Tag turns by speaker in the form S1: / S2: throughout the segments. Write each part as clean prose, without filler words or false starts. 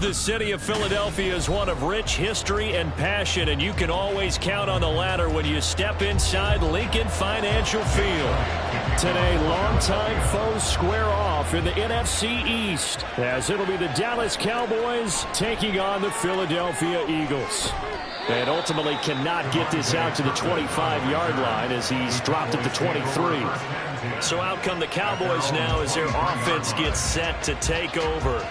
S1: The city of Philadelphia is one of rich history and passion, and you can always count on the latter when you step inside Lincoln Financial Field. Today, longtime foes square off in the NFC East, as it'll be the Dallas Cowboys taking on the Philadelphia Eagles. And ultimately cannot get this out to the 25-yard line as he's dropped at the 23. So out come the Cowboys now as their offense gets set to take over.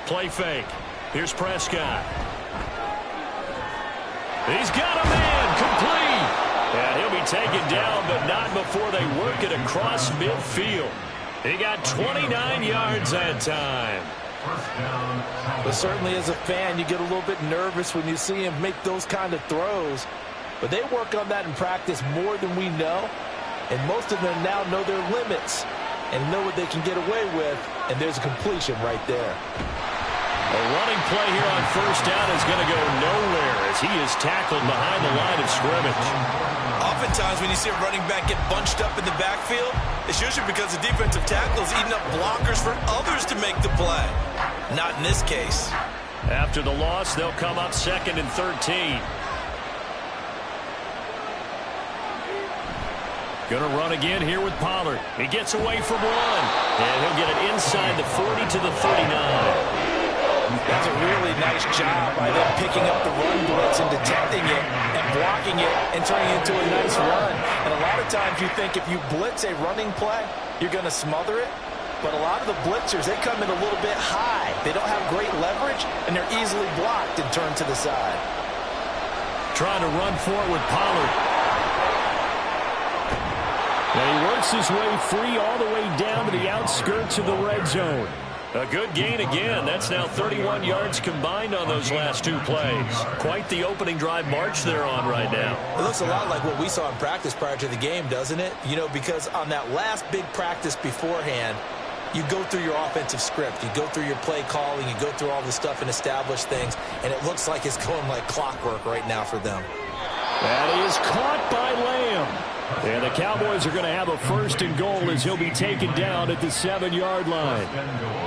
S1: Play fake. Here's Prescott. He's got a man complete. And he'll be taken down, but not before they work it across midfield. He got 29 yards that time.
S2: But certainly as a fan, you get a little bit nervous when you see him make those kind of throws. But they work on that in practice more than we know. And most of them now know their limits and know what they can get away with. And there's a completion right there.
S1: A running play here on first down is going to go nowhere as he is tackled behind the line of scrimmage.
S3: Oftentimes when you see a running back get bunched up in the backfield, it's usually because the defensive tackle is eating up blockers for others to make the play. Not in this case.
S1: After the loss, they'll come up 2nd and 13. Going to run again here with Pollard. He gets away from one, and he'll get it inside the 40 to the 39.
S2: That's a really nice job by them picking up the run blitz and detecting it and blocking it and turning it into a nice run. And a lot of times you think if you blitz a running play, you're going to smother it. But a lot of the blitzers, they come in a little bit high. They don't have great leverage, and they're easily blocked and turned to the side.
S1: Trying to run for it with Pollard. And he works his way free all the way down to the outskirts of the red zone. A good gain again. That's now 31 yards combined on those last two plays. Quite the opening drive march they're on right now.
S2: It looks a lot like what we saw in practice prior to the game, doesn't it? You know, because on that last big practice beforehand, you go through your offensive script. You go through your play calling. You go through all the stuff and establish things. And it looks like it's going like clockwork right now for them.
S1: That is caught by Lamb. And the Cowboys are going to have a 1st and goal as he'll be taken down at the 7-yard line.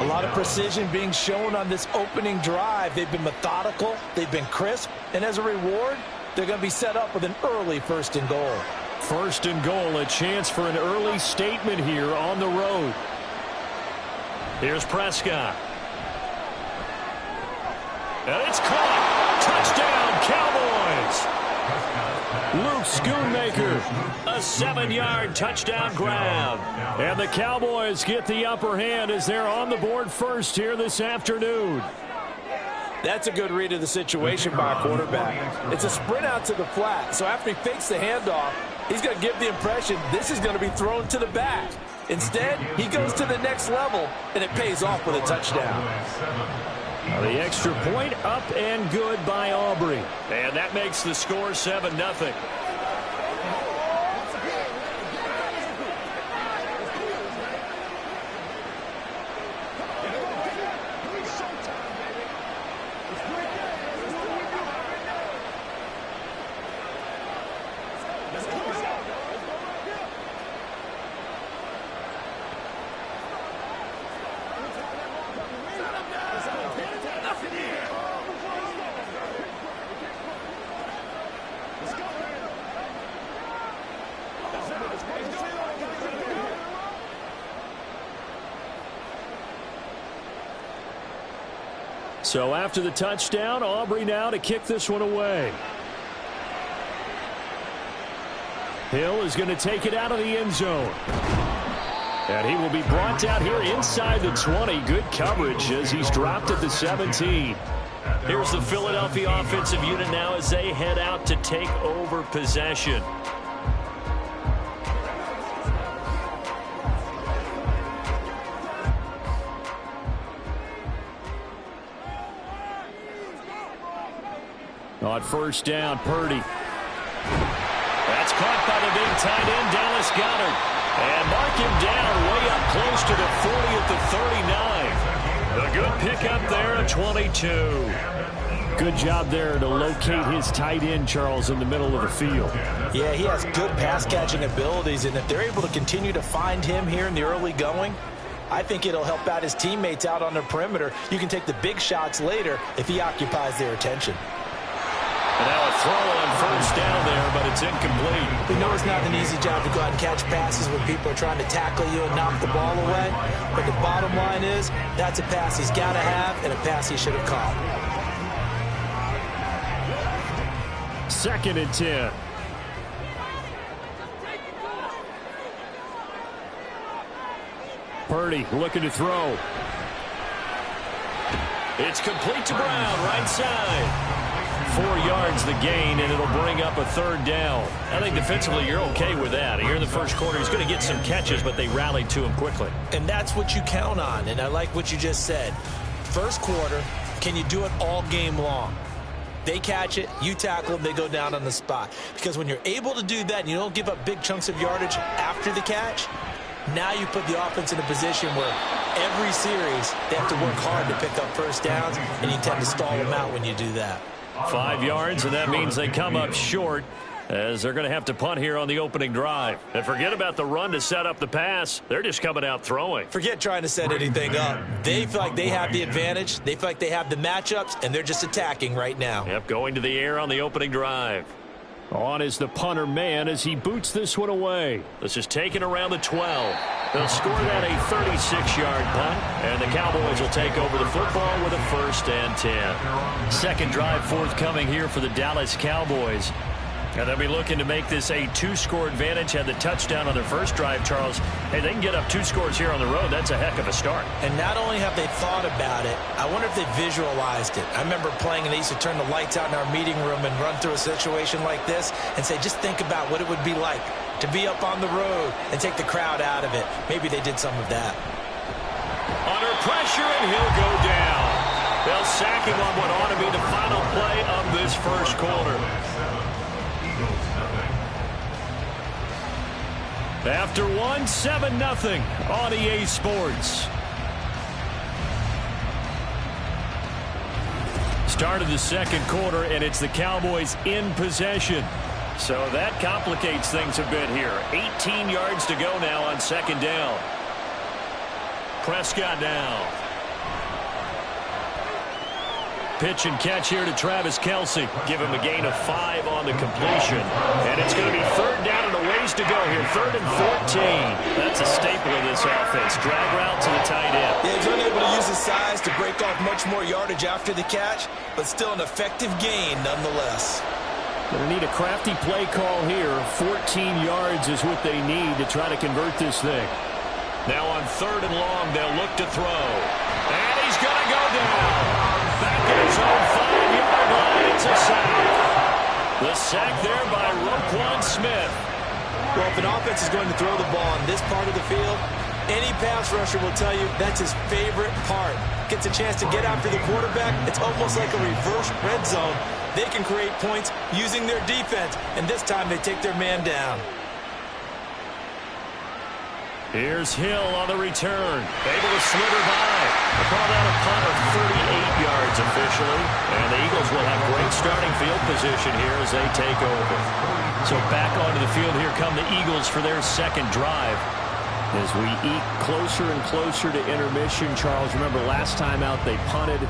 S2: A lot of precision being shown on this opening drive. They've been methodical. They've been crisp. And as a reward, they're going to be set up with an early 1st and goal.
S1: 1st and goal, a chance for an early statement here on the road. Here's Prescott. And it's caught. Touchdown, Cowboys. Luke Schoonmaker, a 7-yard touchdown grab. And the Cowboys get the upper hand as they're on the board first here this afternoon.
S2: That's a good read of the situation by a quarterback. It's a sprint out to the flat, so after he fakes the handoff, he's going to give the impression this is going to be thrown to the back. Instead, he goes to the next level, and it pays off with a touchdown.
S1: The extra point up and good by Aubrey. And that makes the score 7-0. So after the touchdown, Aubrey now to kick this one away. Hill is going to take it out of the end zone. And he will be brought down here inside the 20. Good coverage as he's dropped at the 17. Here's the Philadelphia offensive unit now as they head out to take over possession. On first down, Purdy. That's caught by the big tight end, Dallas Goedert. And mark him down way up close to the 40 at the 39. A good pickup there at 22. Good job there to locate his tight end, Charles, in the middle of the field.
S2: Yeah, he has good pass-catching abilities, and if they're able to continue to find him here in the early going, I think it'll help out his teammates out on the perimeter. You can take the big shots later if he occupies their attention.
S1: And now a throw on first down there, but it's incomplete.
S2: We know it's not an easy job to go out and catch passes when people are trying to tackle you and knock the ball away, but the bottom line is that's a pass he's got to have and a pass he should have caught.
S1: 2nd and 10. Purdy looking to throw. It's complete to Brown, right side. 4 yards the gain, and it'll bring up a 3rd down. I think defensively you're okay with that. Here in the first quarter, he's going to get some catches, but they rallied to him quickly.
S2: And that's what you count on, and I like what you just said. First quarter, can you do it all game long? They catch it, you tackle them, they go down on the spot. Because when you're able to do that and you don't give up big chunks of yardage after the catch, now you put the offense in a position where every series they have to work hard to pick up first downs, and you tend to stall them out when you do that.
S1: 5 yards, and that means they come up short as they're going to have to punt here on the opening drive. And forget about the run to set up the pass. They're just coming out throwing.
S2: Forget trying to set anything up. They feel like they have the advantage. They feel like they have the matchups, and they're just attacking right now.
S1: Yep, going to the air on the opening drive. On is the punter man as he boots this one away. This is taken around the 12. They'll score that a 36-yard punt, and the Cowboys will take over the football with a 1st and 10. Second drive forthcoming here for the Dallas Cowboys. And they'll be looking to make this a 2-score advantage. Had the touchdown on their first drive, Charles. Hey, they can get up 2 scores here on the road. That's a heck of a start.
S2: And not only have they thought about it, I wonder if they visualized it. I remember playing, and they used to turn the lights out in our meeting room and run through a situation like this and say, just think about what it would be like to be up on the road and take the crowd out of it. Maybe they did some of that.
S1: Under pressure, and he'll go down. They'll sack him on what ought to be the final play of this first quarter. After 7-0 on EA Sports. Start of the second quarter, and it's the Cowboys in possession. So that complicates things a bit here. 18 yards to go now on 2nd down. Prescott now. Pitch and catch here to Travis Kelce. Give him a gain of 5 on the completion. And it's going to be 3rd down and a ways to go here. 3rd and 14. That's a staple of this offense. Drag route to the tight end.
S2: Yeah, he's unable to use his size to break off much more yardage after the catch, but still an effective gain nonetheless.
S1: Going to need a crafty play call here. 14 yards is what they need to try to convert this thing. Now on 3rd and long, they'll look to throw. And he's going to go down. Back at his own 5-yard line, it's a sack. The sack there by Roquan Smith.
S2: Well, if an offense is going to throw the ball on this part of the field, any pass rusher will tell you that's his favorite part. Gets a chance to get after the quarterback. It's almost like a reverse red zone. They can create points using their defense, and this time they take their man down.
S1: Here's Hill on the return. Able to slither by. They call that a punt of 38 yards officially. And the Eagles will have great starting field position here as they take over. So back onto the field here come the Eagles for their second drive. As we eat closer and closer to intermission, Charles, remember last time out they punted.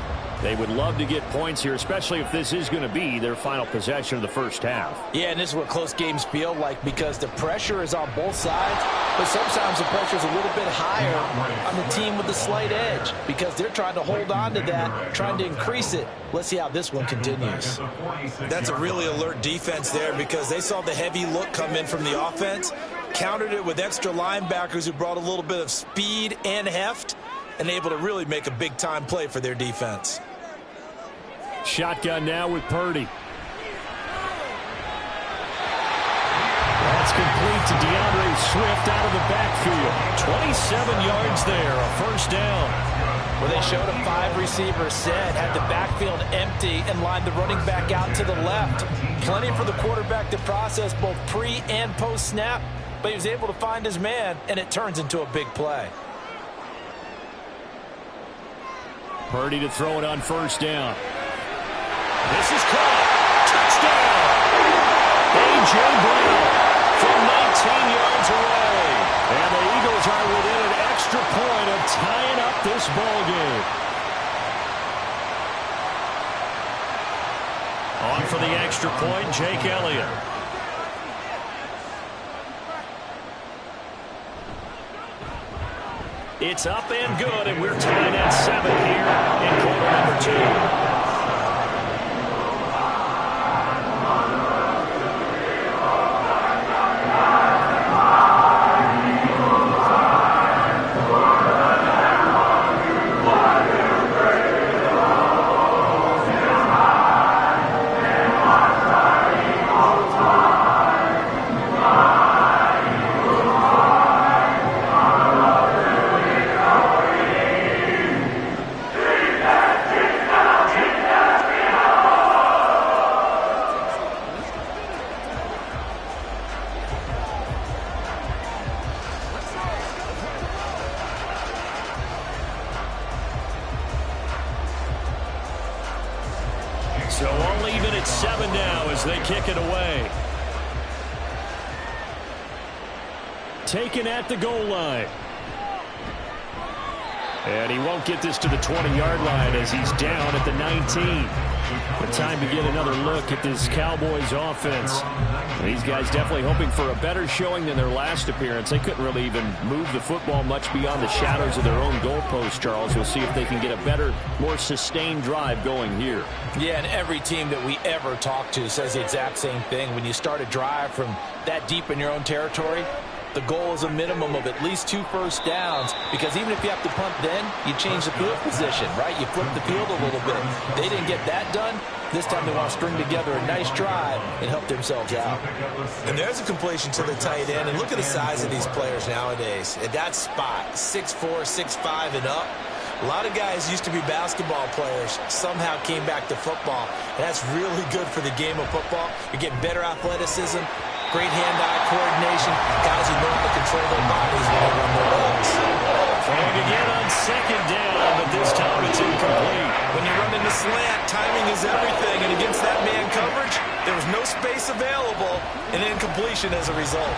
S1: They would love to get points here, especially if this is going to be their final possession of the first half.
S2: Yeah, and this is what close games feel like because the pressure is on both sides, but sometimes the pressure is a little bit higher on the team with the slight edge because they're trying to hold on to that, trying to increase it. Let's see how this one continues. That's a really alert defense there because they saw the heavy look come in from the offense, countered it with extra linebackers who brought a little bit of speed and heft, and able to really make a big-time play for their defense.
S1: Shotgun now with Purdy. That's complete to DeAndre Swift out of the backfield. 27 yards there, a first down.
S2: Well, they showed a 5-receiver set, had the backfield empty, and lined the running back out to the left. Plenty for the quarterback to process both pre- and post-snap, but he was able to find his man, and it turns into a big play.
S1: Purdy to throw it on first down. This is caught. Touchdown! A.J. Brown from 19 yards away. And the Eagles are within an extra point of tying up this ball game. On for the extra point, Jake Elliott. It's up and good, and we're tied at 7 here in quarter number 2. So only even at 7 now as they kick it away. Taken at the goal line. And he won't get this to the 20-yard line as he's down at the 19. But time to get another look at this Cowboys offense. These guys definitely hoping for a better showing than their last appearance. They couldn't really even move the football much beyond the shadows of their own goalpost, Charles. We'll see if they can get a better, more sustained drive going here.
S2: Yeah, and every team that we ever talk to says the exact same thing. When you start a drive from that deep in your own territory, the goal is a minimum of at least 2 first downs, because even if you have to punt then, you change the field position, right? You flip the field a little bit. They didn't get that done. This time they want to string together a nice drive and help themselves out.
S3: And there's a completion to the tight end. And look at the size of these players nowadays. At that spot, 6'4", 6'5", and up. A lot of guys used to be basketball players, somehow came back to football. And that's really good for the game of football. You're getting better athleticism, great hand-eye coordination, guys who know how to control their bodies when they run their legs.
S1: Trying again on second down, but this time it's incomplete.
S3: When you run into slant, timing is everything, and against that man coverage, there was no space available, and incompletion as a result.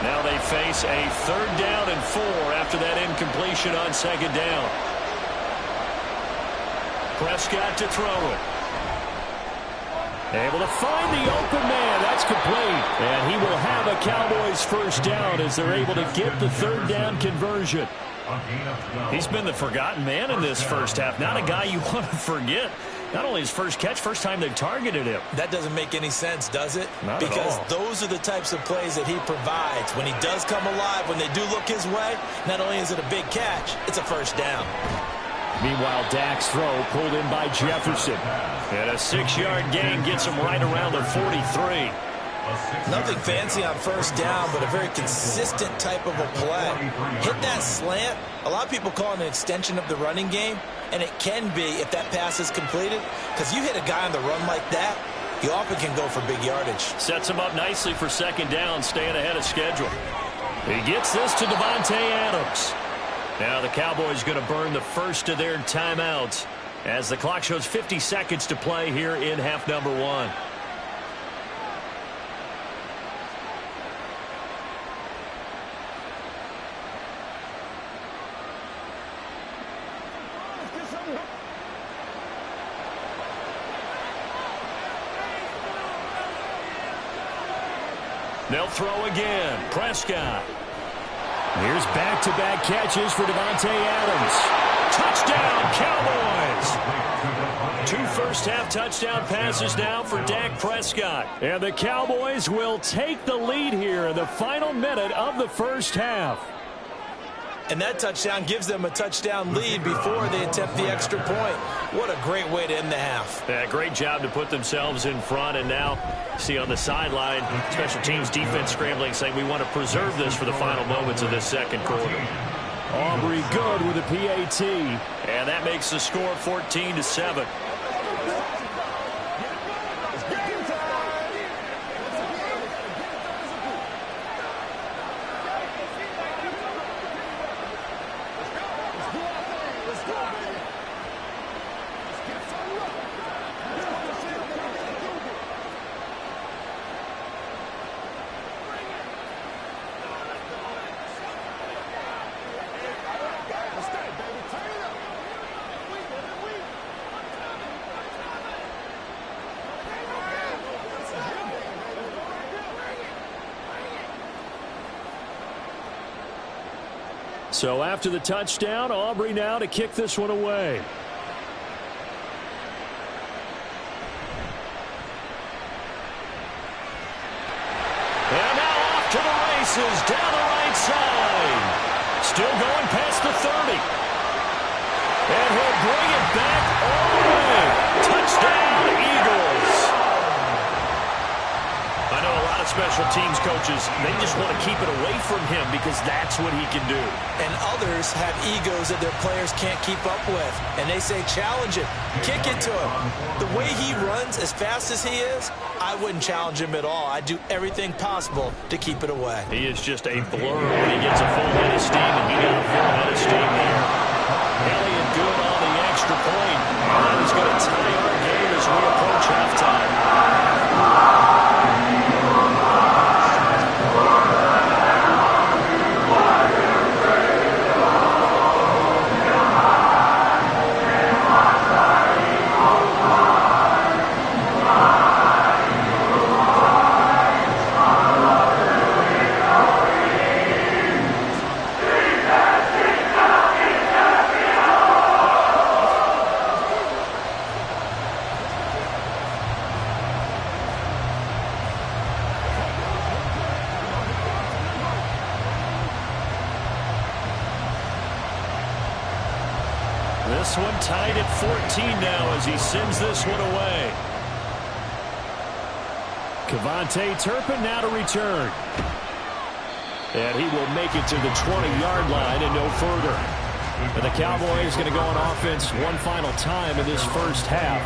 S1: Now they face a 3rd down and 4 after that incompletion on second down. Prescott to throw it. Able to find the open man. That's complete. And he will have a Cowboys first down as they're able to get the 3rd down conversion. He's been the forgotten man in this first half. Not a guy you want to forget. Not only his first catch, first time they've targeted him.
S3: That doesn't make any sense, does it?
S1: Not
S3: because
S1: at all.
S3: Those are the types of plays that he provides. When he does come alive, when they do look his way, not only is it a big catch, it's a first down.
S1: Meanwhile, Dak's throw pulled in by Jefferson. And a 6-yard gain gets him right around the 43.
S3: Nothing fancy on first down, but a very consistent type of a play. Hit that slant. A lot of people call it an extension of the running game, and it can be if that pass is completed, because you hit a guy on the run like that, he often can go for big yardage.
S1: Sets him up nicely for second down, staying ahead of schedule. He gets this to Davante Adams. Now the Cowboys going to burn the first of their timeouts as the clock shows 50 seconds to play here in half number 1. They'll throw again. Prescott. Here's back-to-back catches for Davante Adams. Touchdown, Cowboys! 2 first-half touchdown passes now for Dak Prescott. And the Cowboys will take the lead here in the final minute of the first half.
S2: And that touchdown gives them a touchdown lead before they attempt the extra point. What a great way to end the half.
S1: Yeah, great job to put themselves in front. And now, see on the sideline, special teams defense scrambling, saying we want to preserve this for the final moments of this second quarter. Aubrey good with a PAT. And that makes the score 14-7. So after the touchdown, Aubrey now to kick this one away. And now off to the races down the right side. Still going past the 30. And he'll bring it back all the way. Touchdown, Eagles. I know a lot of special teams coaches, they just want to keep it away from him because that's what he can do.
S3: And others have egos that their players can't keep up with. And they say, challenge it. Kick it to him. The way he runs as fast as he is, I wouldn't challenge him at all. I'd do everything possible to keep it away.
S1: He is just a blur when he gets a full head of steam, and he got a full head of steam there. Elliott good on the extra point. And that is going to tie our game as we approach halftime. This one tied at 14 now as he sends this one away. KaVontae Turpin now to return. And he will make it to the 20-yard line and no further. And the Cowboys going to go on offense one final time in this first half.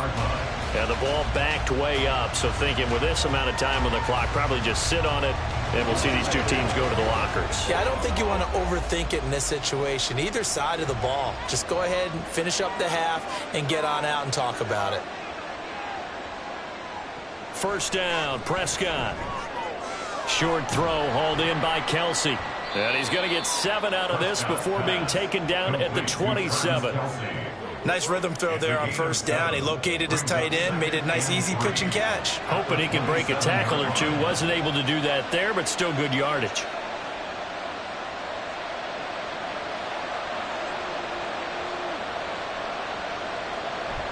S1: And the ball backed way up, so thinking with this amount of time on the clock, probably just sit on it, and we'll see these two teams go to the lockers.
S3: Yeah, I don't think you want to overthink it in this situation. Either side of the ball. Just go ahead and finish up the half and get on out and talk about it.
S1: First down, Prescott. Short throw hauled in by Kelsey. And he's going to get 7 out of this before being taken down at the 27.
S3: Nice rhythm throw there on first down. He located his tight end, made it a nice, easy pitch and catch.
S1: Hoping he can break a tackle or two. Wasn't able to do that there, but still good yardage.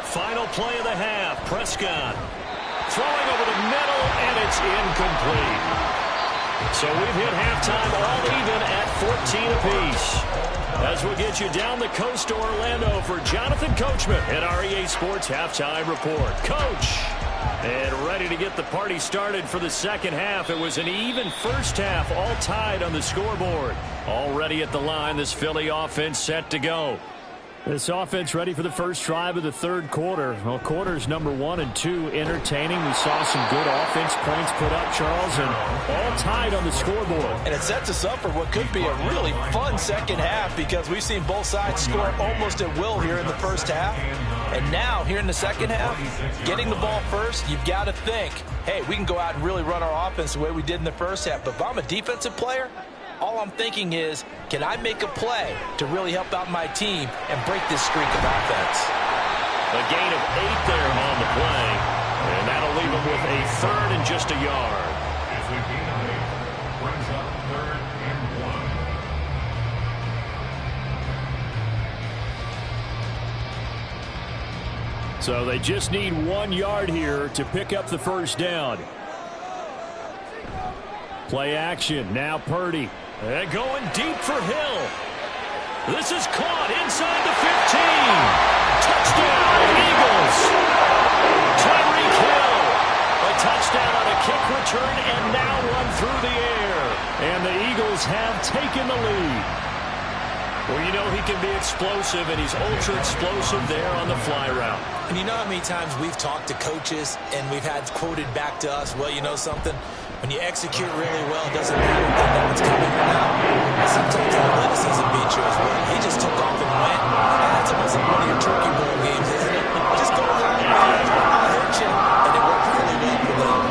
S1: Final play of the half. Prescott throwing over the middle, and it's incomplete. So we've hit halftime all even at 14 apiece. As we get you down the coast to Orlando for Jonathan Coachman at our EA Sports Halftime Report. Coach, and ready to get the party started for the second half. It was an even first half, all tied on the scoreboard. Already at the line, this Philly offense set to go. This offense ready for the first drive of the third quarter. Well, quarters number 1 and 2 entertaining. We saw some good offense points put up, Charles, and all tied on the scoreboard.
S3: And it sets us up for what could be a really fun second half because we've seen both sides score almost at will here in the first half. And now, here in the second half, getting the ball first, you've got to think, hey, we can go out and really run our offense the way we did in the first half. But if I'm a defensive player, all I'm thinking is, can I make a play to really help out my team and break this streak of offense?
S1: A gain of 8 there on the play, and that'll leave him with a third and just a yard.
S4: Brings up 3rd and 1.
S1: So they just need 1 yard here to pick up the first down. Play action, now Purdy. And going deep for Hill. This is caught inside the 15. Touchdown, Eagles. Tyreek Hill. A touchdown on a kick return and now run through the air. And the Eagles have taken the lead. Well, you know he can be explosive, and he's ultra explosive there on the fly route.
S3: And you know how many times we've talked to coaches and we've had quoted back to us, well, you know something? When you execute really well, it doesn't matter if they know it's coming or not. And sometimes athleticism beats you as well. He just took off and went. And that's almost like one of your turkey bowl games, isn't it? Just go along, man. I'll hit you. And it worked really well for them.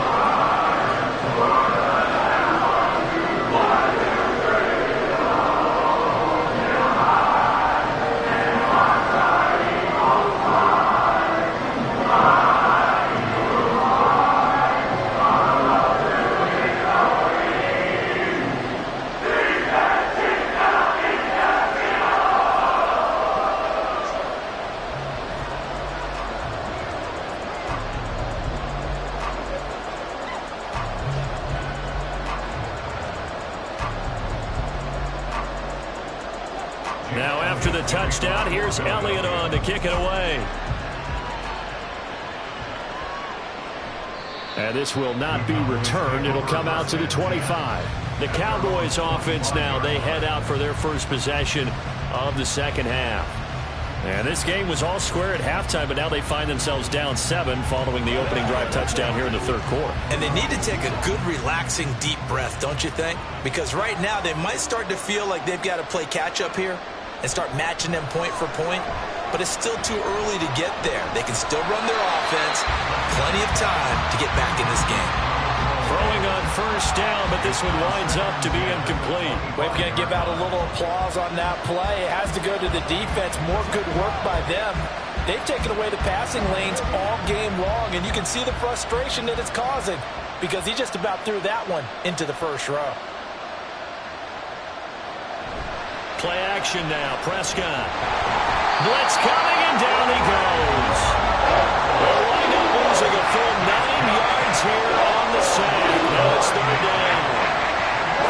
S1: Now after the touchdown, here's Elliott on to kick it away. And this will not be returned. It'll come out to the 25. The Cowboys offense now, they head out for their first possession of the second half. And this game was all square at halftime, but now they find themselves down 7 following the opening drive touchdown here in the third quarter.
S3: And they need to take a good, relaxing, deep breath, don't you think? Because right now they might start to feel like they've got to play catch-up here and start matching them point for point. But it's still too early to get there. They can still run their offense. Plenty of time to get back in this game.
S1: Throwing on first down, but this one winds up to be incomplete.
S2: We're going to give out a little applause on that play. It has to go to the defense. More good work by them. They've taken away the passing lanes all game long, and you can see the frustration that it's causing because he just about threw that one into the first row.
S1: Play action now. Prescott. Blitz coming, and down he goes. They'll wind up losing a full 9 yards here on the sack. Now it's third down.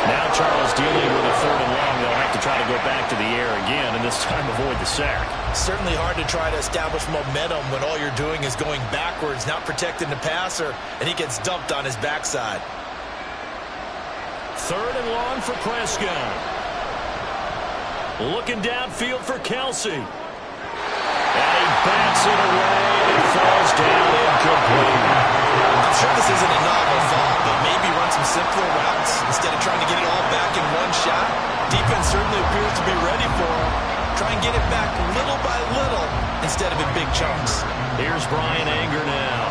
S1: Now Charles dealing with a third and long. They'll have to try to go back to the air again, and this time avoid the sack.
S3: Certainly hard to try to establish momentum when all you're doing is going backwards, not protecting the passer, and he gets dumped on his backside.
S1: Third and long for Prescott. Looking downfield for Kelsey. And he bats it away and falls down incomplete.
S3: I'm sure this isn't a novel fall, but maybe run some simpler routes instead of trying to get it all back in one shot. Defense certainly appears to be ready for him. Try and get it back little by little instead of in big chunks.
S1: Here's Brian Anger now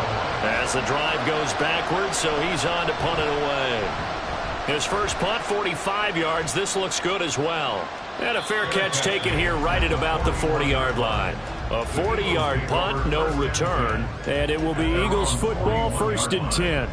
S1: as the drive goes backwards, so he's on to punt it away. His first punt, 45 yards. This looks good as well. And a fair catch taken here right at about the 40-yard line. A 40-yard punt, no return. And it will be Eagles football, 1st and 10.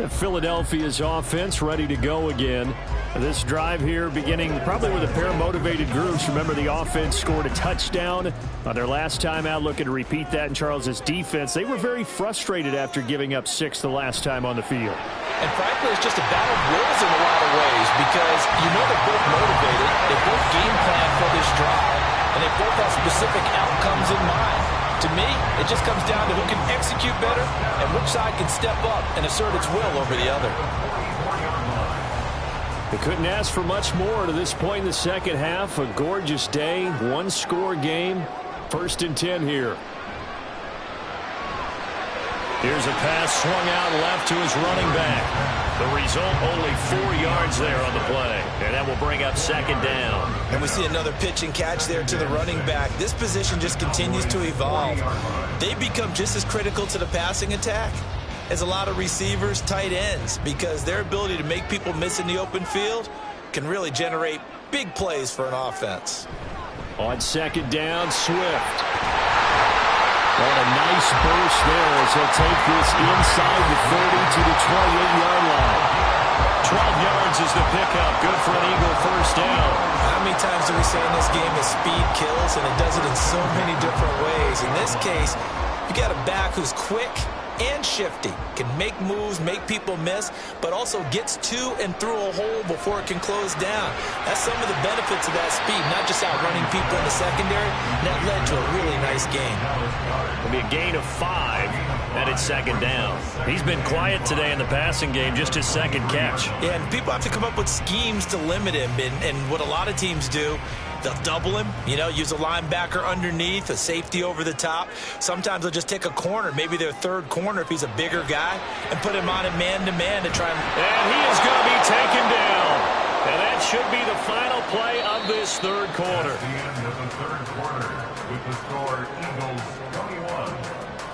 S1: Philadelphia's offense ready to go again. This drive here beginning probably with a pair of motivated groups. Remember, the offense scored a touchdown on their last time out, looking to repeat that in Charles's defense. They were very frustrated after giving up 6 the last time on the field.
S2: And frankly, it's just a battle of wills in a lot of ways because you know they're both motivated, they both game plan for this drive, and they both have specific outcomes in mind. To me, it just comes down to who can execute better and which side can step up and assert its will over the other.
S1: They couldn't ask for much more to this point in the second half. A gorgeous day, one-score game. 1st and 10 here. Here's a pass swung out left to his running back. The result, only 4 yards there on the play. And that will bring up 2nd down.
S3: And we see another pitch and catch there to the running back. This position just continues to evolve. They become just as critical to the passing attack as a lot of receivers, tight ends, because their ability to make people miss in the open field can really generate big plays for an offense.
S1: On 2nd down, Swift. And a nice burst there as he'll take this inside the 30 to the 28-yard line. 12 yards is the pickup. Good for an Eagle 1st down.
S3: How many times do we say in this game that speed kills, and it does it in so many different ways? In this case, you got a back who's quick and shifty, can make moves, make people miss, but also gets to and through a hole before it can close down. That's some of the benefits of that speed, not just outrunning people in the secondary. And that led to a really nice game.
S1: It'll be a gain of 5, and it's 2nd down. He's been quiet today in the passing game, just his 2nd catch.
S3: Yeah, and people have to come up with schemes to limit him, and what a lot of teams do, they'll double him, use a linebacker underneath, a safety over the top. Sometimes they'll just take a corner, maybe their 3rd corner if he's a bigger guy, and put him on a man-to-man to try and...
S1: And he is going to be taken down. And that should be the final play of this 3rd quarter.
S4: At the end of the 3rd quarter, with the score Eagles 21,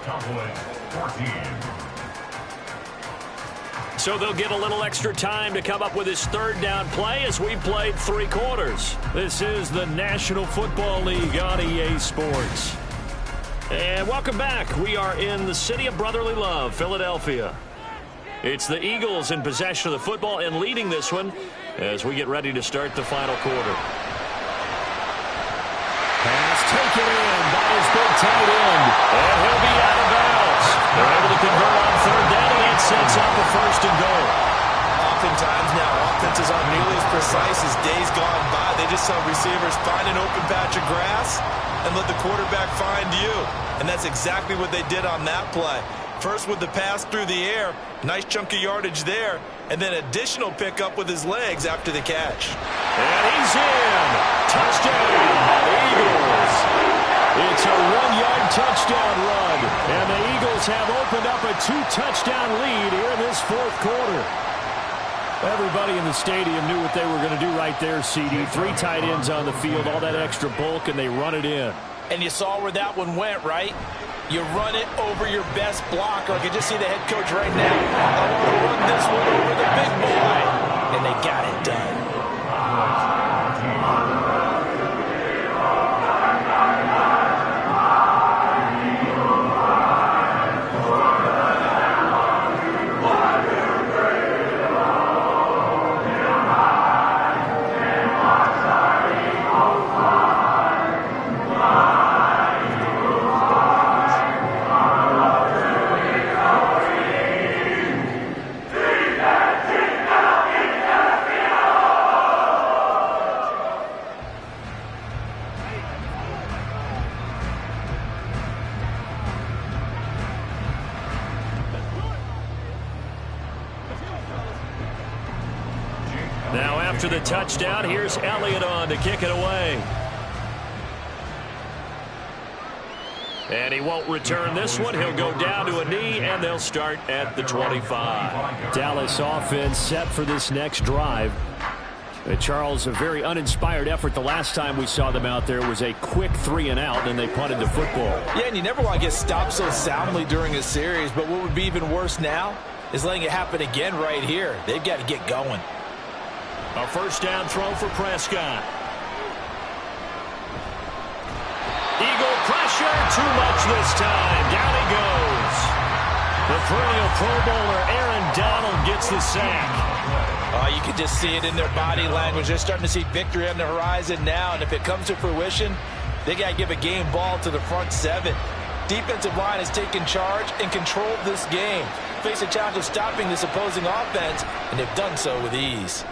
S4: Cowboys 14.
S1: So they'll get a little extra time to come up with his 3rd down play as we played 3 quarters. This is the National Football League on EA Sports. And welcome back. We are in the city of brotherly love, Philadelphia. It's the Eagles in possession of the football and leading this one as we get ready to start the final quarter. Pass taken in by his big tight end. And he'll be out of bounds. They're able to convert on 3rd down, and it sets up a 1st and goal.
S3: Oftentimes now, offensive defenses aren't nearly as precise as days gone by. They just tell receivers, find an open patch of grass and let the quarterback find you. And that's exactly what they did on that play. First with the pass through the air, nice chunk of yardage there, and then additional pickup with his legs after the catch.
S1: And he's in. Touchdown, Eagles. It's a 1-yard touchdown run, and the Eagles have opened up a 2-touchdown lead here in this fourth quarter. Everybody in the stadium knew what they were going to do right there, CD. 3 tight ends on the field, all that extra bulk, and they run it in.
S2: And you saw where that one went, right? You run it over your best blocker. I can just see the head coach right now. I want to run this one over the big boy. And they got it done.
S1: Now after the touchdown, here's Elliott on to kick it away. And he won't return this one. He'll go down to a knee, and they'll start at the 25. Dallas offense set for this next drive. Charles, a very uninspired effort. The last time we saw them out there was a quick 3-and-out, and they punted the football.
S2: Yeah, and you never want to get stopped so soundly during a series, but what would be even worse now is letting it happen again right here. They've got to get going.
S1: A first down throw for Prescott. Eagle pressure, too much this time. Down he goes. The perennial Pro Bowler Aaron Donald gets the sack.
S2: You can just see it in their body language. They're starting to see victory on the horizon now, and if it comes to fruition, they got to give a game ball to the front 7. Defensive line has taken charge and controlled this game. Face a challenge of stopping this opposing offense, and they've done so with ease.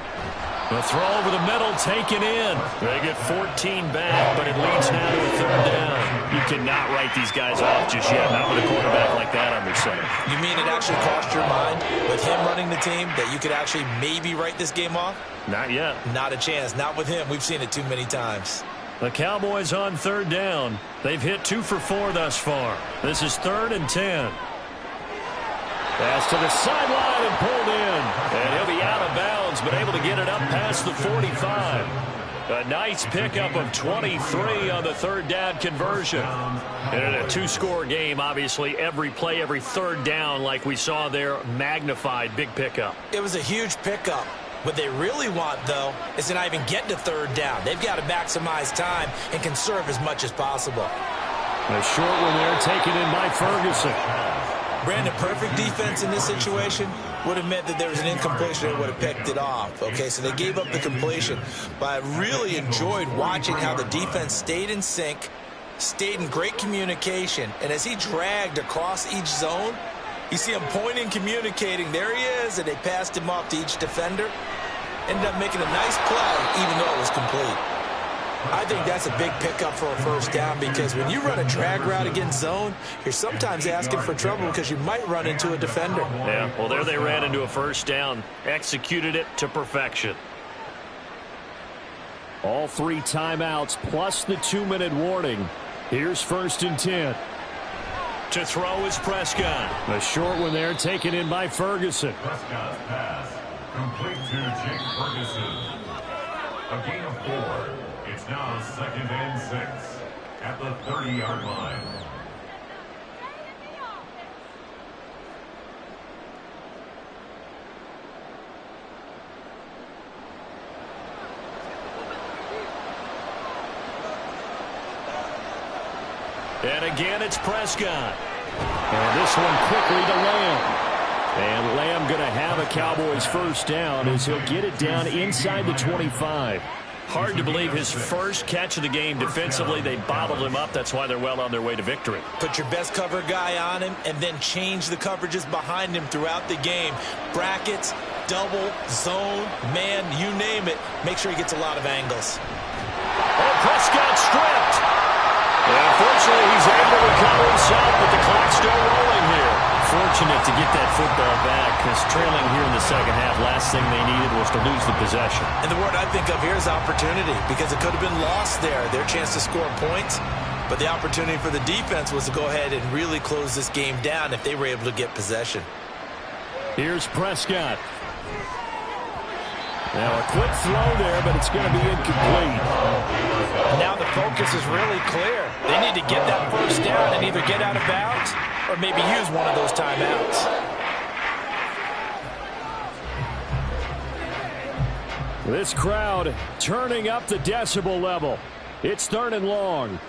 S1: The throw over the middle taken in. They get 14 back, but it leads now to a third down. You cannot write these guys off just yet, not with a quarterback like that under center.
S3: You mean it actually crossed your mind with him running the team that you could actually maybe write this game off?
S1: Not yet.
S3: Not a chance. Not with him. We've seen it too many times.
S1: The Cowboys on third down. They've hit 2 for 4 thus far. This is 3rd and 10. Pass to the sideline and pulled in. And he'll be out of bounds, but able to get it up past the 45. A nice pickup of 23 on the third down conversion. And in a 2-score game, obviously, every play, every third down, like we saw there, magnified. Big pickup.
S3: It was a huge pickup. What they really want, though, is to not even get to third down. They've got to maximize time and conserve as much as possible.
S1: A short one there taken in by Ferguson.
S3: Brandon, perfect defense in this situation would have meant that there was an incompletion and would have picked it off. Okay, so they gave up the completion. But I really enjoyed watching how the defense stayed in sync, stayed in great communication, and as he dragged across each zone, you see him pointing, communicating. There he is, and they passed him off to each defender. Ended up making a nice play, even though it was complete. I think that's a big pickup for a first down because when you run a drag route against zone, you're sometimes asking for trouble because you might run into a defender.
S1: Yeah, well, there they ran into a first down, executed it to perfection. All 3 timeouts plus the 2-minute warning. Here's 1st and 10. To throw is Prescott. A short one there taken in by Ferguson.
S4: Prescott's pass complete to Jake Ferguson. A gain of 4. It's now 2nd and 6 at the 30-yard line.
S1: And again, it's Prescott. And this one quickly to Lamb. And Lamb going to have a Cowboys first down as he'll get it down inside the 25. Hard to believe his first catch of the game defensively. They bottled him up. That's why they're well on their way to victory.
S3: Put your best cover guy on him and then change the coverages behind him throughout the game. Brackets, double, zone, man, you name it. Make sure he gets a lot of angles.
S1: Oh, Prescott stripped. Yeah, unfortunately, he's able to recover himself, but the clock's still rolling here. Fortunate to get that football back, because trailing here in the second half, last thing they needed was to lose the possession.
S3: And the word I think of here is opportunity, because it could have been lost there, their chance to score points. But the opportunity for the defense was to go ahead and really close this game down if they were able to get possession.
S1: Here's Prescott. Now a quick throw there, but it's going to be incomplete.
S2: Now the focus is really clear. They need to get that first down and either get out of bounds or maybe use one of those timeouts.
S1: This crowd turning up the decibel level. It's 3rd and long.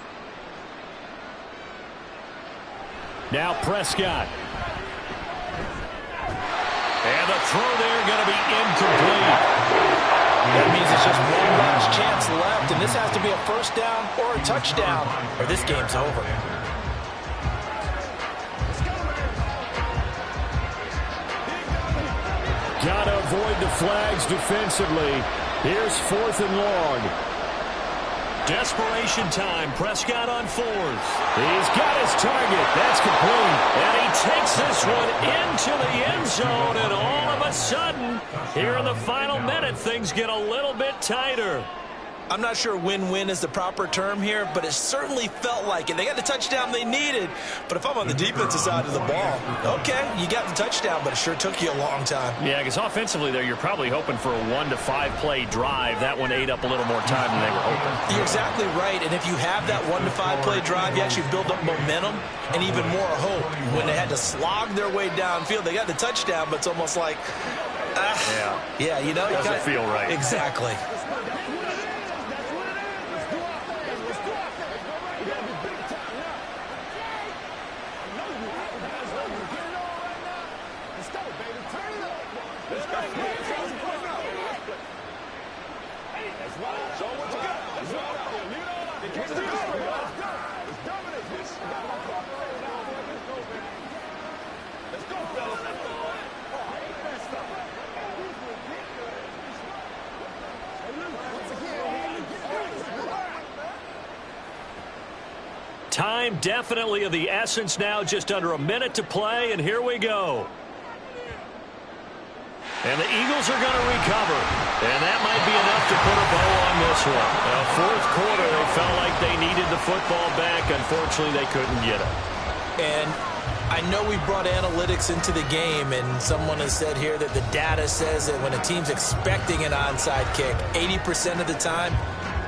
S1: Now Prescott. And the throw there going to be incomplete.
S2: That means it's just one last chance left, and this has to be a first down or a touchdown, or this game's over.
S1: Got to avoid the flags defensively. Here's 4th and long. Desperation time. Prescott on 4th. He's got his target. That's complete. And he takes this one into the end zone. And all of a sudden, here in the final minute, things get a little bit tighter.
S3: I'm not sure win-win is the proper term here, but it certainly felt like it. They got the touchdown they needed, but if I'm on the defensive side of the ball, okay, you got the touchdown, but it sure took you a long time.
S1: Yeah, because offensively there, you're probably hoping for a 1 to 5 play drive. That one ate up a little more time than they were hoping.
S3: You're exactly right, and if you have that 1 to 5 play drive, you actually build up momentum and even more hope. When they had to slog their way downfield, they got the touchdown, but it's almost like, yeah, you know,
S1: doesn't feel right.
S3: Exactly.
S1: Time definitely of the essence now, just under a minute to play, and here we go. And the Eagles are going to recover, and that might be enough to put a bow on this one. Now, 4th quarter, they felt like they needed the football back. Unfortunately, they couldn't get it.
S3: And I know we brought analytics into the game, and someone has said here that the data says that when a team's expecting an onside kick, 80% of the time,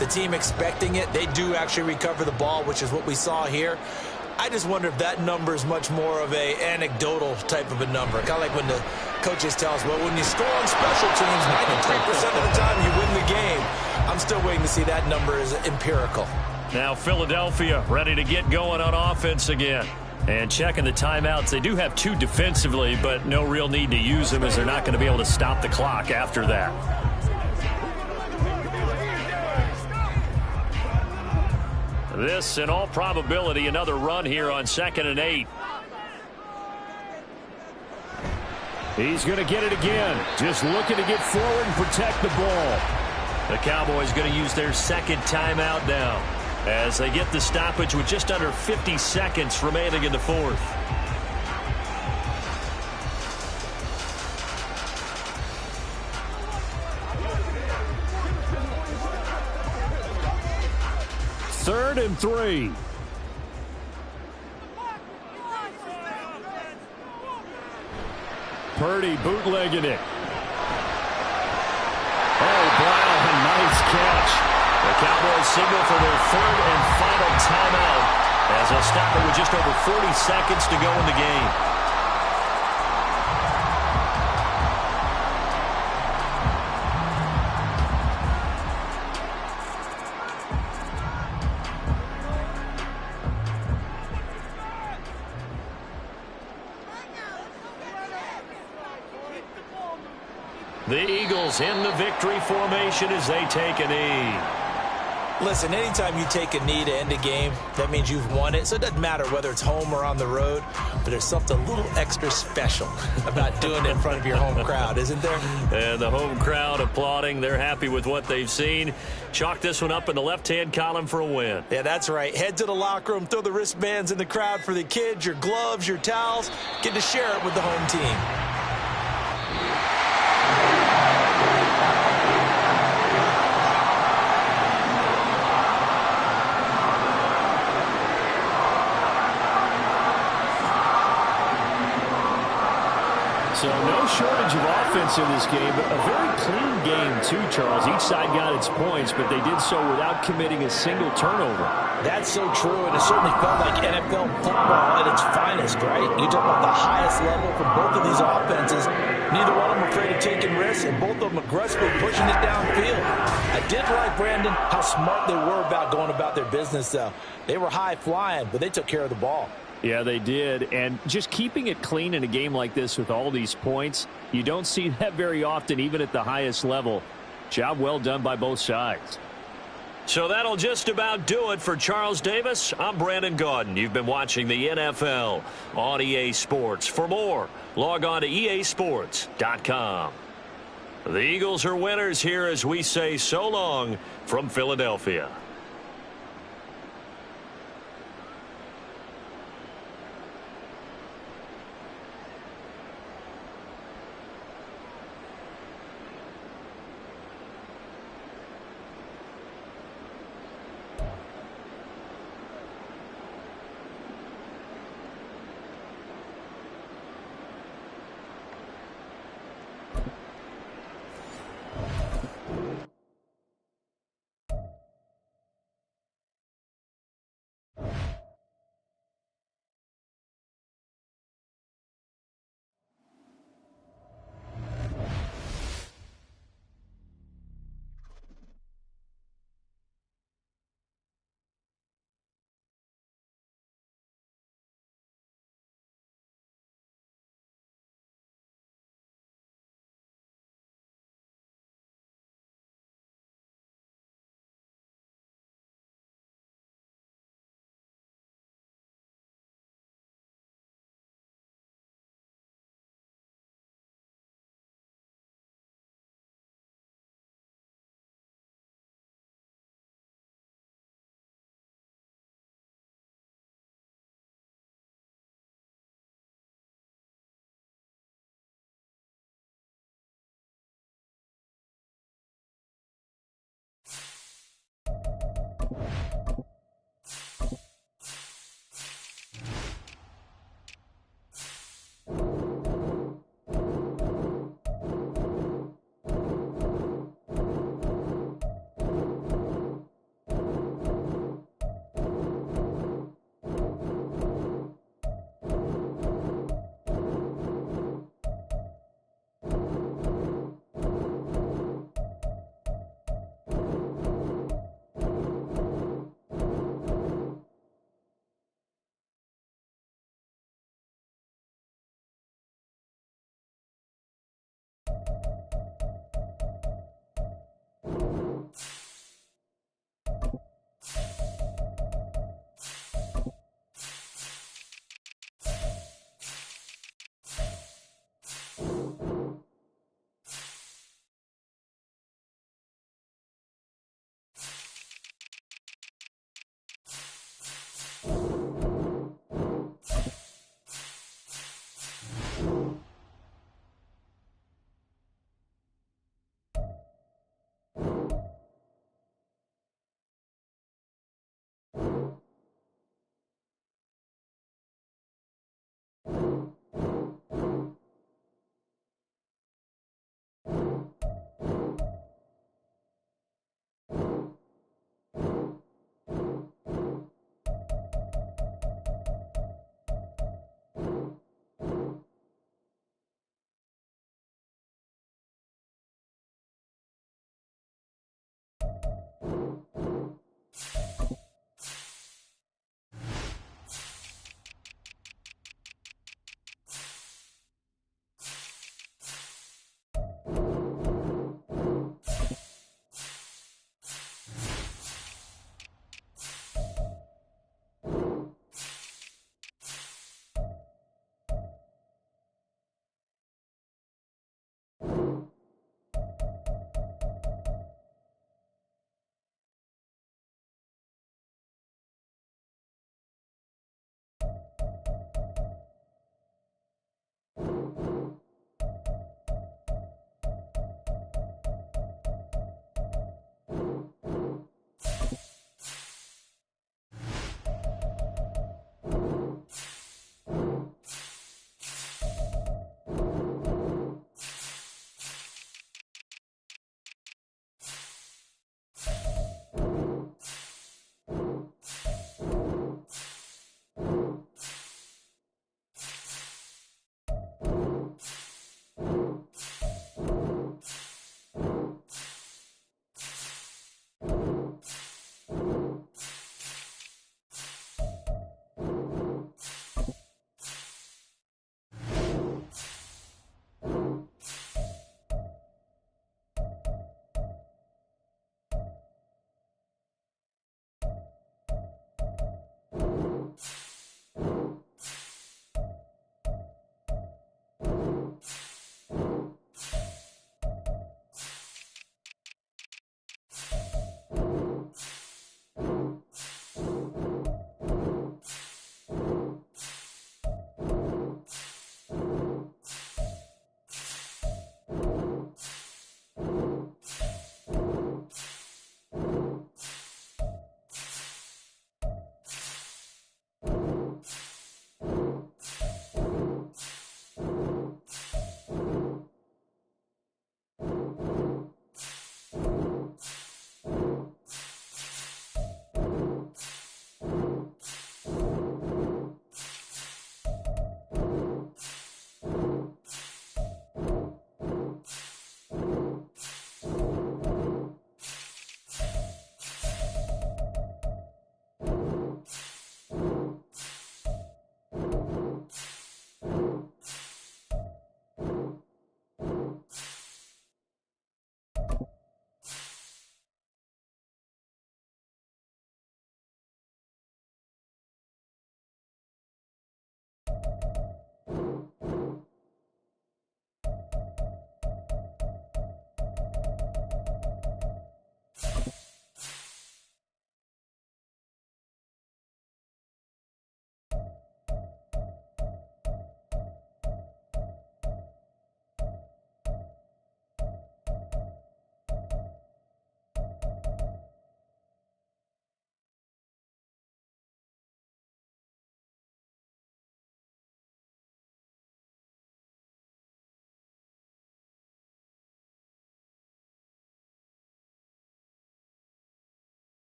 S3: the team expecting it, they do actually recover the ball, which is what we saw here. I just wonder if that number is much more of a anecdotal type of a number. Kind of like when the coaches tell us, well, when you score on special teams, 93% of the time you win the game. I'm still waiting to see that number is empirical.
S1: Now Philadelphia ready to get going on offense again. And checking the timeouts, they do have 2 defensively, but no real need to use them as they're not going to be able to stop the clock after that. This, in all probability, another run here on 2nd and 8. He's going to get it again. Just looking to get forward and protect the ball. The Cowboys going to use their 2nd timeout now as they get the stoppage with just under 50 seconds remaining in the 4th. Third and 3. Purdy bootlegging it. Oh, Brown, nice catch. The Cowboys signal for their 3rd and final timeout as they'll stop it with just over 40 seconds to go in the game. The Eagles in the victory formation as they take a knee.
S3: Listen, anytime you take a knee to end a game, that means you've won it. So it doesn't matter whether it's home or on the road, but there's something a little extra special about doing it in front of your home crowd, isn't there?
S1: And the home crowd applauding. They're happy with what they've seen. Chalk this one up in the left-hand column for a win.
S3: Yeah, that's right. Head to the locker room, throw the wristbands in the crowd for the kids, your gloves, your towels. Get to share it with the home team.
S1: So no shortage of offense in this game, but a very clean game too, Charles. Each side got its points, but they did so without committing a single turnover.
S3: That's so true, and it certainly felt like NFL football at its finest, right? You talk about the highest level from both of these offenses. Neither one of them afraid of taking risks, and both of them aggressively pushing it downfield. I did like, Brandon, how smart they were about going about their business, though. They were high-flying, but they took care of the ball.
S1: Yeah, they did. And just keeping it clean in a game like this with all these points, you don't see that very often, even at the highest level. Job well done by both sides. So that'll just about do it for Charles Davis. I'm Brandon Gaudin. You've been watching the NFL on EA Sports. For more, log on to easports.com. The Eagles are winners here as we say so long from Philadelphia.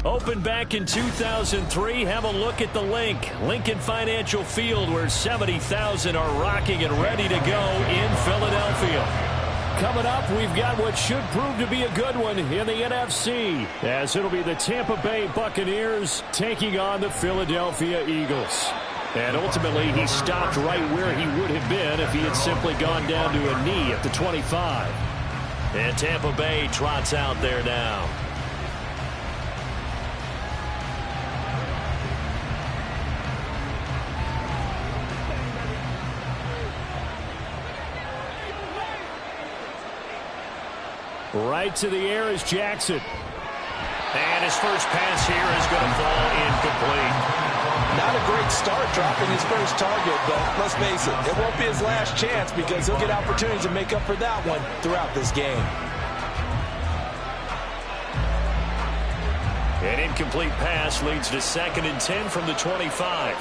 S1: Opened back in 2003, have a look at the link. Lincoln Financial Field, where 70,000 are rocking and ready to go in Philadelphia. Coming up, we've got what should prove to be a good one in the NFC, as it'll be the Tampa Bay Buccaneers taking on the Philadelphia Eagles. And ultimately, he stopped right where he would have been if he had simply gone down to a knee at the 25. And Tampa Bay trots out there now. Right to the air is Jackson. And his first pass here is going to fall incomplete.
S2: Not a great start dropping his first target, but let's face it, it won't be his last chance because he'll get opportunities to make up for that one throughout this game.
S1: An incomplete pass leads to 2nd and 10 from the 25.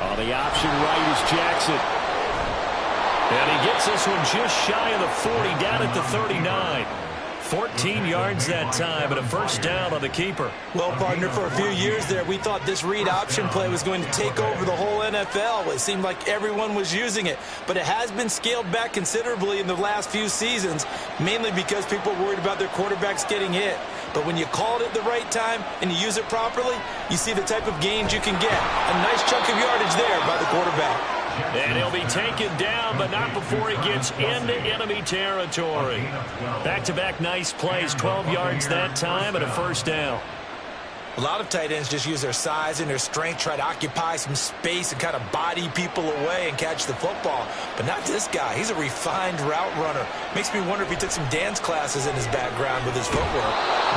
S1: On the option right is Jackson. And he gets this one just shy of the 40, down at the 39. 14 yards that time, and a first down on the keeper.
S2: Well, partner, for a few years there, we thought this read option play was going to take over the whole NFL. It seemed like everyone was using it, but it has been scaled back considerably in the last few seasons, mainly because people are worried about their quarterbacks getting hit. But when you call it at the right time and you use it properly, you see the type of gains you can get. A nice chunk of yardage there by the quarterback.
S1: And he'll be taken down, but not before he gets into enemy territory. Back-to-back nice plays, 12 yards that time, and a first down.
S3: A lot of tight ends just use their size and their strength, try to occupy some space and kind of body people away and catch the football. But not this guy. He's a refined route runner. Makes me wonder if he took some dance classes in his background with his footwork.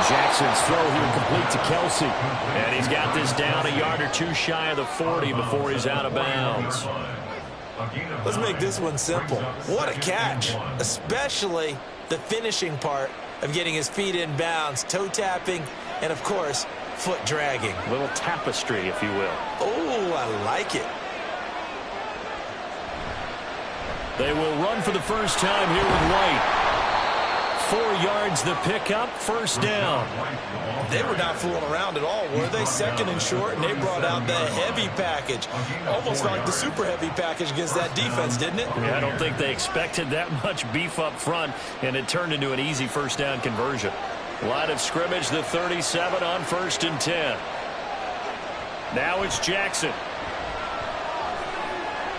S1: Jackson's throw here complete to Kelsey. And he's got this down a yard or two shy of the 40 before he's out of bounds.
S3: Let's make this one simple. What a catch, especially the finishing part of getting his feet in bounds, toe tapping, and of course, foot dragging.
S1: A little tapestry, if you will.
S3: Oh, I like it.
S1: They will run for the first time here with White. 4 yards the pickup, first down.
S3: They were not fooling around at all, were they? Second and short, and they brought out the heavy package. Almost like the super heavy package against that defense, didn't it?
S1: Yeah, I don't think they expected that much beef up front, and it turned into an easy first down conversion. Line of scrimmage, the 37 on 1st and 10. Now it's Jackson.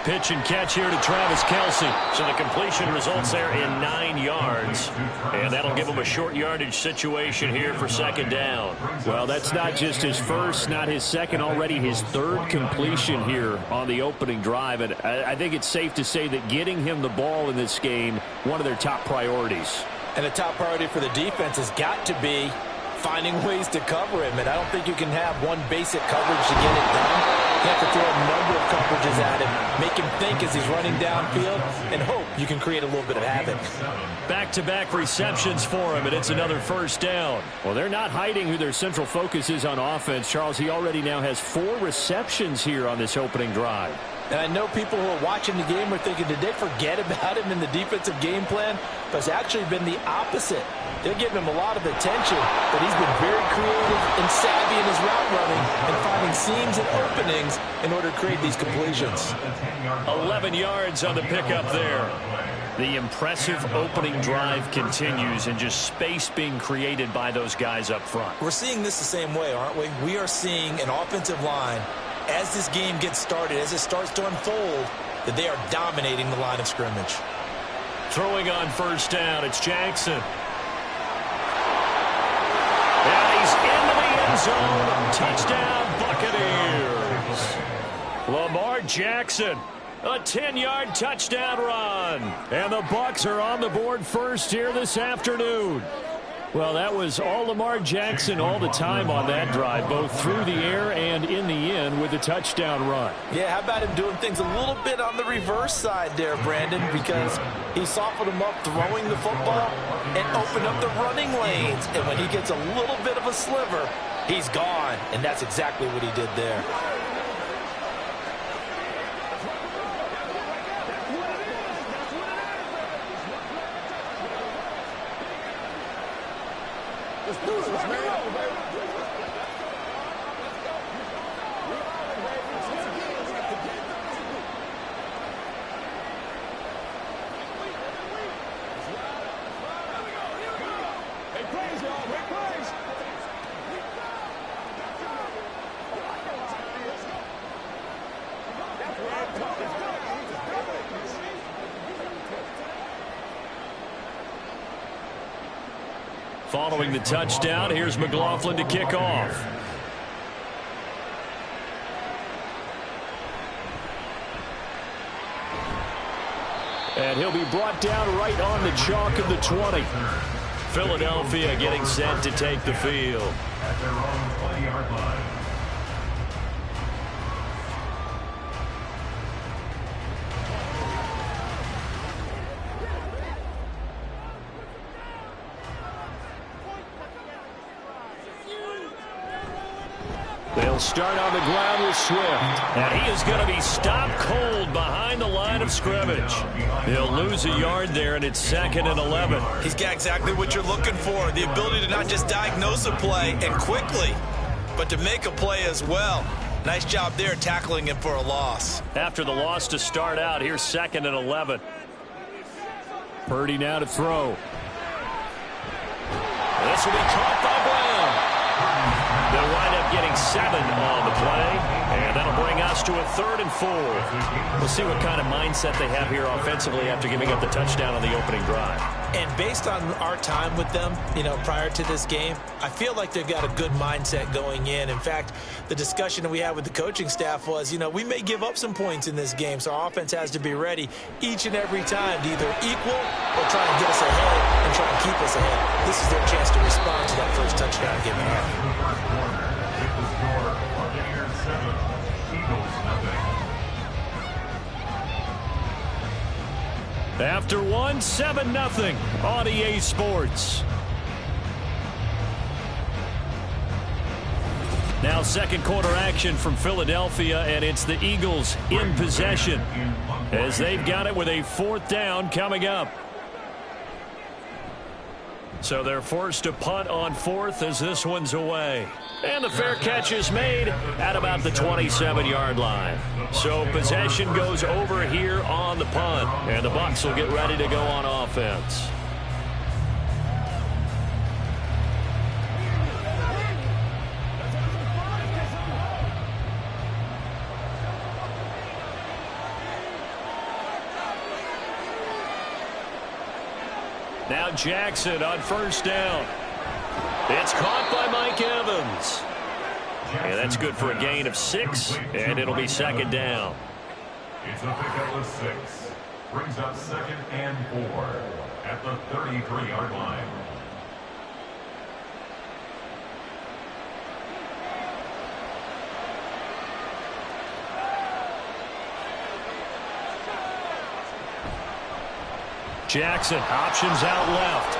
S1: Pitch and catch here to Travis Kelce. So the completion results there in 9 yards. And that'll give him a short yardage situation here for second down. Well, that's not just his first, not his second, already his third completion here on the opening drive. And I think it's safe to say that getting him the ball in this game, one of their top priorities.
S3: And the top priority for the defense has got to be finding ways to cover him. And I don't think you can have one basic coverage to get it done. You have to throw a number of coverages at him, make him think as he's running downfield, and hope you can create a little bit of havoc.
S1: Back-to-back receptions for him, and it's another first down. Well, they're not hiding who their central focus is on offense. Charles, he already now has 4 receptions here on this opening drive.
S3: And I know people who are watching the game are thinking, did they forget about him in the defensive game plan? But it's actually been the opposite. They're giving him a lot of attention, but he's been very creative and savvy in his route running and finding seams and openings in order to create these completions.
S1: 11 yards on the pickup there. The impressive opening drive continues, and just space being created by those guys up front.
S3: We're seeing this the same way, aren't we? We are seeing an offensive line, as this game gets started, as it starts to unfold, that they are dominating the line of scrimmage.
S1: Throwing on first down, it's Jackson. And he's into the end zone. Touchdown, Buccaneers. Lamar Jackson, a 10-yard touchdown run. And the Bucs are on the board first here this afternoon. Well, that was all Lamar Jackson all the time on that drive, both through the air and in the end with a touchdown run.
S3: Yeah, how about him doing things a little bit on the reverse side there, Brandon, because he softened him up throwing the football and opened up the running lanes. And when he gets a little bit of a sliver, he's gone. And that's exactly what he did there.
S1: Following the touchdown, here's McLaughlin to kick off. And he'll be brought down right on the chalk of the 20. Philadelphia getting set to take the field.
S4: At their own 20-yard line.
S1: They'll start on the ground with Swift. And he is going to be stopped cold behind the line of scrimmage. He'll lose a yard there, and it's 2nd and 11.
S3: He's got exactly what you're looking for, the ability to not just diagnose a play and quickly, but to make a play as well. Nice job there tackling him for a loss.
S1: After the loss to start out, here's 2nd and 11. Purdy now to throw. This will be caught by Brown. They'll wind up getting 7 on the play, and that'll bring us to a 3rd and 4. We'll see what kind of mindset they have here offensively after giving up the touchdown on the opening drive.
S3: And based on our time with them, prior to this game, I feel like they've got a good mindset going in. In fact, the discussion that we had with the coaching staff was, we may give up some points in this game, so our offense has to be ready each and every time to either equal or try and get us ahead and try and keep us ahead. This is their chance to respond to that first touchdown given up.
S1: After 7-0 on EA Sports. Now second quarter action from Philadelphia, and it's the Eagles in possession as they've got it with a 4th down coming up. So they're forced to punt on 4th as this one's away. And the fair catch is made at about the 27-yard line. So possession goes over here on the punt, and the Bucs will get ready to go on offense. Now Jackson on 1st down. It's caught by Mike Evans. And that's good for a gain of 6, and it'll be 2nd down.
S4: It's a pickup of 6. Brings up 2nd and 4 at the 33-yard line.
S1: Jackson options out left.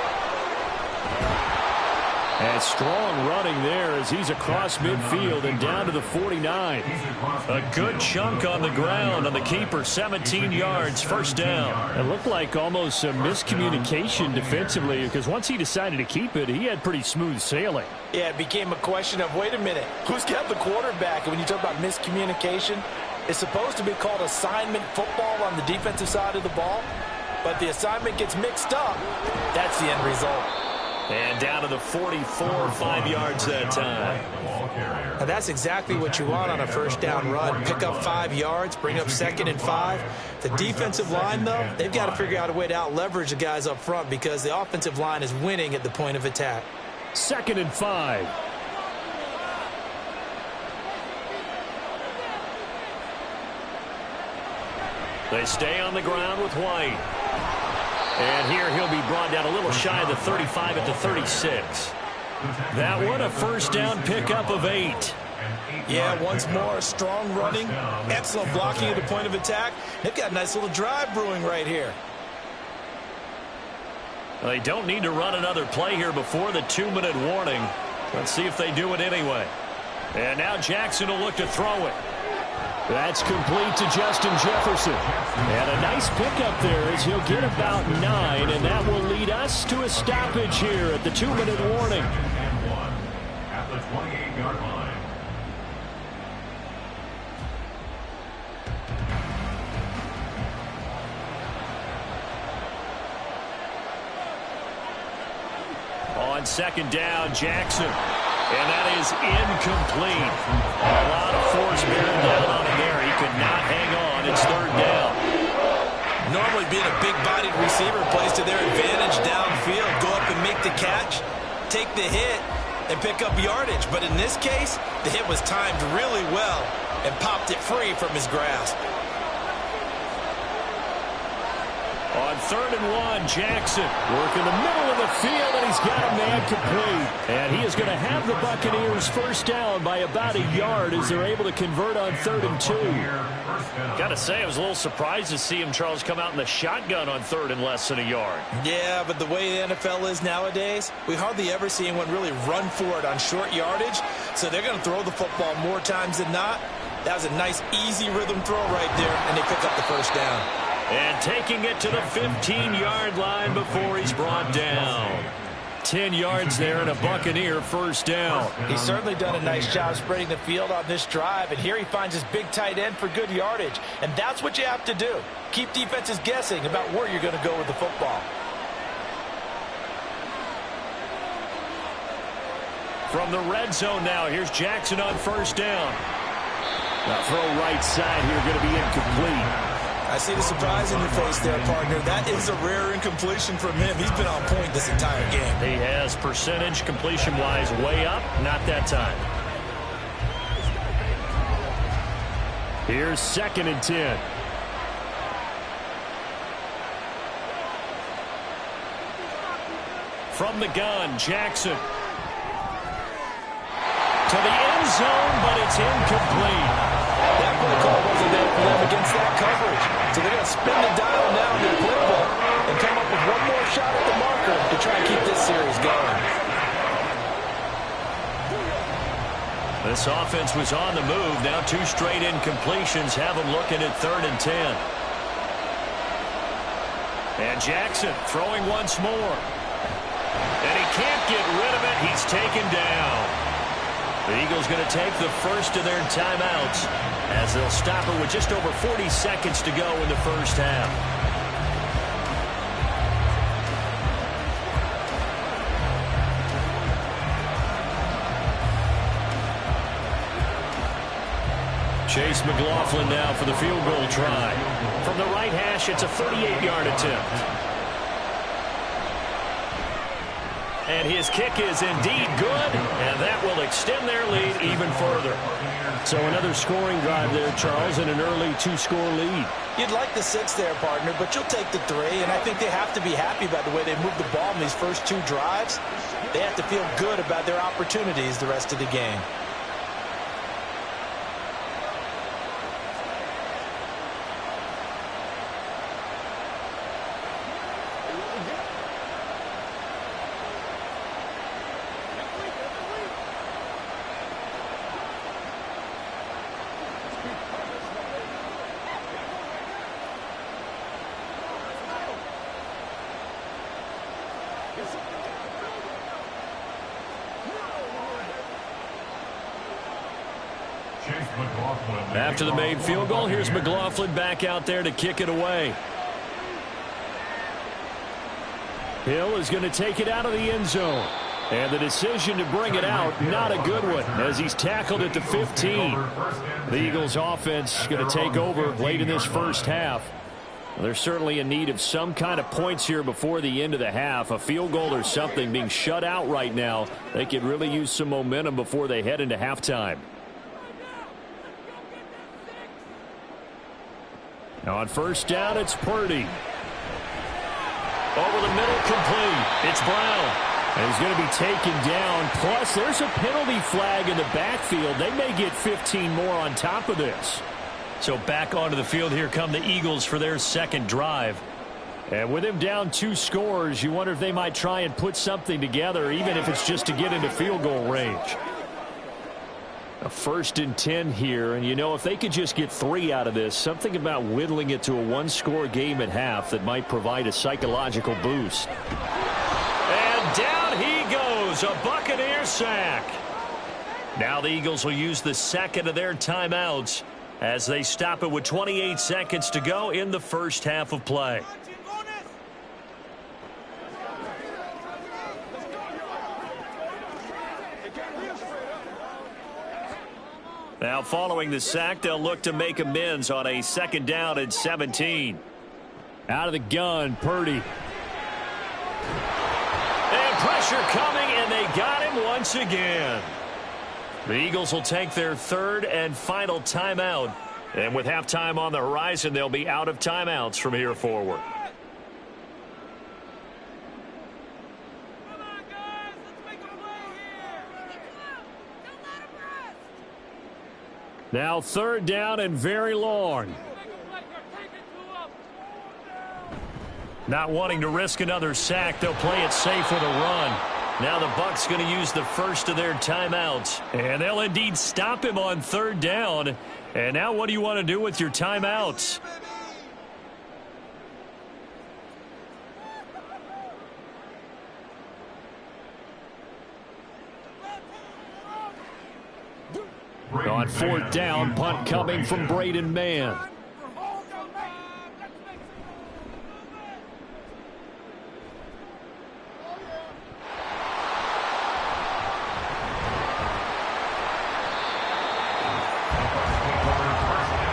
S1: And strong running there as he's across midfield and down to the 49. A good chunk on the ground on the keeper, 17 yards, 1st down.
S5: It looked like almost a miscommunication defensively because once he decided to keep it, he had pretty smooth sailing.
S3: Yeah, it became a question of, wait a minute, who's got the quarterback? And when you talk about miscommunication, it's supposed to be called assignment football on the defensive side of the ball. But the assignment gets mixed up. That's the end result.
S1: And down to the 44, 5 yards that time.
S3: Now that's exactly what you want on a 1st down run. Pick up 5 yards, bring up 2nd and 5. The defensive line, though, they've got to figure out a way to out-leverage the guys up front because the offensive line is winning at the point of attack.
S5: 2nd and 5.
S1: They stay on the ground with White. And here he'll be brought down a little shy of the 35 at the 36. That one, a 1st down pickup of 8.
S3: Yeah, once more, strong running, excellent blocking at the point of attack. They've got a nice little drive brewing right here.
S1: They don't need to run another play here before the 2-minute warning. Let's see if they do it anyway. And now Jackson will look to throw it.
S5: That's complete to Justin Jefferson. And a nice pickup there as he'll get about 9, and that will lead us to a stoppage here at the 2-minute warning.
S4: At the 28-yard line.
S1: On 2nd down, Jackson. And that is incomplete. A lot of force bearing down on him there. He could not hang on. It's 3rd down.
S3: Normally being a big-bodied receiver plays to their advantage downfield. Go up and make the catch, take the hit, and pick up yardage. But in this case, the hit was timed really well and popped it free from his grasp.
S1: On 3rd and 1, Jackson working the middle of the field, and he's got a man complete. And he is going to have the Buccaneers 1st down by about a yard as they're able to convert on 3rd and 2. Got to say, I was a little surprised to see him, Charles, come out in the shotgun on 3rd and less than a yard.
S3: Yeah, but the way the NFL is nowadays, we hardly ever see anyone really run for it on short yardage. So they're going to throw the football more times than not. That was a nice, easy rhythm throw right there, and they pick up the 1st down.
S1: And taking it to the 15-yard line before he's brought down. 10 yards there and a Buccaneer 1st down.
S3: He's certainly done a nice job spreading the field on this drive, and here he finds his big tight end for good yardage. And that's what you have to do. Keep defenses guessing about where you're going to go with the football.
S1: From the red zone now, here's Jackson on 1st down.
S5: The throw right side here going to be incomplete.
S3: I see the surprise in your face there, partner. That is a rare incompletion from him. He's been on point this entire game.
S1: He has percentage completion-wise way up. Not that time.
S5: Here's 2nd and 10.
S1: From the gun, Jackson. To the end zone, but it's incomplete.
S2: That play call wasn't there for them against that coverage. So they're going to spin the dial now in their playbook and come up with one more shot at the marker to try and keep this series going.
S1: This offense was on the move. Now 2 straight incompletions have them looking at 3rd and 10. And Jackson throwing once more. And he can't get rid of it. He's taken down. The Eagles going to take the first of their timeouts as they'll stop it with just over 40 seconds to go in the first half. Chase McLaughlin now for the field goal try. From the right hash, it's a 38-yard attempt. And his kick is indeed good, and that will extend their lead even further.
S5: So another scoring drive there, Charles, and an early 2-score lead.
S3: You'd like the 6 there, partner, but you'll take the 3, and I think they have to be happy about the way they moved the ball in these first 2 drives. They have to feel good about their opportunities the rest of the game.
S1: After the made field goal, here's McLaughlin back out there to kick it away.
S5: Hill is going to take it out of the end zone. And the decision to bring it out, not a good one, as he's tackled at the 15. The Eagles offense going to take over late in this first half. Well, they're certainly in need of some kind of points here before the end of the half. A field goal or something, being shut out right now. They could really use some momentum before they head into halftime. Now on first down, it's Purdy.
S1: Over the middle, complete. It's Brown.
S5: And he's going to be taken down. Plus, there's a penalty flag in the backfield. They may get 15 more on top of this.
S1: So back onto the field, here come the Eagles for their second drive.
S5: And with him down 2 scores, you wonder if they might try and put something together, even if it's just to get into field goal range. A 1st and 10 here, and you know, if they could just get 3 out of this, something about whittling it to a 1-score game at half that might provide a psychological boost.
S1: And down he goes, a Buccaneer sack. Now the Eagles will use the second of their timeouts as they stop it with 28 seconds to go in the first half of play. Now following the sack, they'll look to make amends on a 2nd down and 17.
S5: Out of the gun, Purdy.
S1: And pressure coming, and they got him once again. The Eagles will take their 3rd and final timeout. And with halftime on the horizon, they'll be out of timeouts from here forward.
S5: Now 3rd down and very long.
S1: Not wanting to risk another sack, they'll play it safe with a run. Now the Bucs going to use the first of their timeouts. And they'll indeed stop him on 3rd down. And now what do you want to do with your timeouts?
S5: On 4th down, punt coming from Braden Mann.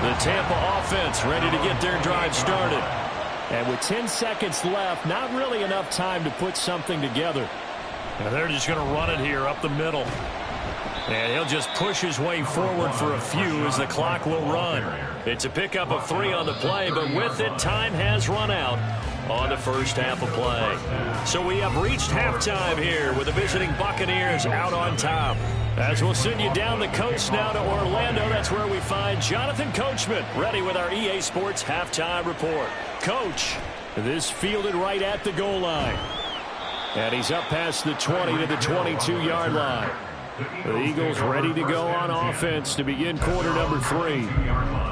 S1: The Tampa offense ready to get their drive started.
S5: And with 10 seconds left, not really enough time to put something together.
S1: And they're just going to run it here up the middle. And he'll just push his way forward for a few as the clock will run. It's a pickup of 3 on the play, but with it, time has run out on the first half of play. So we have reached halftime here with the visiting Buccaneers out on top. As we'll send you down the coast now to Orlando, that's where we find Jonathan Coachman ready with our EA Sports halftime report. Coach, this fielded right at the goal line. And he's up past the 20 to the 22-yard line. The Eagles ready to go on offense to begin quarter number 3.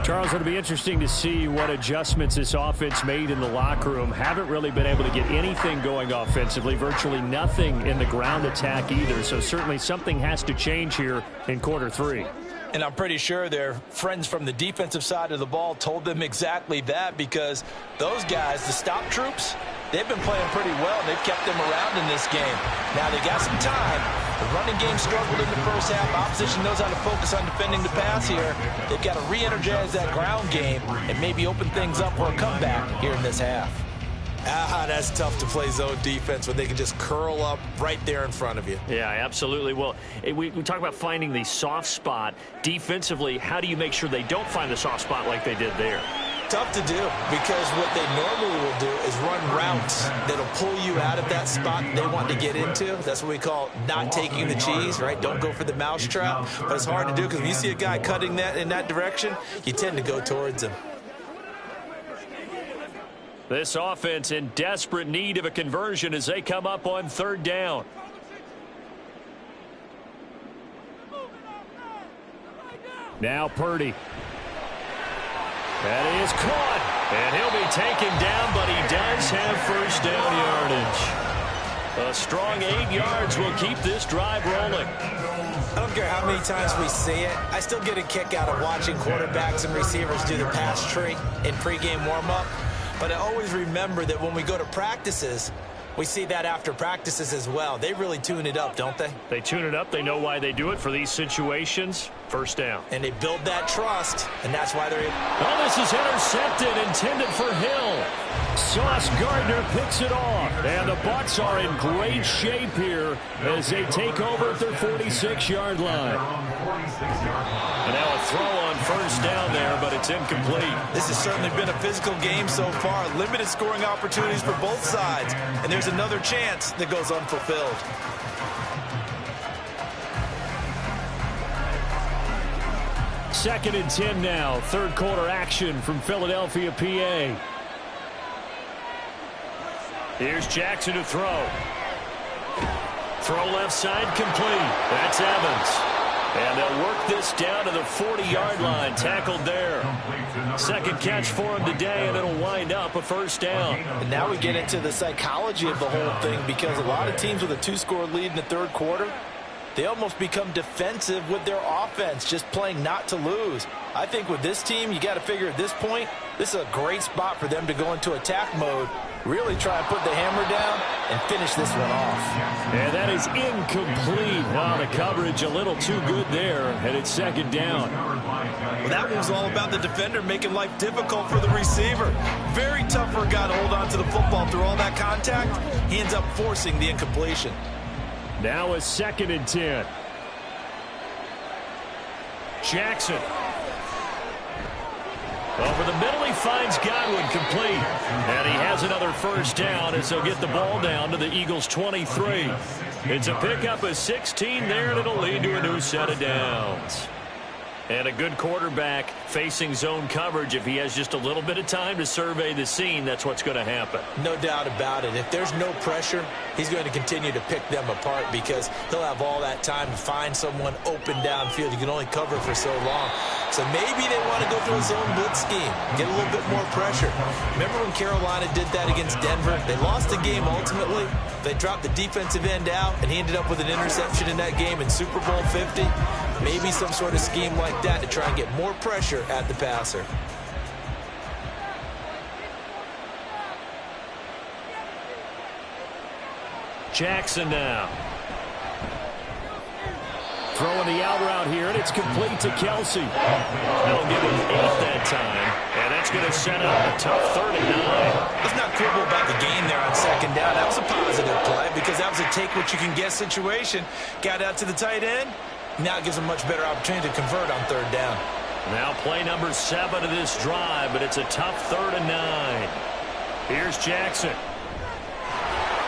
S1: Charles, it'll be interesting to see what adjustments this offense made in the locker room. Haven't really been able to get anything going offensively, virtually nothing in the ground attack either. So certainly something has to change here in quarter 3.
S2: And I'm pretty sure their friends from the defensive side of the ball told them exactly that, because those guys, the stop troops, they've been playing pretty well. They've kept them around in this game. Now they got some time. The running game struggled in the first half. Opposition knows how to focus on defending the pass here. They've got to re-energize that ground game and maybe open things up for a comeback here in this half.
S3: That's tough to play zone defense when they can just curl up right there in front of you.
S1: Yeah, absolutely. Well, we talk about finding the soft spot. Defensively, how do you make sure they don't find the soft spot like they did there?
S3: Tough to do, because what they normally will do is run routes that'll pull you out of that spot they want to get into. That's what we call not taking the cheese, right? Don't go for the mousetrap. But it's hard to do, because when you see a guy cutting that in that direction, you tend to go towards him.
S1: This offense in desperate need of a conversion as they come up on 3rd down.
S5: Now Purdy.
S1: That is caught. And he'll be taken down, but he does have first down yardage. A strong 8 yards will keep this drive rolling.
S3: I don't care how many times we see it. I still get a kick out of watching quarterbacks and receivers do the pass tree in pregame warm-up. But I always remember that when we go to practices, we see that after practices as well. They really tune it up, don't they?
S1: They tune it up. They know why they do it for these situations. First down.
S3: And they build that trust, and that's why they're able.
S1: Oh, this is intercepted, intended for Hill. Sauce Gardner picks it off. And the Bucs are in great shape here as they take over at their 46-yard line. And now a throw on first down there, but it's incomplete.
S3: This has certainly been a physical game so far. Limited scoring opportunities for both sides. And there's another chance that goes unfulfilled.
S5: Second and 10 now. 3rd quarter action from Philadelphia, PA.
S1: Here's Jackson to throw. Throw left side complete. That's Evans. And they'll work this down to the 40-yard line. Tackled there. Second catch for him today, and it'll wind up a first down.
S2: And now we get into the psychology of the whole thing, because a lot of teams with a 2-score lead in the 3rd quarter, they almost become defensive with their offense, just playing not to lose. I think with this team, you got to figure at this point, this is a great spot for them to go into attack mode, really try and put the hammer down and finish this one off.
S5: And that is incomplete. Wow, the coverage a little too good there, and it's 2nd down.
S3: Well, that one's all about the defender making life difficult for the receiver. Very tough for a guy to hold on to the football through all that contact. He ends up forcing the incompletion.
S5: Now a 2nd and 10.
S1: Jackson. Over the middle, he finds Godwin complete. And he has another first down as they'll get the ball down to the Eagles' 23. It's a pickup of 16 there, and it'll lead to a new set of downs. And a good quarterback facing zone coverage. If he has just a little bit of time to survey the scene, that's what's going to happen.
S3: No doubt about it. If there's no pressure, he's going to continue to pick them apart, because he'll have all that time to find someone open downfield. You can only cover for so long. So maybe they want to go through a zone blitz scheme, get a little bit more pressure. Remember when Carolina did that against Denver? They lost the game ultimately. They dropped the defensive end out, and he ended up with an interception in that game in Super Bowl 50. Maybe some sort of scheme like that to try and get more pressure at the passer.
S1: Jackson now.
S5: Throwing the out route here, and it's complete to Kelsey. They'll give him 8 that time, and that's going to set up a tough 3rd and 9.
S3: Let's not quibble about the gain there on 2nd down. That was a positive play because that was a take-what-you-can-get situation. Got out to the tight end. Now it gives him a much better opportunity to convert on 3rd down.
S5: Now play number 7 of this drive, but it's a tough 3rd and 9. Here's Jackson.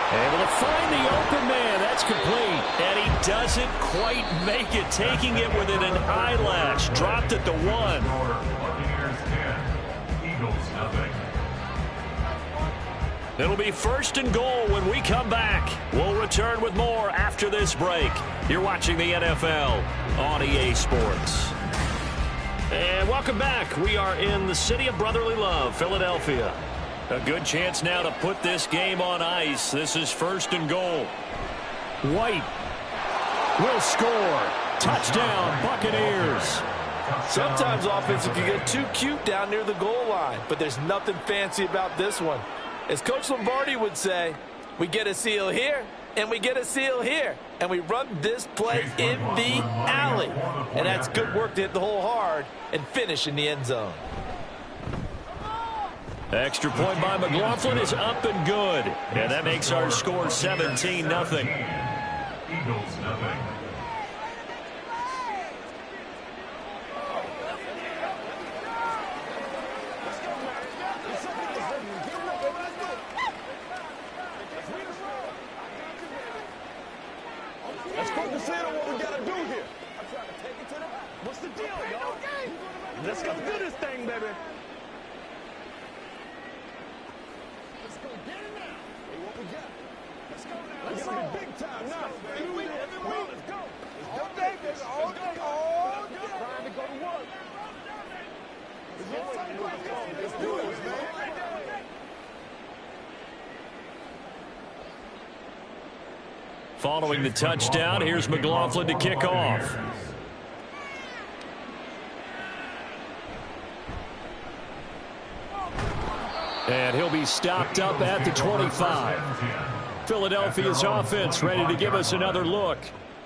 S5: Able to find the open man. That's complete. And he doesn't quite make it. Taking it within an eyelash. Dropped it to 1.
S4: Buccaneers 10, Eagles nothing.
S5: It'll be 1st and goal when we come back. We'll return with more after this break. You're watching the NFL on EA Sports. And welcome back. We are in the city of brotherly love, Philadelphia. A good chance now to put this game on ice. This is 1st and goal. White will score. Touchdown, Buccaneers.
S2: Sometimes offense can get too cute down near the goal line, but there's nothing fancy about this one. As Coach Lombardi would say, we get a seal here, and we get a seal here, and we run this play in the alley. And that's good work to hit the hole hard and finish in the end zone.
S5: Extra point by McLaughlin is up and good. And that makes our score 17-0.
S4: Eagles nothing.
S6: Let's focus in on what we gotta do here. I'm trying to take it to them. What's the deal, y'all? Let's go do this thing, baby. Let's go get it now. Hey, what we got? Let's go now. Let's go big time now. Every week. Let's go. All day, baby. All day. All day. Trying to go to work. Let's do it, man.
S5: Following the touchdown, here's McLaughlin to kick off. And he'll be stopped up at the 25. Philadelphia's offense ready to give us another look.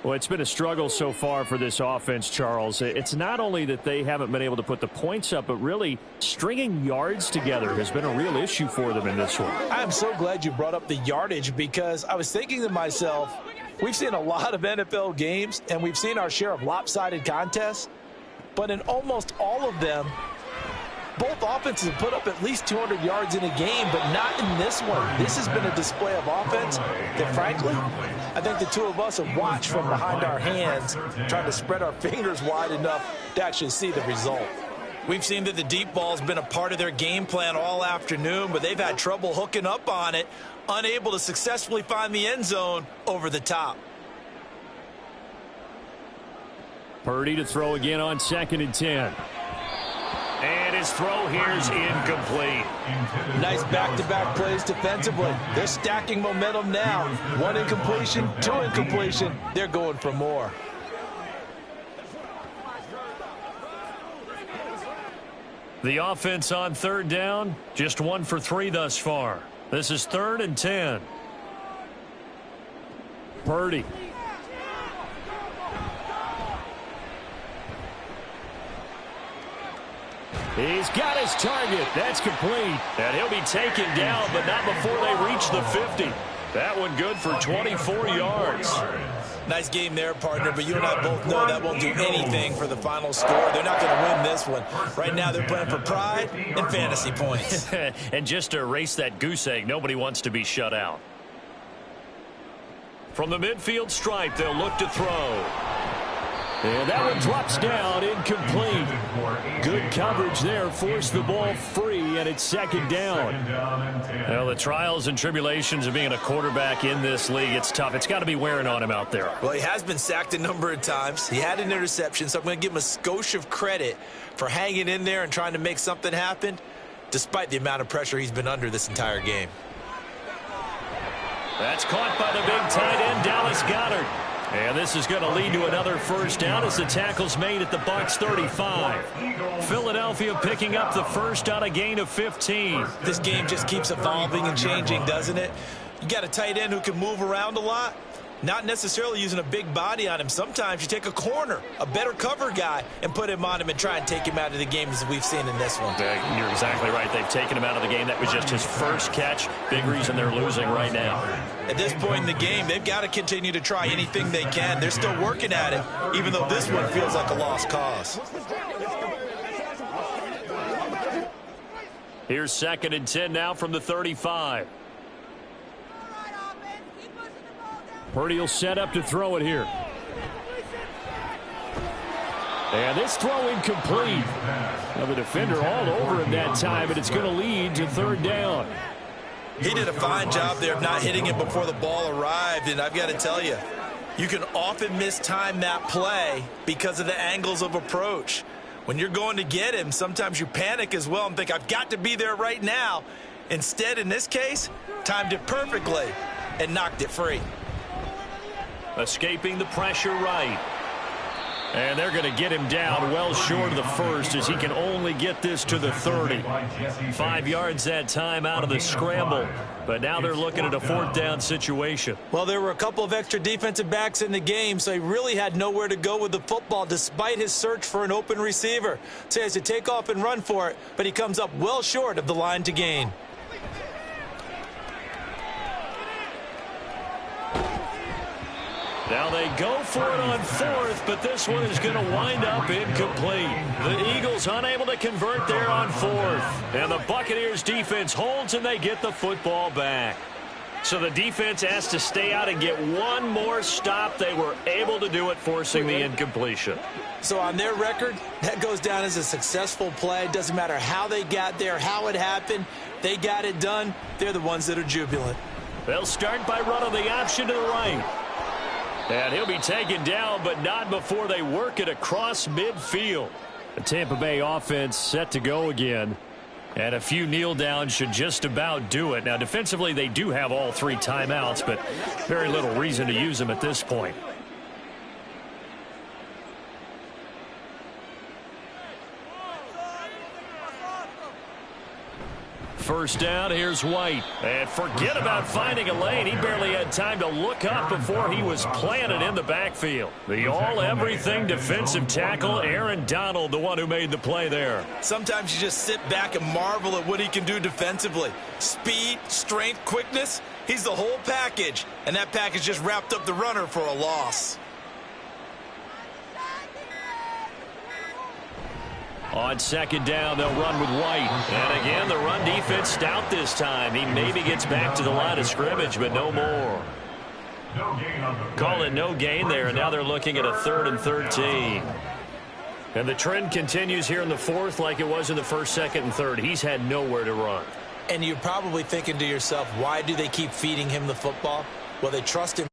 S5: Well, it's been a struggle so far for this offense, Charles. It's not only that they haven't been able to put the points up, but really stringing yards together has been a real issue for them in this one.
S2: I'm so glad you brought up the yardage because I was thinking to myself, we've seen a lot of NFL games and we've seen our share of lopsided contests, but in almost all of them, both offenses have put up at least 200 yards in a game, but not in this one. This has been a display of offense that, frankly, I think the two of us have watched from behind our hands, trying to spread our fingers wide enough to actually see the result. We've seen that the deep ball has been a part of their game plan all afternoon, but they've had trouble hooking up on it, unable to successfully find the end zone over the top.
S5: Purdy to throw again on 2nd and 10. And his throw here is incomplete.
S2: Nice back-to-back plays defensively. They're stacking momentum now. 1 incompletion, 2 incompletion. They're going for more.
S5: The offense on 3rd down, just 1 for 3 thus far. This is 3rd and 10. Purdy. He's got his target. That's complete. And he'll be taken down, but not before they reach the 50. That one good for 24 yards.
S2: Nice game there, partner, but you and I both know that won't do anything for the final score. They're not going to win this one. Right now they're playing for pride and fantasy points.
S5: And just to erase that goose egg, nobody wants to be shut out. From the midfield stripe, they'll look to throw. And that one drops down, incomplete. Good coverage there, forced the ball free, and it's 2nd down. Well, the trials and tribulations of being a quarterback in this league, it's tough. It's got to be wearing on him out there.
S2: Well, he has been sacked a number of times. He had an interception, so I'm going to give him a skosh of credit for hanging in there and trying to make something happen, despite the amount of pressure he's been under this entire game.
S5: That's caught by the big tight end, Dallas Goedert. And this is going to lead to another 1st down as the tackle's made at the Bucs 35. Philadelphia picking up the 1st on a gain of 15.
S2: This game just keeps evolving and changing, doesn't it? You got a tight end who can move around a lot.
S3: Not necessarily using a big body on him. Sometimes you take a corner, a better cover guy, and put him on him and try and take him out of the game as we've seen in this one.
S5: You're exactly right. They've taken him out of the game. That was just his first catch. Big reason they're losing right now.
S3: At this point in the game, they've got to continue to try anything they can. They're still working at it, even though this one feels like a lost cause.
S5: Here's 2nd and 10 now from the 35. Purdy will set up to throw it here. And this throw incomplete. Now the defender all over him that time, but it's going to lead to 3rd down.
S3: He did a fine job there of not hitting him before the ball arrived, and I've got to tell you, you can often mistime that play because of the angles of approach. When you're going to get him, sometimes you panic as well and think, I've got to be there right now. Instead, in this case, timed it perfectly and knocked it free.
S5: Escaping the pressure right. And they're going to get him down well short of the first as he can only get this to the 30. 5 yards that time out of the scramble. But now they're looking at a 4th down situation.
S3: Well, there were a couple of extra defensive backs in the game, so he really had nowhere to go with the football despite his search for an open receiver. So he has to take off and run for it, but he comes up well short of the line to gain.
S5: Now they go for it on 4th, but this one is going to wind up incomplete. The Eagles unable to convert there on 4th. And the Buccaneers defense holds and they get the football back. So the defense has to stay out and get one more stop. They were able to do it, forcing the incompletion.
S3: So on their record, that goes down as a successful play. It doesn't matter how they got there, how it happened. They got it done. They're the ones that are jubilant.
S5: They'll start by running the option to the right. And he'll be taken down, but not before they work it across midfield. The Tampa Bay offense set to go again. And a few kneel downs should just about do it. Now, defensively, they do have all 3 timeouts, but very little reason to use them at this point. First down, here's White. And forget about finding a lane. He barely had time to look up before he was planted in the backfield. The all-everything defensive tackle, Aaron Donald, the one who made the play there.
S3: Sometimes you just sit back and marvel at what he can do defensively. Speed, strength, quickness, he's the whole package. And that package just wrapped up the runner for a loss.
S5: On 2nd down, they'll run with White. And again, the run defense stout this time. He maybe gets back to the line of scrimmage, but no more. Call it no gain there, and now they're looking at a 3rd and 13. And the trend continues here in the 4th like it was in the 1st, 2nd, and 3rd. He's had nowhere to run.
S3: And you're probably thinking to yourself, why do they keep feeding him the football? Well, they trust him.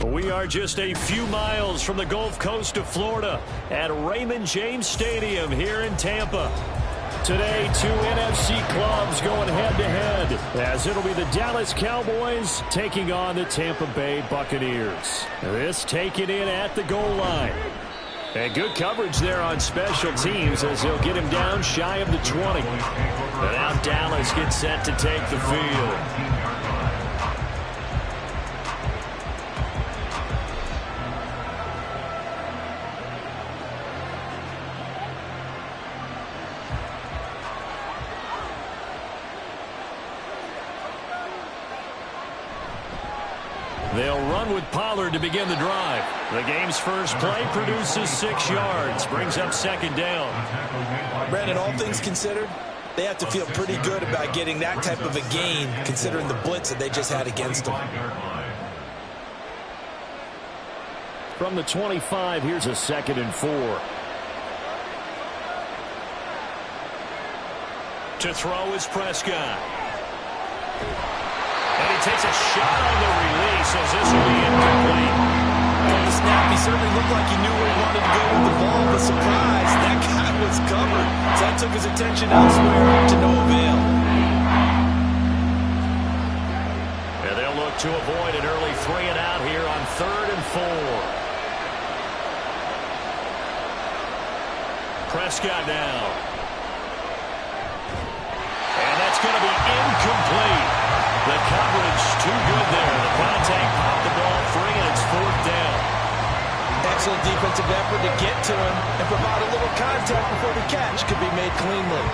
S1: We are just a few miles from the Gulf Coast of Florida at Raymond James Stadium here in Tampa. Today, two NFC clubs going head-to-head, as it'll be the Dallas Cowboys taking on the Tampa Bay Buccaneers. This taken in at the goal line. And good coverage there on special teams as they'll get him down shy of the 20. And now Dallas gets set to take the field. They'll run with Pollard to begin the drive. The game's first play produces 6 yards, brings up second down.
S3: Brandon, all things considered, they have to feel pretty good about getting that type of a gain, considering the blitz that they just had against them.
S5: From the 25, here's a 2nd and 4.
S1: To throw is Prescott. And he takes a shot on the release as this will be incomplete.
S3: From the snap, he certainly looked like he knew where he wanted to go with the ball, but surprise, that guy was covered. So that took his attention elsewhere to no avail.
S1: And they'll look to avoid an early 3 and out here on 3rd and 4. Prescott now. And that's going to be incomplete. The coverage too good there. The contact popped the ball free, and it's 4th down.
S3: Excellent defensive effort to get to him and provide a little contact before the catch could be made cleanly.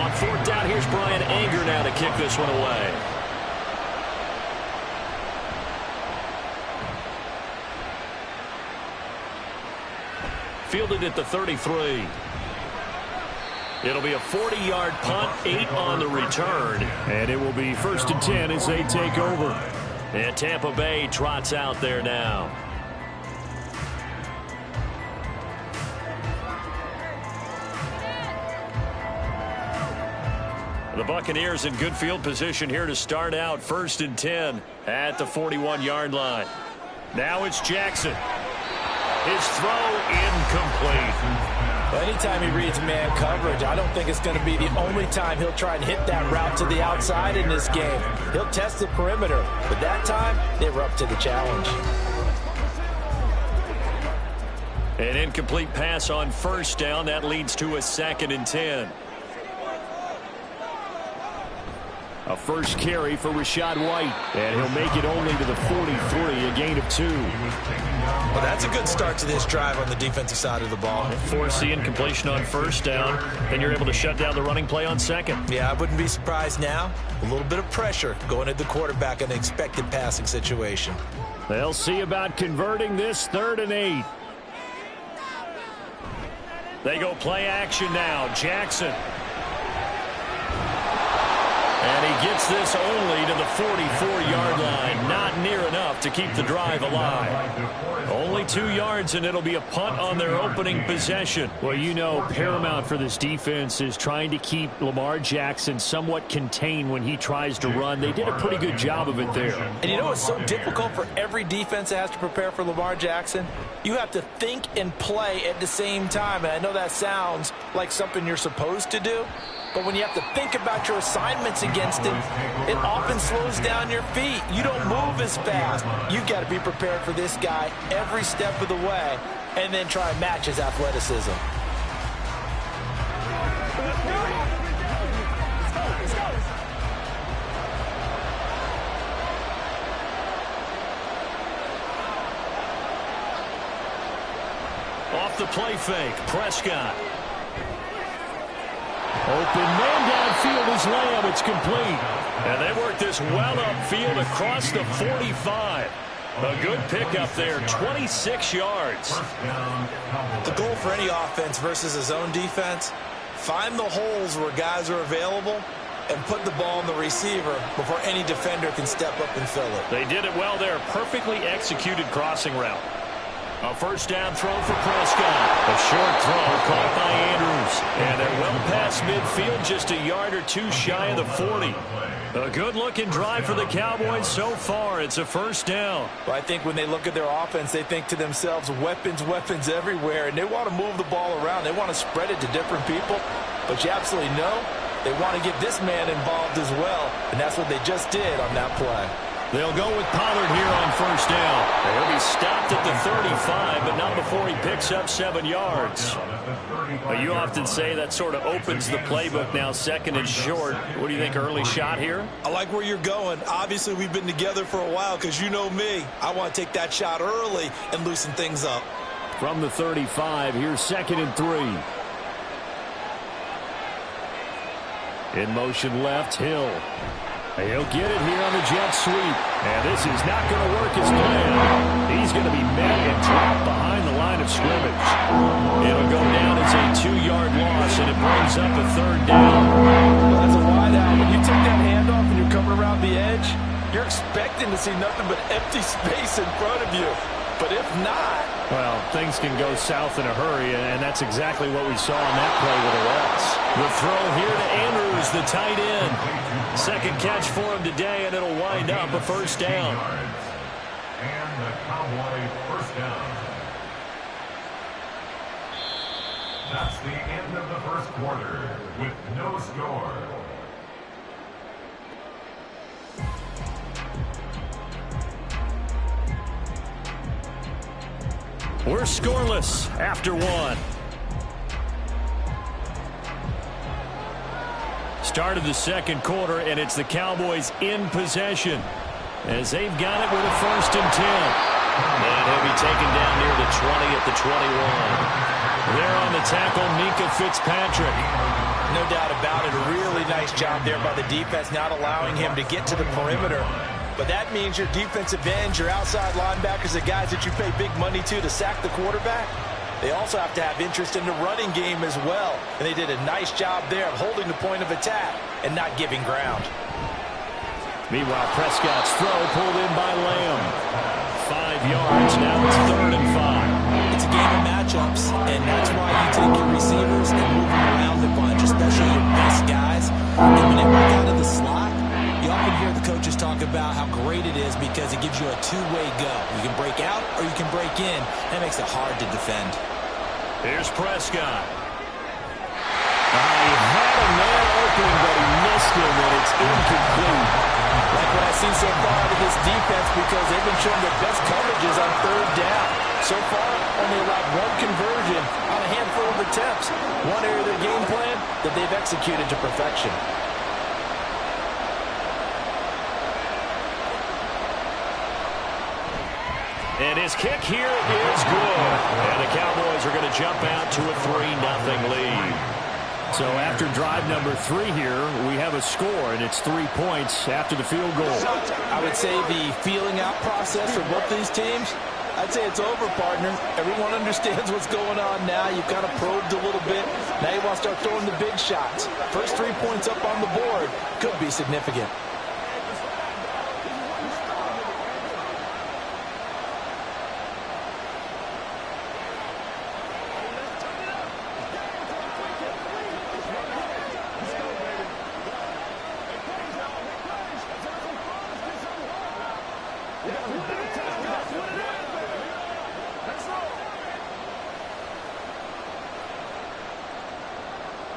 S1: On 4th down, here's Brian Anger now to kick this one away. Fielded at the 33. It'll be a 40-yard punt, 8 on the return.
S5: And it will be 1st and 10 as they take over.
S1: And Tampa Bay trots out there now. The Buccaneers in good field position here to start out 1st and 10 at the 41-yard line. Now it's Jackson. His throw incomplete.
S3: Well, anytime he reads man coverage, I don't think it's going to be the only time he'll try and hit that route to the outside in this game. He'll test the perimeter, but that time they were up to the challenge.
S1: An incomplete pass on 1st down. That leads to a 2nd and 10.
S5: A first carry for Rachaad White, and he'll make it only to the 43, a gain of 2.
S3: Well, that's a good start to this drive on the defensive side of the ball.
S1: Force the incompletion on 1st down, and you're able to shut down the running play on 2nd.
S3: Yeah, I wouldn't be surprised now. A little bit of pressure going at the quarterback in an expected passing situation.
S5: They'll see about converting this 3rd and 8.
S1: They go play action now. Jackson. And he gets this only to the 44-yard line. Not near enough to keep the drive alive. Only 2 yards, and it'll be a punt on their opening possession.
S5: Well, you know, paramount for this defense is trying to keep Lamar Jackson somewhat contained when he tries to run. They did a pretty good job of it there.
S3: And you know what's so difficult for every defense that has to prepare for Lamar Jackson? You have to think and play at the same time. And I know that sounds like something you're supposed to do. But when you have to think about your assignments against him, it often slows down your feet. You don't move as fast. You've got to be prepared for this guy every step of the way and then try and match his athleticism.
S1: Off the play fake, Prescott.
S5: Open man downfield is Lamb. It's complete.
S1: And they work this well upfield across the 45. A good pickup there, 26 yards.
S3: The goal for any offense versus his own defense, find the holes where guys are available and put the ball on the receiver before any defender can step up and fill it.
S1: They did it well there. Perfectly executed crossing route. A first down throw for Prescott. A short throw caught by Andrews. And they're well past midfield, just a yard or two shy of the 40. A good-looking drive for the Cowboys so far. It's a first down.
S2: Well, I think when they look at their offense, they think to themselves, weapons, weapons everywhere, and they want to move the ball around. They want to spread it to different people. But you absolutely know they want to get this man involved as well, and that's what they just did on that play.
S1: They'll go with Pollard here on first down. He'll be stopped at the 35, but not before he picks up 7 yards. You often say that sort of opens the playbook now, second and short. What do you think, early shot here?
S3: I like where you're going. Obviously, we've been together for a while because you know me. I want to take that shot early and loosen things up.
S5: From the 35, here's 2nd and 3. In motion left, Hill. He'll get it here on the jet sweep. And this is not going to work as planned. He's going to be met and dropped behind the line of scrimmage. It'll go down as a 2-yard loss, and it brings up a 3rd down.
S2: Well, that's a wide out. When you take that handoff and you're coming around the edge, you're expecting to see nothing but empty space in front of you. But if not...
S5: Well, things can go south in a hurry, and that's exactly what we saw on that play with the Reds.
S1: The throw here to Andrews, the tight end. Second catch for him today, and it'll wind up a first down.
S4: And the Cowboy first down. That's the end of the first quarter with no score.
S1: We're scoreless after 1. Start of the second quarter, and it's the Cowboys in possession as they've got it with a 1st and 10. And he'll be taken down near the 20 at the 21. There on the tackle, Minkah Fitzpatrick.
S2: No doubt about it, a really nice job there by the defense, not allowing him to get to the perimeter. But that means your defensive ends, your outside linebackers, the guys that you pay big money to sack the quarterback, they also have to have interest in the running game as well. And they did a nice job there of holding the point of attack and not giving ground.
S5: Meanwhile, Prescott's throw pulled in by Lamb. 5 yards, now it's 3rd and 5.
S3: It's a game of matchups, and that's why you take your receivers and move them around a bunch, especially your best guys. And when they work out of the slot, you often hear the coaches talk about how great it is because it gives you a two-way go. You can break out or you can break in. That makes it hard to defend.
S1: Here's Prescott. He had a man open, but he missed him, and it's incomplete.
S2: Like what I've seen so far out of this defense because they've been showing their best coverages on 3rd down. So far, only allowed 1 conversion on a handful of attempts. One area of their game plan that they've executed to perfection.
S1: And his kick here is good. And the Cowboys are going to jump out to a 3-0 lead.
S5: So after drive number 3 here, we have a score, and it's 3 points after the field goal.
S2: I would say the feeling out process for both these teams, I'd say it's over, partner. Everyone understands what's going on now. You've kind of probed a little bit. Now you want to start throwing the big shots. First 3 points up on the board could be significant.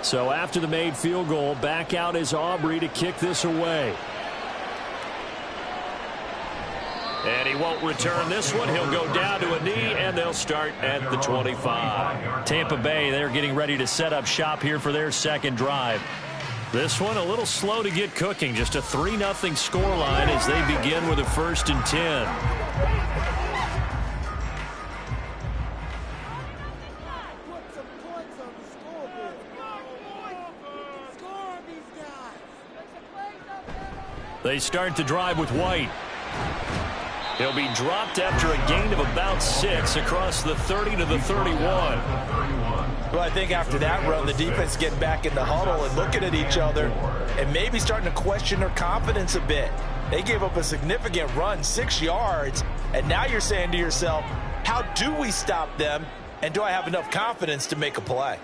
S5: So after the made field goal, back out is Aubrey to kick this away.
S1: And he won't return this one. He'll go down to a knee, and they'll start at the 25.
S5: Tampa Bay, they're getting ready to set up shop here for their second drive.
S1: This one a little slow to get cooking. Just a 3-0 scoreline as they begin with a 1st and 10. They start the drive with White. He'll be dropped after a gain of about 6 across the 30 to the 31.
S2: Well, I think after that run, the defense getting back in the huddle and looking at each other and maybe starting to question their confidence a bit. They gave up a significant run, 6 yards, and now you're saying to yourself,
S3: How do we stop them? And do I have enough confidence to make a play?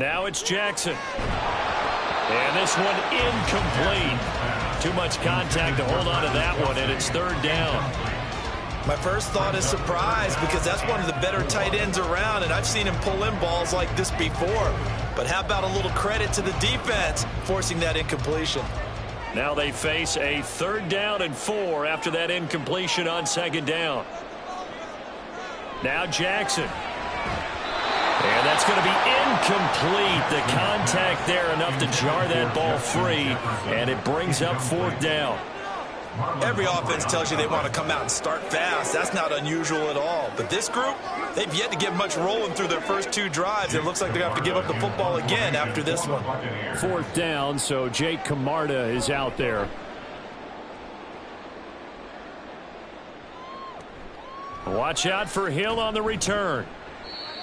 S1: Now it's Jackson. And this one incomplete. Too much contact to hold on to that one, and it's third down.
S3: My first thought is surprise because that's one of the better tight ends around, and I've seen him pull in balls like this before. But how about a little credit to the defense forcing that incompletion?
S1: Now they face a 3rd down and 4 after that incompletion on 2nd down. Now Jackson. And that's going to be incomplete. The contact there enough to jar that ball free, and it brings up 4th down.
S3: Every offense tells you they want to come out and start fast. That's not unusual at all. But this group, they've yet to get much rolling through their first 2 drives. It looks like they're going to have to give up the football again after this one.
S5: 4th down, so Jake Camarda is out there.
S1: Watch out for Hill on the return.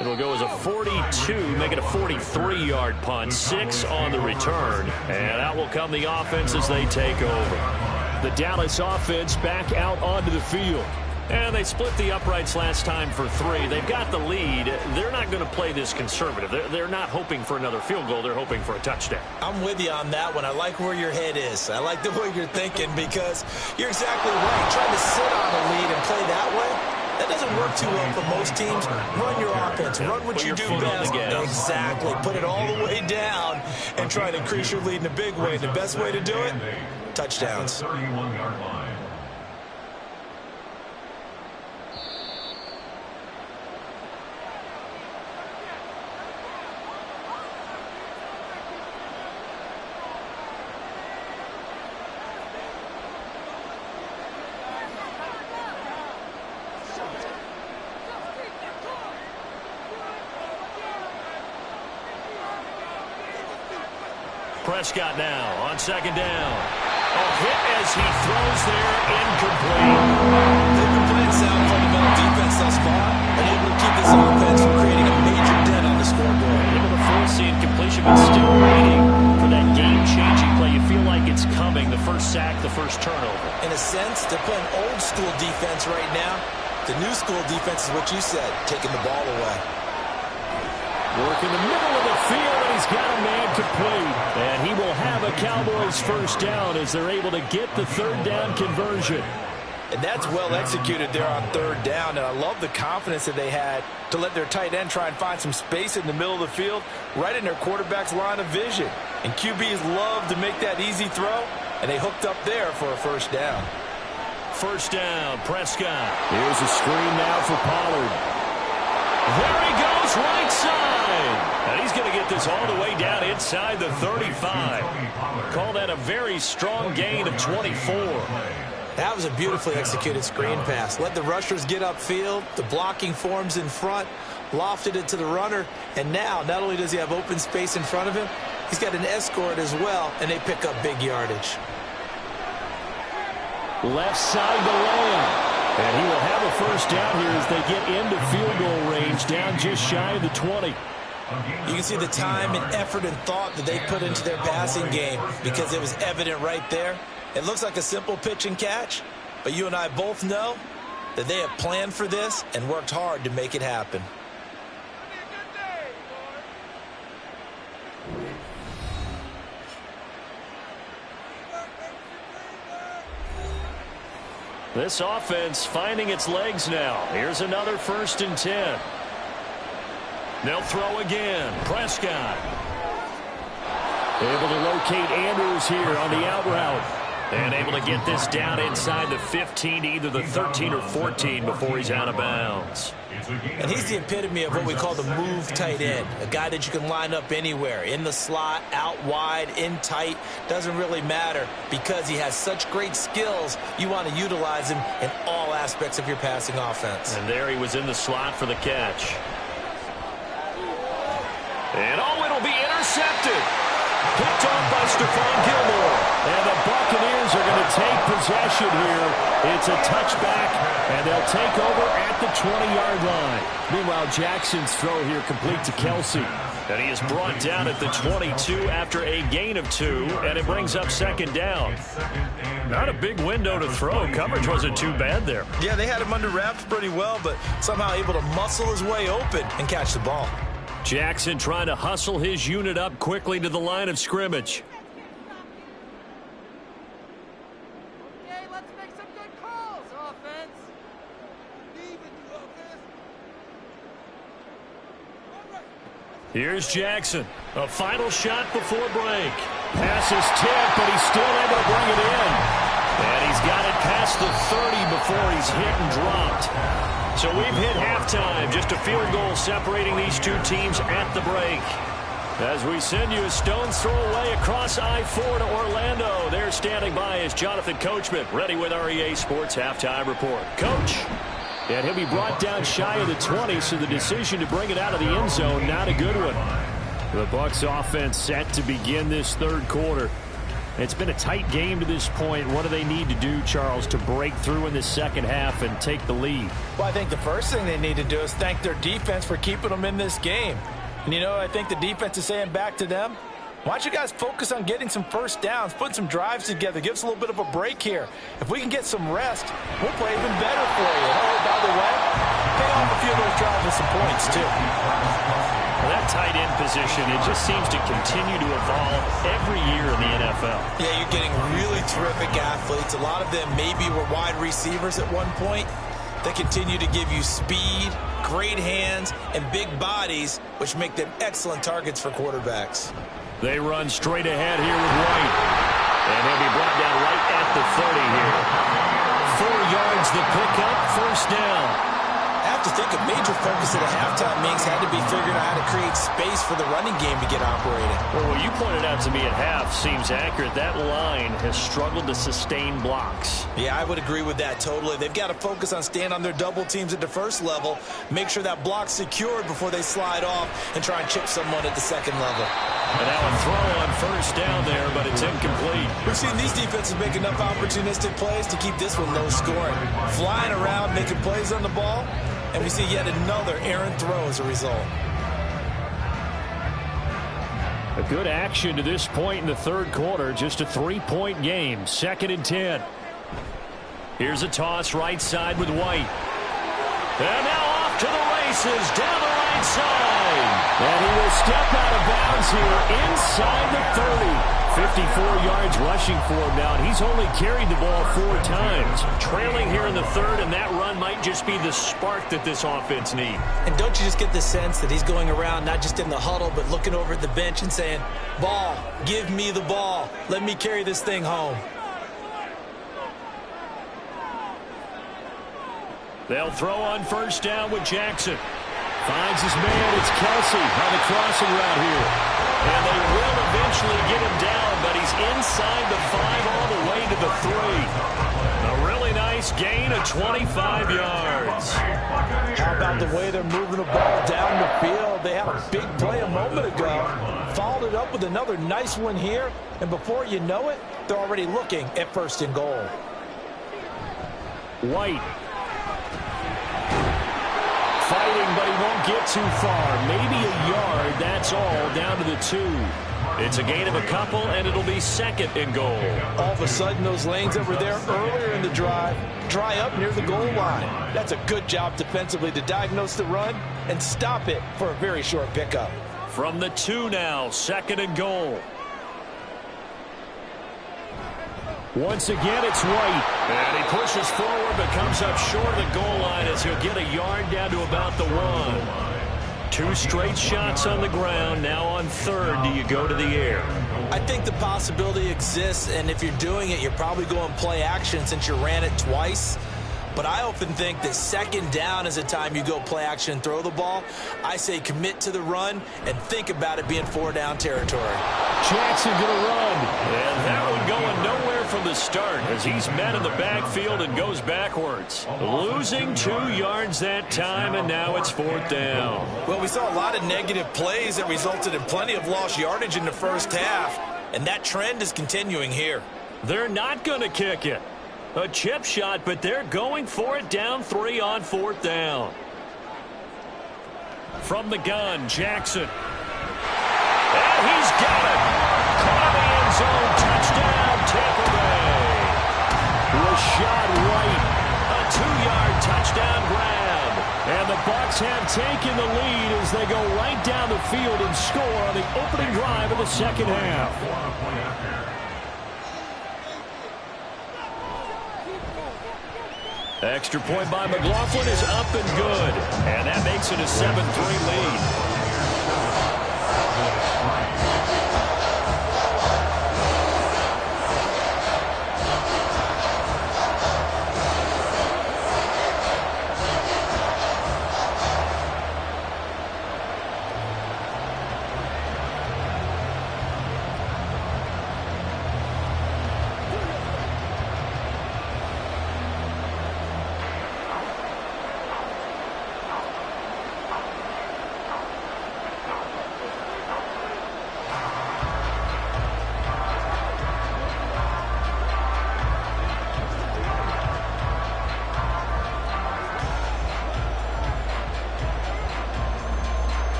S1: It'll go as a 42, make it a 43-yard punt. 6 on the return. And out will come the offense as they take over.
S5: The Dallas offense back out onto the field.
S1: And they split the uprights last time for 3. They've got the lead. They're not going to play this conservative. They're not hoping for another field goal. They're hoping for a touchdown.
S3: I'm with you on that one. I like where your head is. I like the way you're thinking because you're exactly right. Trying to sit on a lead and play that way, that doesn't work too well for most teams. Run your offense. Run what you do best. Exactly. Put it all the way down and try to increase your lead in a big way. The best way to do it? Touchdowns.
S4: 31-yard line.
S1: Prescott now on 2nd down. A hit as he throws there, incomplete.
S3: They've been playing sound fundamental defense thus far and able to keep this offense from creating a major dent on the scoreboard.
S1: Able to force the incompletion, but still waiting for that game-changing play. You feel like it's coming. The first sack, the first turnover.
S3: In a sense, they're playing old-school defense right now. The new-school defense is what you said, taking the ball away.
S1: Work in the middle of the field, and he's got a man complete. And he will have a Cowboys first down as they're able to get the 3rd down conversion.
S3: And that's well executed there on 3rd down. And I love the confidence that they had to let their tight end try and find some space in the middle of the field, right in their quarterback's line of vision. And QBs love to make that easy throw, and they hooked up there for a first down.
S1: First down, Prescott.
S5: Here's a screen now for Pollard.
S1: There he goes, right side. And he's going to get this all the way down inside the 35. Call that a very strong gain of 24.
S3: That was a beautifully executed screen pass. Let the rushers get upfield. The blocking forms in front. Lofted it to the runner. And now, not only does he have open space in front of him, he's got an escort as well, and they pick up big yardage.
S5: Left side to Lamb. And he will have a first down here as they get into field goal range, down just shy of the 20.
S3: You can see the time and effort and thought that they put into their passing game because it was evident right there. It looks like a simple pitch and catch, but you and I both know that they have planned for this and worked hard to make it happen.
S1: This offense finding its legs now. Here's another 1st and 10. They'll throw again. Prescott.
S5: Able to locate Andrews here on the out route.
S1: And able to get this down inside the 15 to either the 13 or 14 before he's out of bounds.
S3: And he's the epitome of what we call the move tight end. A guy that you can line up anywhere. In the slot, out wide, in tight. Doesn't really matter because he has such great skills. You want to utilize him in all aspects of your passing offense.
S1: And there he was in the slot for the catch. And oh, it'll be intercepted. Picked off by Stephon Gilmore. And the Buccaneers are going to take possession here. It's a touchback, and they'll take over at the 20-yard line.
S5: Meanwhile, Jackson's throw here complete to Kelsey. And he is brought down at the 22 after a gain of 2, and it brings up second down. Not a big window to throw. Coverage wasn't too bad there.
S3: Yeah, they had him under wraps pretty well, but somehow able to muscle his way open and catch the ball.
S5: Jackson trying to hustle his unit up quickly to the line of scrimmage.
S6: Okay, let's make some good calls, offense.
S5: Here's Jackson. A final shot before break. Pass is tipped, but he's still able to bring it in. And he's got it past the 30 before he's hit and dropped. So we've hit halftime. Just a field goal separating these two teams at the break. As we send you a stone's throw away across I-4 to Orlando. There standing by is Jonathan Coachman, ready with our EA Sports Halftime Report. Coach. And he'll be brought down shy of the 20, so the decision to bring it out of the end zone, not a good one. The Bucs offense set to begin this third quarter. It's been a tight game to this point. What do they need to do, Charles, to break through in the second half and take the lead?
S2: Well, I think the first thing they need to do is thank their defense for keeping them in this game. And, you know, I think the defense is saying back to them, why don't you guys focus on getting some first downs, putting some drives together, give us a little bit of a break here. If we can get some rest, we'll play even better for you. And, oh, by the way, pay off a few of those drives with some points, too.
S5: Well, that tight end position, it just seems to continue to evolve every year in the NFL.
S3: Yeah, you're getting really terrific athletes. A lot of them maybe were wide receivers at one point. They continue to give you speed, great hands, and big bodies, which make them excellent targets for quarterbacks.
S5: They run straight ahead here with White. And he'll be brought down right at the 30 here. 4 yards the pickup, first down.
S3: I have to think a major focus at a halftime means had to be figuring out how to create space for the running game to get operating.
S5: Well, what you pointed out to me at half seems accurate. That line has struggled to sustain blocks.
S3: Yeah, I would agree with that totally. They've got to focus on staying on their double teams at the first level, make sure that block's secured before they slide off and try and chip someone at the second level.
S5: And now a throw on first down there, but it's incomplete.
S3: We've seen these defenses make enough opportunistic plays to keep this one low scoring. Flying around, making plays on the ball, and we see yet another errant throw as a result.
S5: A good action to this point in the third quarter. Just a 3-point game. 2nd and 10. Here's a toss right side with White. And now off to the races down the right side. And he will step out of bounds here inside the 30. 54 yards rushing for him now, and he's only carried the ball 4 times. Trailing here in the third, and that run might just be the spark that this offense needs.
S3: And don't you just get the sense that he's going around not just in the huddle, but looking over at the bench and saying, ball, give me the ball. Let me carry this thing home.
S5: They'll throw on first down with Jackson. Finds his man. It's Kelsey on the crossing route here. And they will eventually get him down, but he's inside the 5 all the way to the 3. A really nice gain of 25 yards.
S2: How about the way they're moving the ball down the field? They had a big play a moment ago. Followed it up with another nice one here. And before you know it, they're already looking at 1st and goal.
S5: White. Fighting, but he won't get too far. Maybe a yard, that's all, down to the 2. It's a gain of a couple, and it'll be 2nd and goal.
S2: All of a sudden, those lanes that were there earlier in the drive dry up near the goal line. That's a good job defensively to diagnose the run and stop it for a very short pickup.
S5: From the 2 now, 2nd and goal. Once again, it's White. And he pushes forward, but comes up short of the goal line as he'll get a yard down to about the 1. 2 straight shots on the ground. Now on 3rd, do you go to the air?
S3: I think the possibility exists, and if you're doing it, you're probably going play action since you ran it twice. But I often think that 2nd down is a time you go play action and throw the ball. I say commit to the run and think about it being 4-down territory.
S5: Jackson gonna run. And that one going nowhere from the start as he's met in the backfield and goes backwards. Losing 2 yards that time, and now it's 4th down.
S3: Well, we saw a lot of negative plays that resulted in plenty of lost yardage in the first half, and that trend is continuing here.
S5: They're not going to kick it. A chip shot, but they're going for it down 3 on 4th down. From the gun, Jackson.
S1: And he's got it. Caught in the end zone. Touchdown, Tampa Bay. Rashad White, a 2-yard touchdown grab. And the Bucs have taken the lead as they go right down the field and score on the opening drive of the second half. Extra point by McLaughlin is up and good. And that makes it a 7-3 lead.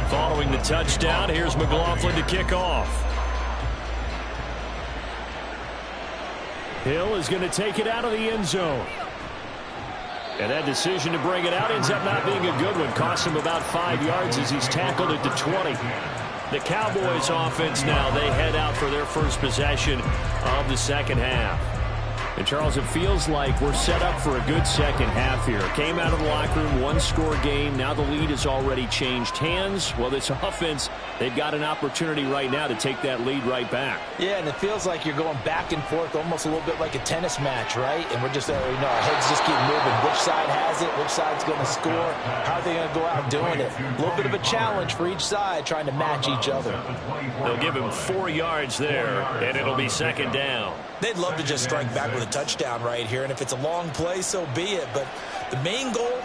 S1: Following the touchdown, here's McLaughlin to kick off. Hill is going to take it out of the end zone. And that decision to bring it out ends up not being a good one. Costs him about 5 yards as he's tackled at the 20. The Cowboys offense now, they head out for their first possession of the second half. And, Charles, it feels like we're set up for a good second half here. Came out of the locker room, one-score game. Now the lead has already changed hands. Well, this offense, they've got an opportunity right now to take that lead right back.
S2: Yeah, and it feels like you're going back and forth almost a little bit like a tennis match, right? And we're just, our heads just keep moving. Which side has it? Which side's going to score? How are they going to go out doing it? A little bit of a challenge for each side trying to match each other.
S1: They'll give him 4 yards there, and it'll be second down.
S3: They'd love to just strike back with a touchdown right here, and if it's a long play, so be it. But the main goal,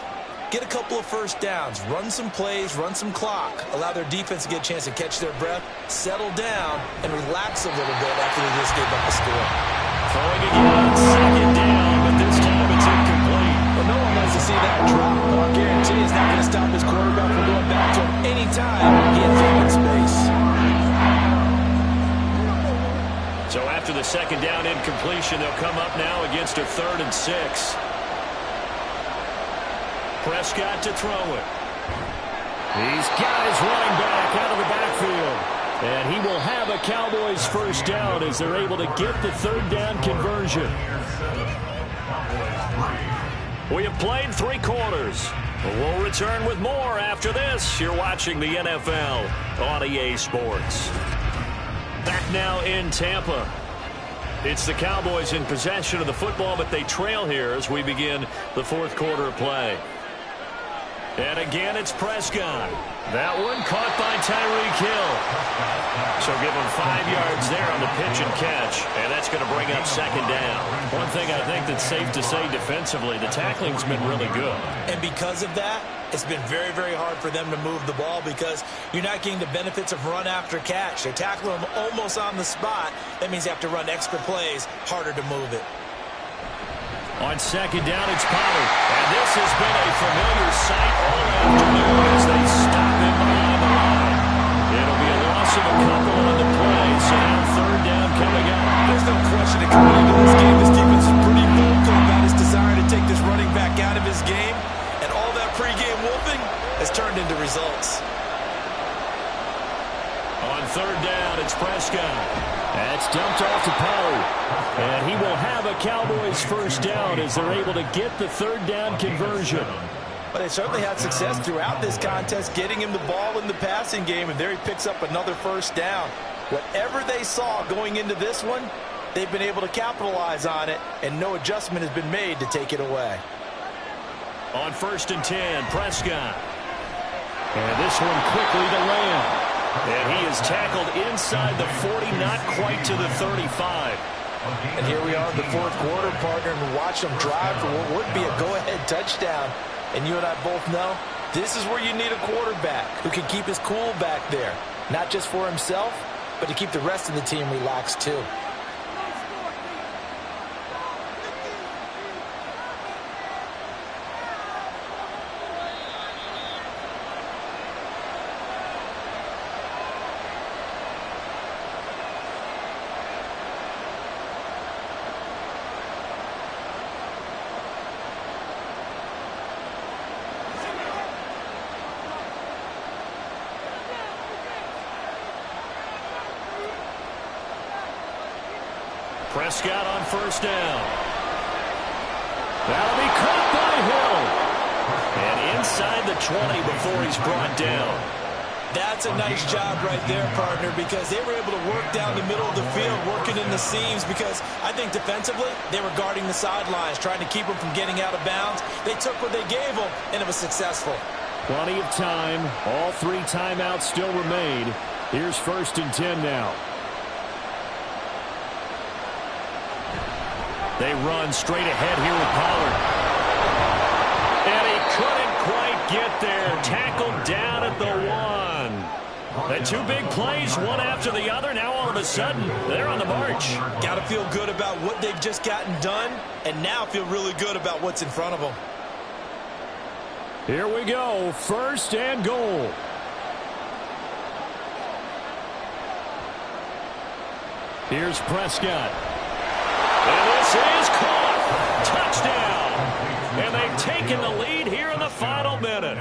S3: get a couple of first downs, run some plays, run some clock, allow their defense to get a chance to catch their breath, settle down, and relax a little bit after they just gave up a score.
S1: Throwing again, second down, but this time it's incomplete.
S2: Well, no one likes to see that drop. I'll guarantee it's not going to stop his quarterback from going back to him anytime he has open space.
S1: So after the second down incompletion, they'll come up now against a 3rd and 6. Prescott to throw it. He's got his running back out of the backfield. And he will have a Cowboys first down as they're able to get the 3rd down conversion. We have played 3 quarters. We'll return with more after this. You're watching the NFL on EA Sports. Back now in Tampa. It's the Cowboys in possession of the football, but they trail here as we begin the 4th quarter of play. And again, it's Prescott. That one caught by Tyreek Hill. So give him 5 yards there on the pitch and catch, and that's going to bring up second down. One thing I think that's safe to say defensively, the tackling's been really good.
S3: And because of that, it's been very, very hard for them to move the ball because you're not getting the benefits of run after catch. They're tackling them almost on the spot. That means you have to run extra plays, harder to move it.
S1: On second down, it's Pollard. And this has been a familiar sight all afternoon as they stop him behind the line. It'll be a loss of a couple on the play, so now 3rd down coming up.
S2: There's no question that coming into this game, this defense is pretty vocal about his desire to take this running back out of his game. And all that pregame wolfing has turned into results.
S1: On 3rd down, it's Prescott. That's dumped off to Pollard. And he will have a Cowboys first down as they're able to get the 3rd down conversion.
S2: But they certainly had success throughout this contest, getting him the ball in the passing game, and there he picks up another first down. Whatever they saw going into this one, they've been able to capitalize on it, and no adjustment has been made to take it away.
S1: On 1st and 10, Prescott. And this one quickly to Lamb. And he is tackled inside the 40, not quite to the 35.
S2: And here we are in the 4th quarter, partner, and watch them drive for what would be a go-ahead touchdown. And you and I both know this is where you need a quarterback who can keep his cool back there, not just for himself, but to keep the rest of the team relaxed too.
S1: Prescott on first down. That'll be caught by Hill. And inside the 20 before he's brought down.
S3: That's a nice job right there, partner, because they were able to work down the middle of the field, working in the seams, because I think defensively they were guarding the sidelines, trying to keep them from getting out of bounds. They took what they gave them, and it was successful.
S5: Plenty of time. All 3 timeouts still remain. Here's 1st and 10 now. They run straight ahead here with Pollard. And he couldn't quite get there. Tackled down at the 1. And 2 big plays, one after the other. Now all of a sudden, they're on the march.
S3: Got to feel good about what they've just gotten done, and now feel really good about what's in front of them.
S5: Here we go. 1st and goal. Here's Prescott. And this is caught. Touchdown. And they've taken the lead here in the final minute.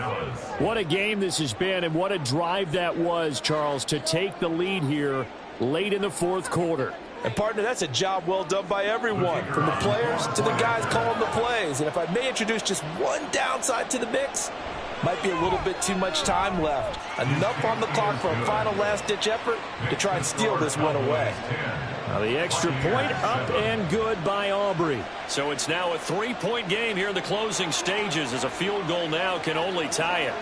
S5: What a game this has been, and what a drive that was, Charles, to take the lead here late in the 4th quarter.
S3: And, partner, that's a job well done by everyone, from the players to the guys calling the plays. And if I may introduce just one downside to the mix, might be a little bit too much time left. Enough on the clock for a final last-ditch effort to try and steal this one away.
S5: Now the extra point up and good by Aubrey.
S1: So it's now a 3-point game here in the closing stages, as a field goal now can only tie it.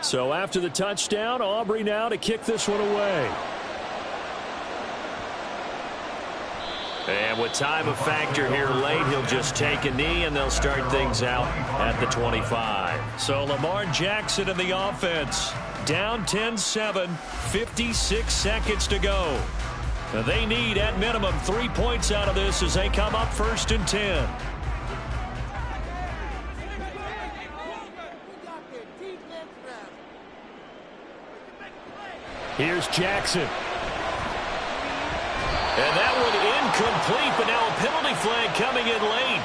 S5: So after the touchdown, Aubrey now to kick this one away.
S1: And with time a factor here late, he'll just take a knee, and they'll start things out at the 25. So Lamar Jackson in the offense. Down 10-7, 56 seconds to go. Now they need, at minimum, 3 points out of this as they come up 1st and 10. Here's Jackson. And that one incomplete, but now a penalty flag coming in late.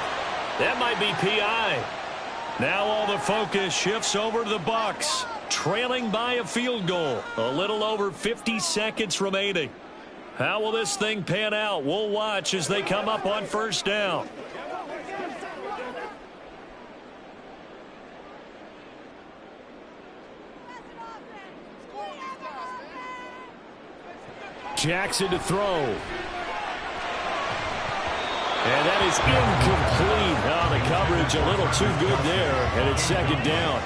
S1: That might be PI. Now all the focus shifts over to the Bucs, trailing by a field goal. A little over 50 seconds remaining. How will this thing pan out? We'll watch as they come up on 1st down. Jackson to throw. And that is incomplete. Oh, the coverage a little too good there, and it's 2nd down.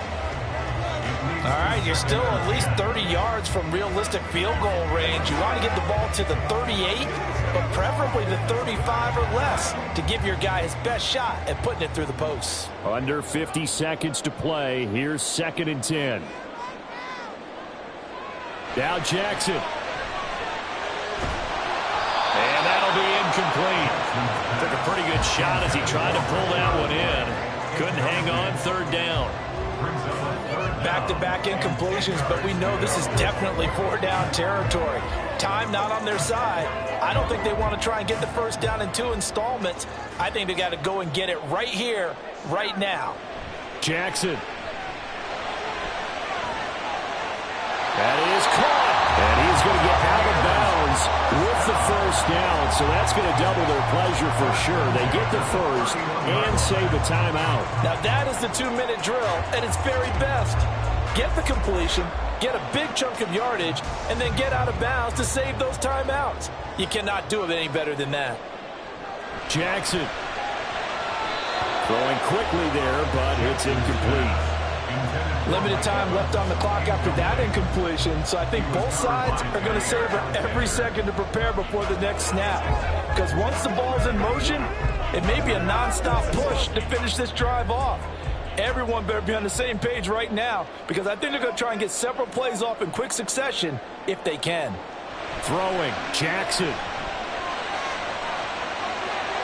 S3: All right, you're still at least 30 yards from realistic field goal range. You want to get the ball to the 38, but preferably the 35 or less to give your guy his best shot at putting it through the posts.
S5: Under 50 seconds to play. Here's 2nd and 10. Now Jackson. And that'll be incomplete. Took a pretty good shot as he tried to pull that one in. Couldn't hang on 3rd down.
S3: Back-to-back incompletions, but we know this is definitely 4-down territory. Time not on their side. I don't think they want to try and get the 1st down in 2 installments. I think they got to go and get it right here, right now.
S5: Jackson. That is caught. And he's going to get out of bounds with the 1st down. So that's going to double their pleasure for sure. They get the 1st and save a timeout.
S3: Now that is the 2-minute drill at its very best. Get the completion, get a big chunk of yardage, and then get out of bounds to save those timeouts. You cannot do it any better than that.
S5: Jackson. Throwing quickly there, but it's incomplete.
S3: Limited time left on the clock after that incompletion, so I think both sides are going to savor every second to prepare before the next snap. Because once the ball's in motion, it may be a nonstop push to finish this drive off.
S2: Everyone better be on the same page right now because I think they're going to try and get several plays off in quick succession if they can.
S5: Throwing, Jackson.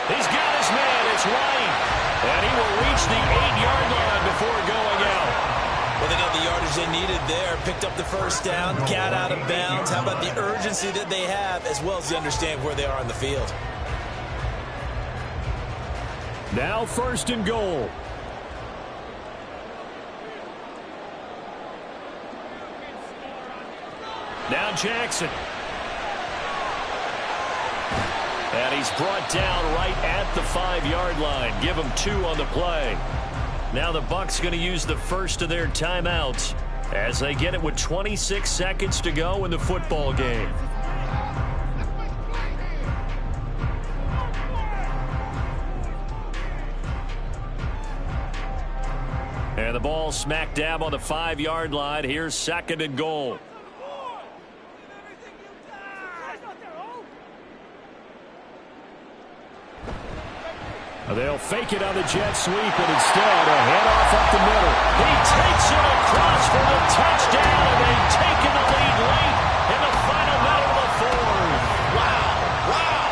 S5: He's got his man. It's White. And he will reach the 8-yard line before going out.
S3: Well, they got the yardage they needed there. Picked up the first down, got out of bounds. How about the urgency that they have as well as they understand where they are on the field?
S5: Now 1st and goal. Now Jackson. And he's brought down right at the 5-yard line. Give him 2 on the play. Now the Bucs going to use the first of their timeouts as they get it with 26 seconds to go in the football game. And the ball smack dab on the 5-yard line. Here's 2nd and goal. They'll fake it on the jet sweep, and instead a handoff up the middle. He takes it across for the touchdown, and they've taken the lead late in the final minute of the 4th.
S3: Wow, wow.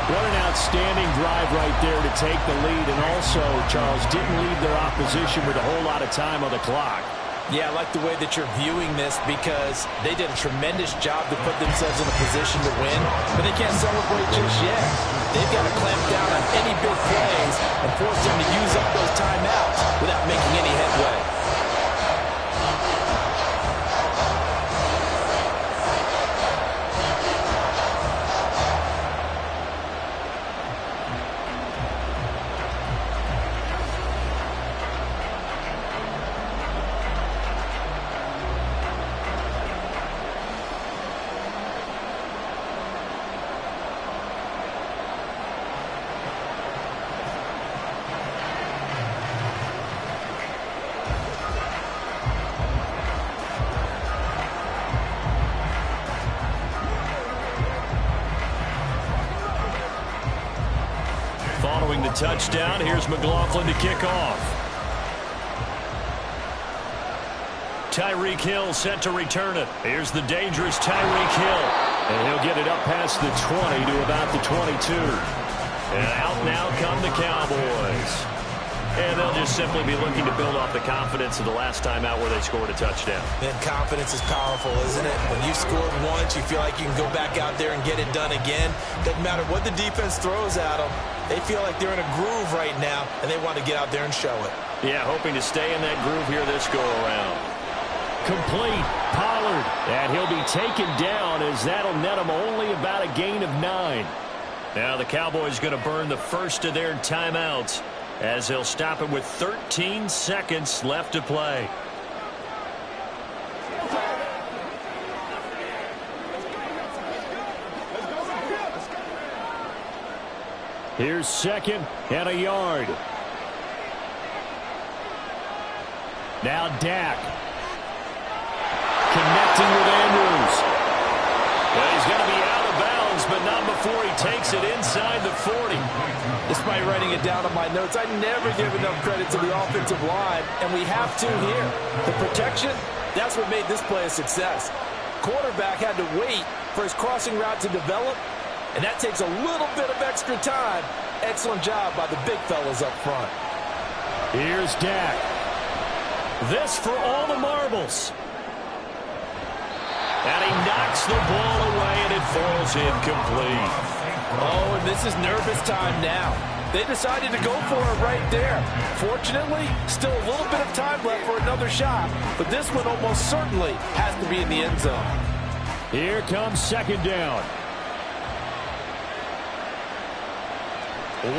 S5: What an outstanding drive right there to take the lead, and also, Charles, didn't leave their opposition with a whole lot of time on the clock.
S2: Yeah, I like the way that you're viewing this because they did a tremendous job to put themselves in a position to win, but they can't celebrate just yet. They've got to clamp down on any big plays and force them to use up those timeouts without making any headway.
S5: Following the touchdown, here's McLaughlin to kick off. Tyreek Hill set to return it. Here's the dangerous Tyreek Hill. And he'll get it up past the 20 to about the 22. And out now come the Cowboys. And they'll just simply be looking to build off the confidence of the last time out where they scored a touchdown.
S3: Man, confidence is powerful, isn't it? When you've scored once, you feel like you can go back out there and get it done again. Doesn't matter what the defense throws at them. They feel like they're in a groove right now, and they want to get out there and show it.
S5: Yeah, hoping to stay in that groove here this go-around. Complete. Pollard. And he'll be taken down as that'll net him only about a gain of 9. Now the Cowboys going to burn the first of their timeouts as they'll stop it with 13 seconds left to play. Here's 2nd and a yard. Now Dak. Connecting with Andrews. Well, he's going to be out of bounds, but not before he takes it inside the 40.
S2: Despite writing it down on my notes, I never give enough credit to the offensive line, and we have to here. The protection, that's what made this play a success. Quarterback had to wait for his crossing route to develop, and that takes a little bit of extra time. Excellent job by the big fellas up front.
S5: Here's Dak. This for all the marbles. And he knocks the ball away, and it falls incomplete.
S2: Oh, and this is nervous time now. They decided to go for it right there. Fortunately, still a little bit of time left for another shot, but this one almost certainly has to be in the end zone.
S5: Here comes 2nd down.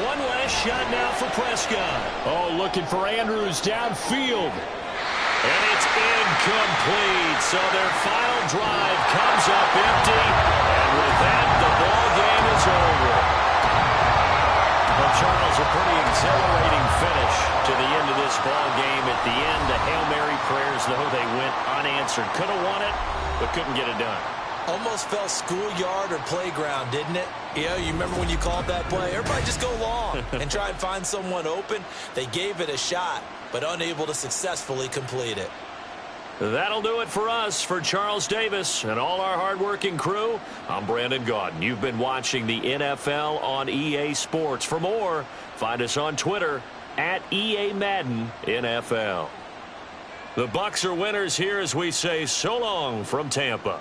S5: One last shot now for Prescott. Oh, looking for Andrews downfield. And it's incomplete. So their final drive comes up empty. And with that, the ball game is over. Well, Charles, a pretty exhilarating finish to the end of this ball game. At the end, the Hail Mary prayers, though, they went unanswered. Could have won it, but couldn't get it done.
S3: Almost felt schoolyard or playground, didn't it? Yeah, you remember when you called that play? Everybody just go long and try and find someone open. They gave it a shot, but unable to successfully complete it.
S1: That'll do it for us. For Charles Davis and all our hardworking crew, I'm Brandon Gaudin. You've been watching the NFL on EA Sports. For more, find us on Twitter at EA Madden NFL. The Bucs are winners here as we say so long from Tampa.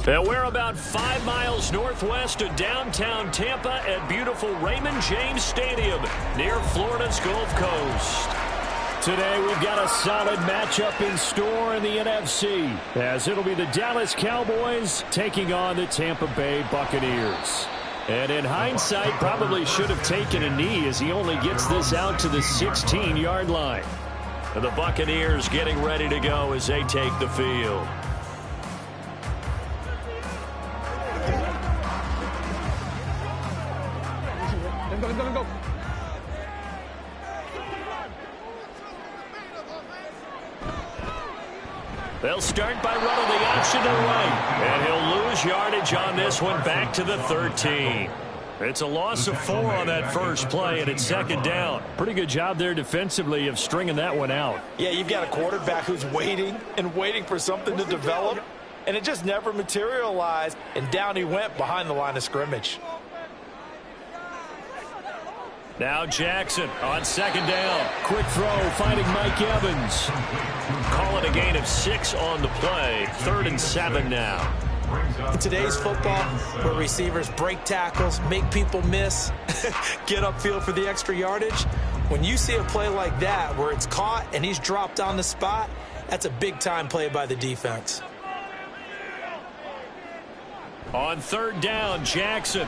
S1: And we're about 5 miles northwest of downtown Tampa at beautiful Raymond James Stadium near Florida's Gulf Coast. Today we've got a solid matchup in store in the NFC, as it'll be the Dallas Cowboys taking on the Tampa Bay Buccaneers. And in hindsight, probably should have taken a knee as he only gets this out to the 16-yard line. And the Buccaneers getting ready to go as they take the field.
S6: Go.
S1: They'll start by running the option to the right. And he'll lose yardage on this one back to the 13. It's a loss of 4 on that first play, and it's second down. Pretty good job there defensively of stringing that one out.
S2: Yeah, you've got a quarterback who's waiting and waiting for something to develop, and it just never materialized, and down he went behind the line of scrimmage.
S1: Now Jackson on second down. Quick throw, finding Mike Evans. Call it a gain of 6 on the play. 3rd and 7 now.
S3: In today's football, where receivers break tackles, make people miss, get upfield for the extra yardage, when you see a play like that where it's caught and he's dropped on the spot, that's a big-time play by the defense.
S1: On 3rd down, Jackson.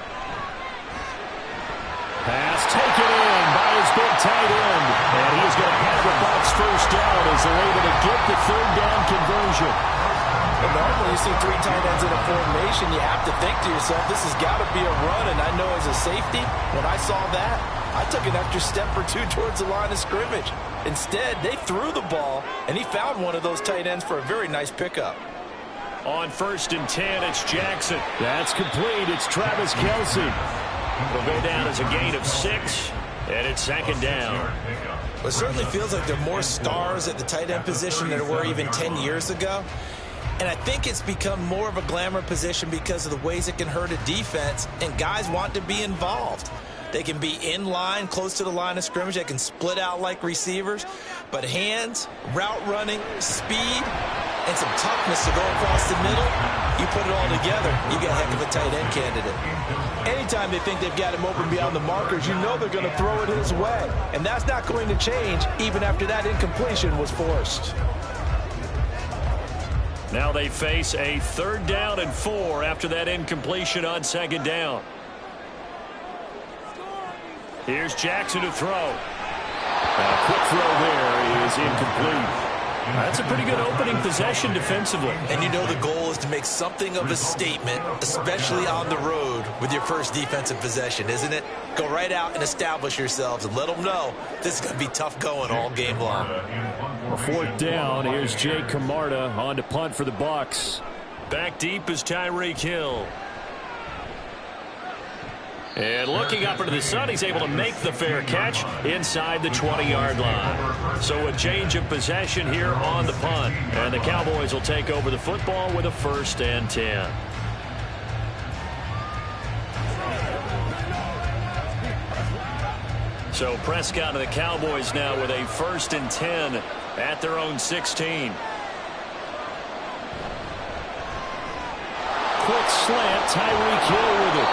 S1: Pass taken in by his big tight end. And he's going to have the Bucs first down as they're able to get the 3rd down conversion.
S2: And normally you see 3 tight ends in a formation, you have to think to yourself, this has got to be a run. And I know as a safety, when I saw that, I took an extra step or 2 towards the line of scrimmage. Instead, they threw the ball, and he found one of those tight ends for a very nice pickup.
S1: On 1st and 10, it's Jackson. That's complete. It's Travis Kelce. It'll go down as a gain of 6, and it's second down.
S3: Well, it certainly feels like there are more stars at the tight end position than there were even 10 years ago. And I think it's become more of a glamour position because of the ways it can hurt a defense, and guys want to be involved. They can be in line, close to the line of scrimmage. They can split out like receivers. But hands, route running, speed, and some toughness to go across the middle, you put it all together, you get a heck of a tight end candidate.
S2: Anytime they think they've got him open beyond the markers, you know they're going to throw it his way. And that's not going to change even after that incompletion was forced.
S1: Now they face a 3rd down and 4 after that incompletion on second down. Here's Jackson to throw. A quick throw there is incomplete. That's a pretty good opening possession defensively.
S3: And you know the goal is to make something of a statement, especially on the road with your first defensive possession, isn't it? Go right out and establish yourselves and let them know this is going to be tough going all game long.
S1: A 4th down. Here's Jake Camarda on to punt for the Bucs. Back deep is Tyreek Hill. And looking up into the sun, he's able to make the fair catch inside the 20-yard line. So a change of possession here on the punt. And the Cowboys will take over the football with a 1st and 10. So Prescott and the Cowboys now with a 1st and 10 at their own 16. Quick slant, Tyreek Hill with it.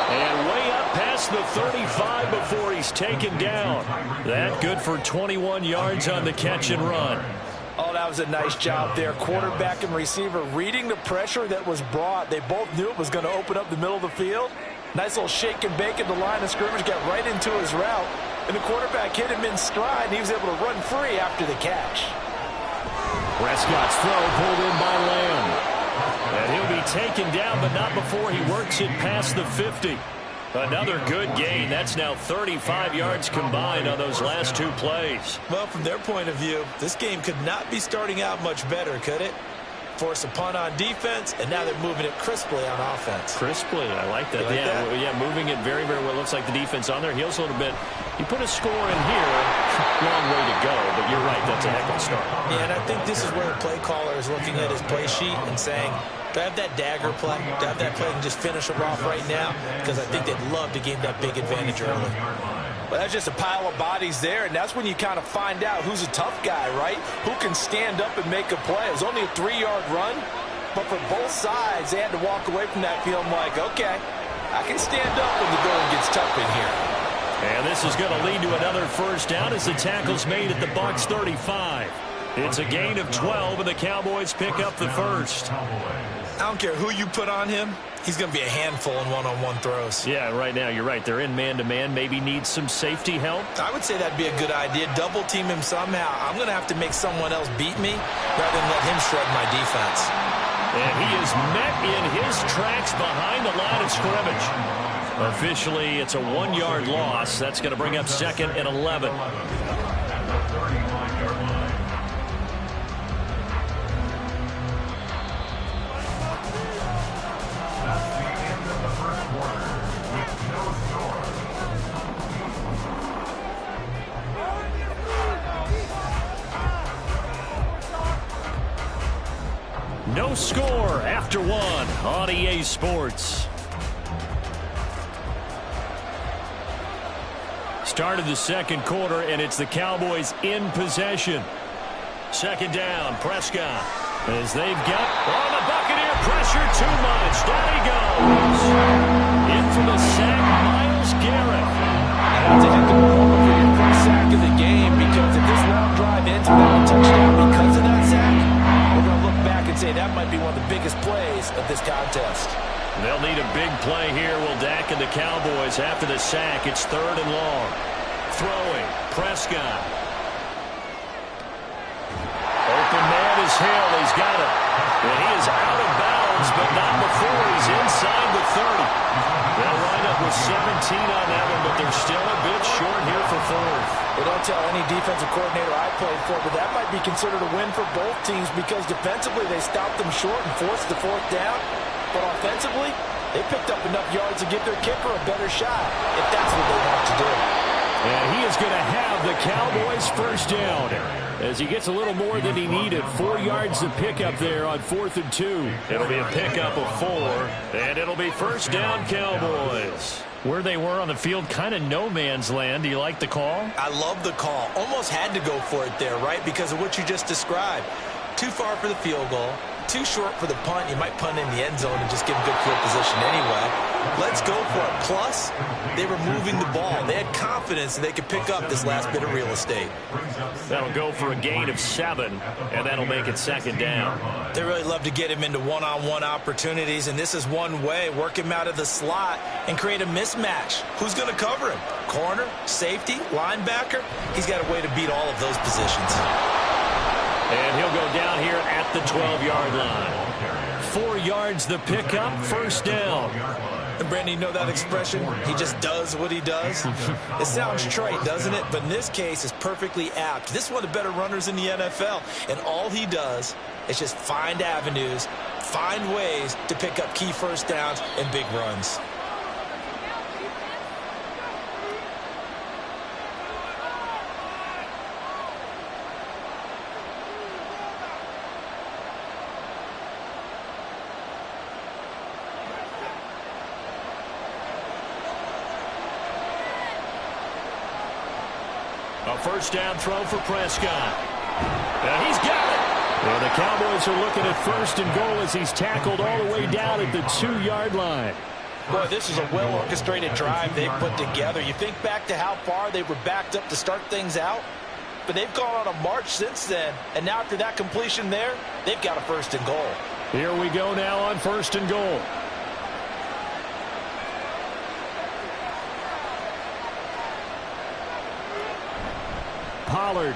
S1: And way up past the 35 before he's taken down. That good for 21 yards on the catch and run.
S2: Oh, that was a nice job there. Quarterback and receiver reading the pressure that was brought. They both knew it was going to open up the middle of the field. Nice little shake and bake at the line of scrimmage, got right into his route. And the quarterback hit him in stride, and he was able to run free after the catch.
S1: Prescott's throw pulled in by Lamb. And he'll be taken down, but not before he works it past the 50. Another good gain. That's now 35 yards combined on those last 2 plays.
S3: Well, from their point of view, this game could not be starting out much better, could it? Force a punt on defense, and now they're moving it crisply on offense.
S1: Crisply, I like that. Yeah, moving it very, very well. Looks like the defense on their heels a little bit. You put a score in here, long way to go, but you're right, that's a heck of a start.
S3: Yeah, and I think this is where the play caller is looking at his play sheet and saying, do I have that dagger play? Do I have that play and just finish them off right now? Because I think they'd love to gain that big advantage early.
S2: Well, that's just a pile of bodies there, and that's when you kind of find out who's a tough guy, right? Who can stand up and make a play. It was only a 3-yard run, But for both sides, they had to walk away from that feeling like, okay, I can stand up when the going gets tough in here.
S1: And this is going to lead to another first down as the tackle's made at the Bucs 35. It's a gain of 12, and the Cowboys pick up the first.
S3: I don't care who you put on him. He's going to be a handful in one-on-one throws.
S1: Yeah, right now, you're right. They're in man-to-man. Maybe needs some safety help.
S3: I would say that'd be a good idea. Double team him somehow. I'm going to have to make someone else beat me rather than let him shred my defense.
S1: And he is met in his tracks behind the line of scrimmage. Officially, it's a 1-yard loss. That's going to bring up 2nd and 11. No score after 1 on EA Sports. Start of the second quarter, and it's the Cowboys in possession. 2nd down, Prescott. As they've got the Buccaneer pressure too much. Down he goes. In for the sack, Myles Garrett.
S2: That's a heck of a moment for your first sack of the game, because if this long drive ends without a touchdown because of that sack, we're going to look back and say that might be one of the biggest plays of this contest.
S1: They'll need a big play here. Will Dak and the Cowboys after the sack. It's 3rd and long. Throwing, Prescott. Open man is Hill. He's got it. And he is out of bounds, but not before he's inside the 30. They'll wind up with 17 on that one, but they're still a bit short here for 4th.
S2: Well, don't tell any defensive coordinator I played for, but that might be considered a win for both teams, because defensively they stopped them short and forced the 4th down. But offensively, they picked up enough yards to give their kicker a better shot, if that's what they want to do.
S1: And he is going to have the Cowboys first down as he gets a little more than he needed. 4 yards to pick up there on 4th and 2. It'll be a pickup of 4, and it'll be first down Cowboys. Where they were on the field, kind of no man's land. Do you like the call?
S3: I love the call. Almost had to go for it there, right? Because of what you just described. Too far for the field goal. Too short for the punt. You might punt in the end zone and just give them good field position anyway. Let's go for it. Plus, they were moving the ball. They had confidence that they could pick up this last bit of real estate.
S1: That'll go for a gain of 7, and that'll make it 2nd down.
S3: They really love to get him into one-on-one opportunities, and this is one way. Work him out of the slot and create a mismatch. Who's going to cover him? Corner, safety, linebacker? He's got a way to beat all of those positions.
S1: And he'll go down here at the 12-yard line. 4 yards the pickup, first down.
S3: And Brandon, you know that expression? He just does what he does? It sounds trite, doesn't it? But in this case, it's perfectly apt. This is one of the better runners in the NFL. And all he does is just find avenues, find ways to pick up key first downs and big runs.
S1: A first down throw for Prescott. And he's got it. And the Cowboys are looking at 1st and goal as he's tackled all the way down at the 2-yard line.
S2: Boy, this is a well-orchestrated drive they've put together. You think back to how far they were backed up to start things out, but they've gone on a march since then. And now after that completion there, they've got a 1st and goal.
S1: Here we go now on 1st and goal. Pollard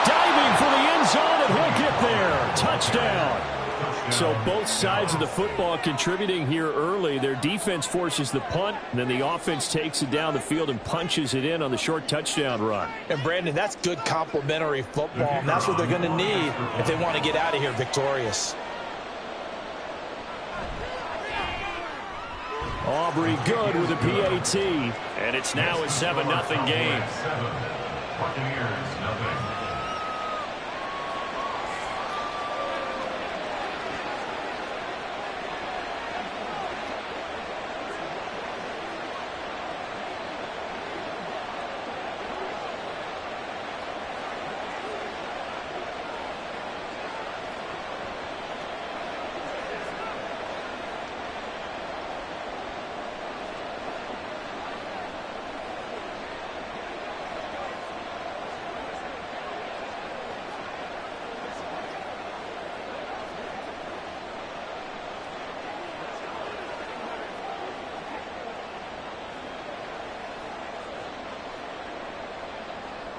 S1: diving for the end zone, and he'll get there. Touchdown. So both sides of the football contributing here early. Their defense forces the punt, and then the offense takes it down the field and punches it in on the short touchdown run.
S2: And Brandon, that's good complementary football, and that's what they're going to need if they want to get out of here victorious.
S1: Aubrey good with a PAT, and it's now a 7-0 game.
S4: Buccaneers, nothing.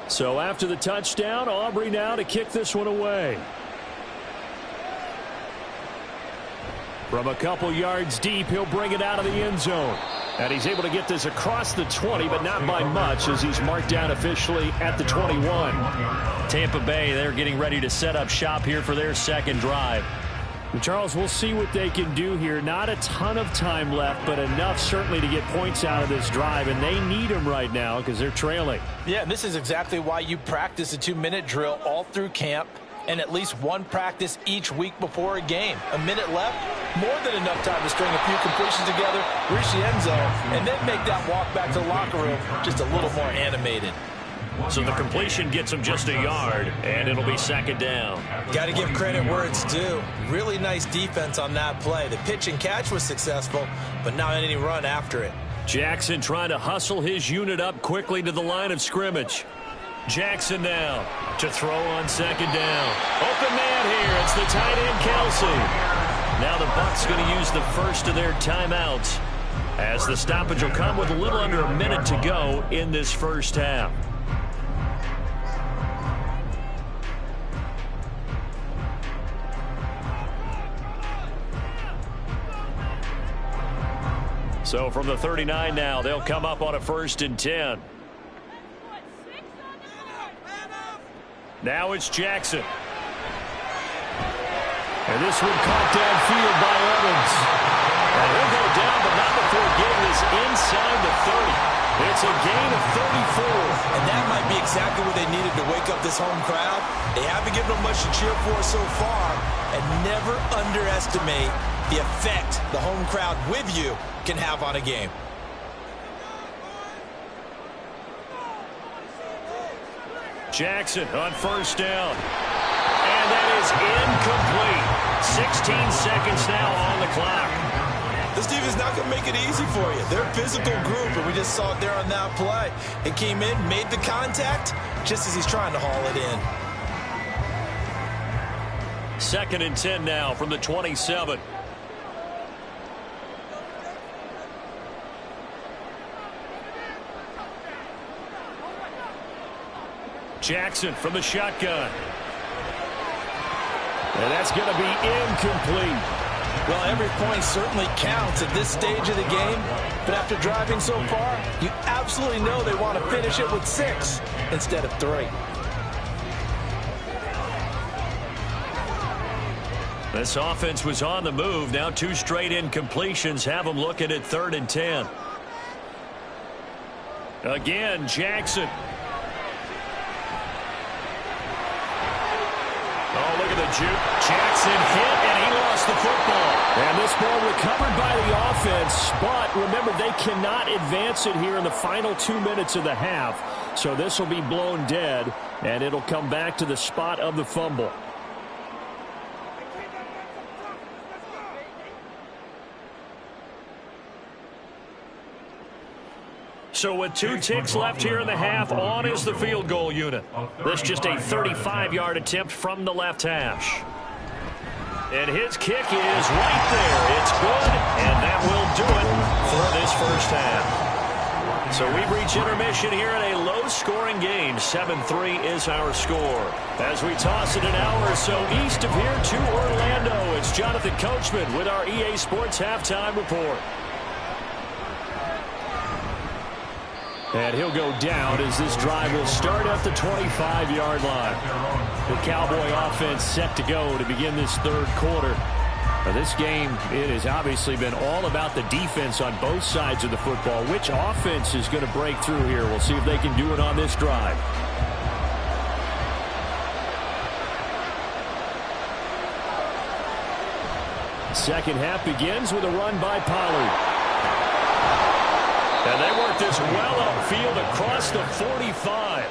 S5: So after the touchdown, Aubrey now to kick this one away. From a couple yards deep, he'll bring it out of the end zone. And he's able to get this across the 20, but not by much, as he's marked down officially at the 21.
S1: Tampa Bay, they're getting ready to set up shop here for their second drive.
S5: And Charles, we'll see what they can do here. Not a ton of time left, but enough certainly to get points out of this drive, and they need them right now because they're trailing.
S2: Yeah, and this is exactly why you practice a 2-minute drill all through camp and at least one practice each week before a game. A minute left, more than enough time to string a few completions together, reach the end zone, and then make that walk back to the locker room just a little more animated.
S1: So the completion gets him just a yard, and it'll be second down.
S3: Got to give credit where it's due. Really nice defense on that play. The pitch and catch was successful, but not any run after it.
S1: Jackson trying to hustle his unit up quickly to the line of scrimmage. Jackson now to throw on second down. Open man here. It's the tight end, Kelsey. Now the Bucs going to use the first of their timeouts, as the stoppage will come with a little under a minute to go in this first half. So from the 39 now, they'll come up on a 1st and 10. Now it's Jackson. And this one caught downfield by Evans. And he'll go down, but not before getting this inside the 30. It's a gain of 34.
S3: And that might be exactly what they needed to wake up this home crowd. They haven't given them much to cheer for so far. And never underestimate the effect the home crowd with you can have on a game.
S1: Jackson on 1st down. And that is incomplete. 16 seconds now on the clock.
S3: This defense is not going to make it easy for you. They're a physical group, and we just saw it there on that play. It came in, made the contact, just as he's trying to haul it in.
S1: 2nd and 10 now from the 27. Jackson from the shotgun.
S5: And that's going to be incomplete.
S2: Well, every point certainly counts at this stage of the game. But after driving so far, you absolutely know they want to finish it with 6 instead of 3.
S1: This offense was on the move. Now 2 straight incompletions have them looking at 3rd and 10. Again, Jackson. Oh, look at the juke. Jackson hit, and he lost the football.
S5: And this ball recovered by the offense, but remember, they cannot advance it here in the final 2 minutes of the half. So this will be blown dead, and it'll come back to the spot of the fumble.
S1: So with 2 ticks left here in the half, on is the field goal unit. This just a 35-yard attempt from the left hash. And his kick is right there. It's good, and that will do it for this first half. So we reach intermission here in a low-scoring game. 7-3 is our score. As we toss it an hour or so east of here to Orlando, it's Jonathan Coachman with our EA Sports Halftime Report.
S5: And he'll go down as this drive will start at the 25-yard line. The Cowboy offense set to go to begin this 3rd quarter. Now this game, it has obviously been all about the defense on both sides of the football. Which offense is going to break through here? We'll see if they can do it on this drive. Second half begins with a run by Pollard.
S1: And they work this well upfield across the 45.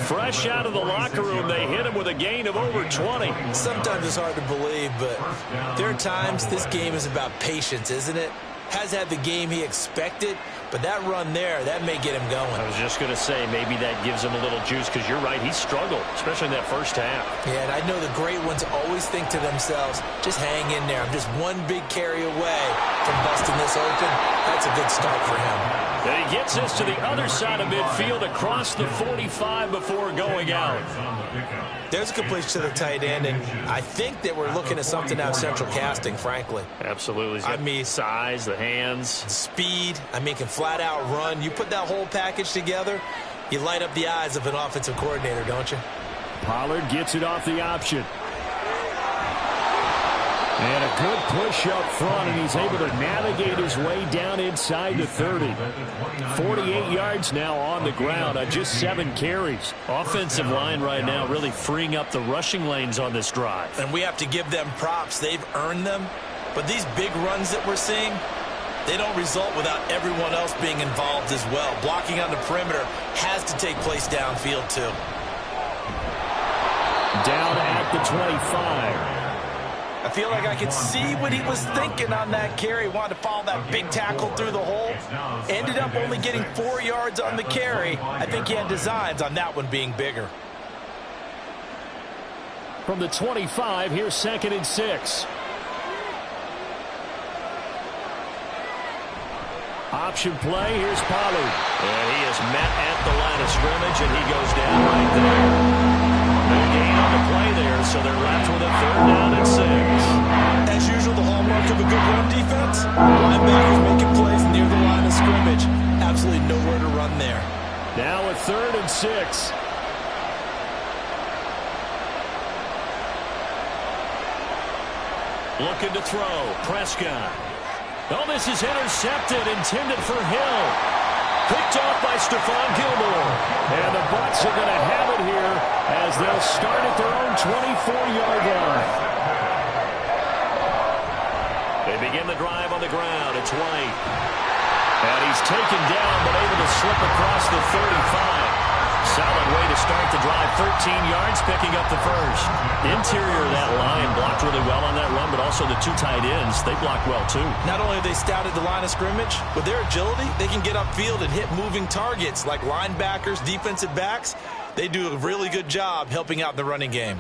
S1: Fresh out of the locker room, they hit him with a gain of over 20.
S3: Sometimes it's hard to believe, but there are times this game is about patience, isn't it? Has had the game he expected, but that run there, that may get him going.
S1: I was just going to say, maybe that gives him a little juice, because you're right, he struggled, especially in that first half.
S3: Yeah, and I know the great ones always think to themselves, just hang in there. I'm just one big carry away from busting this open. That's a good start for him.
S5: And he gets this to the other side of midfield across the 45 before going out.
S3: There's a completion to the tight end, and I think that we're looking at something out of central casting, frankly.
S5: Absolutely. I mean, size, the hands.
S3: Speed. I mean, can flat out run. You put that whole package together, you light up the eyes of an offensive coordinator, don't you?
S5: Pollard gets it off the option. And a good push up front, and he's able to navigate his way down inside the 30. 48 yards now on the ground on just 7 carries. Offensive line right now really freeing up the rushing lanes on this drive.
S3: And we have to give them props. They've earned them. But these big runs that we're seeing, they don't result without everyone else being involved as well. Blocking on the perimeter has to take place downfield too.
S5: Down at the 25.
S2: I feel like I could see what he was thinking on that carry. Wanted to follow that big tackle through the hole. Ended up only getting 4 yards on the carry. I think he had designs on that one being bigger.
S5: From the 25, here's 2nd and 6. Option play, here's Pollard. And he is met at the line of scrimmage, and he goes down right there. No gain on the play there, so they're left with a 3rd down and 6.
S3: As usual, the hallmark of a good run defense, linebackers making plays near the line of scrimmage. Absolutely nowhere to run there.
S5: Now a 3rd and 6. Looking to throw. Prescott. Oh, this is intercepted, intended for Hill. Picked off by Stephon Gilmore. And the Bucs are going to have it here as they'll start at their own 24-yard line. They begin the drive on the ground. It's White. And he's taken down but able to slip across the 35. Solid way to start the drive. 13 yards, picking up the first. Interior of that line blocked really well on that run, but also the 2 tight ends, they blocked well too.
S3: Not only have they scouted the line of scrimmage, with their agility, they can get upfield and hit moving targets like linebackers, defensive backs. They do a really good job helping out in the running game.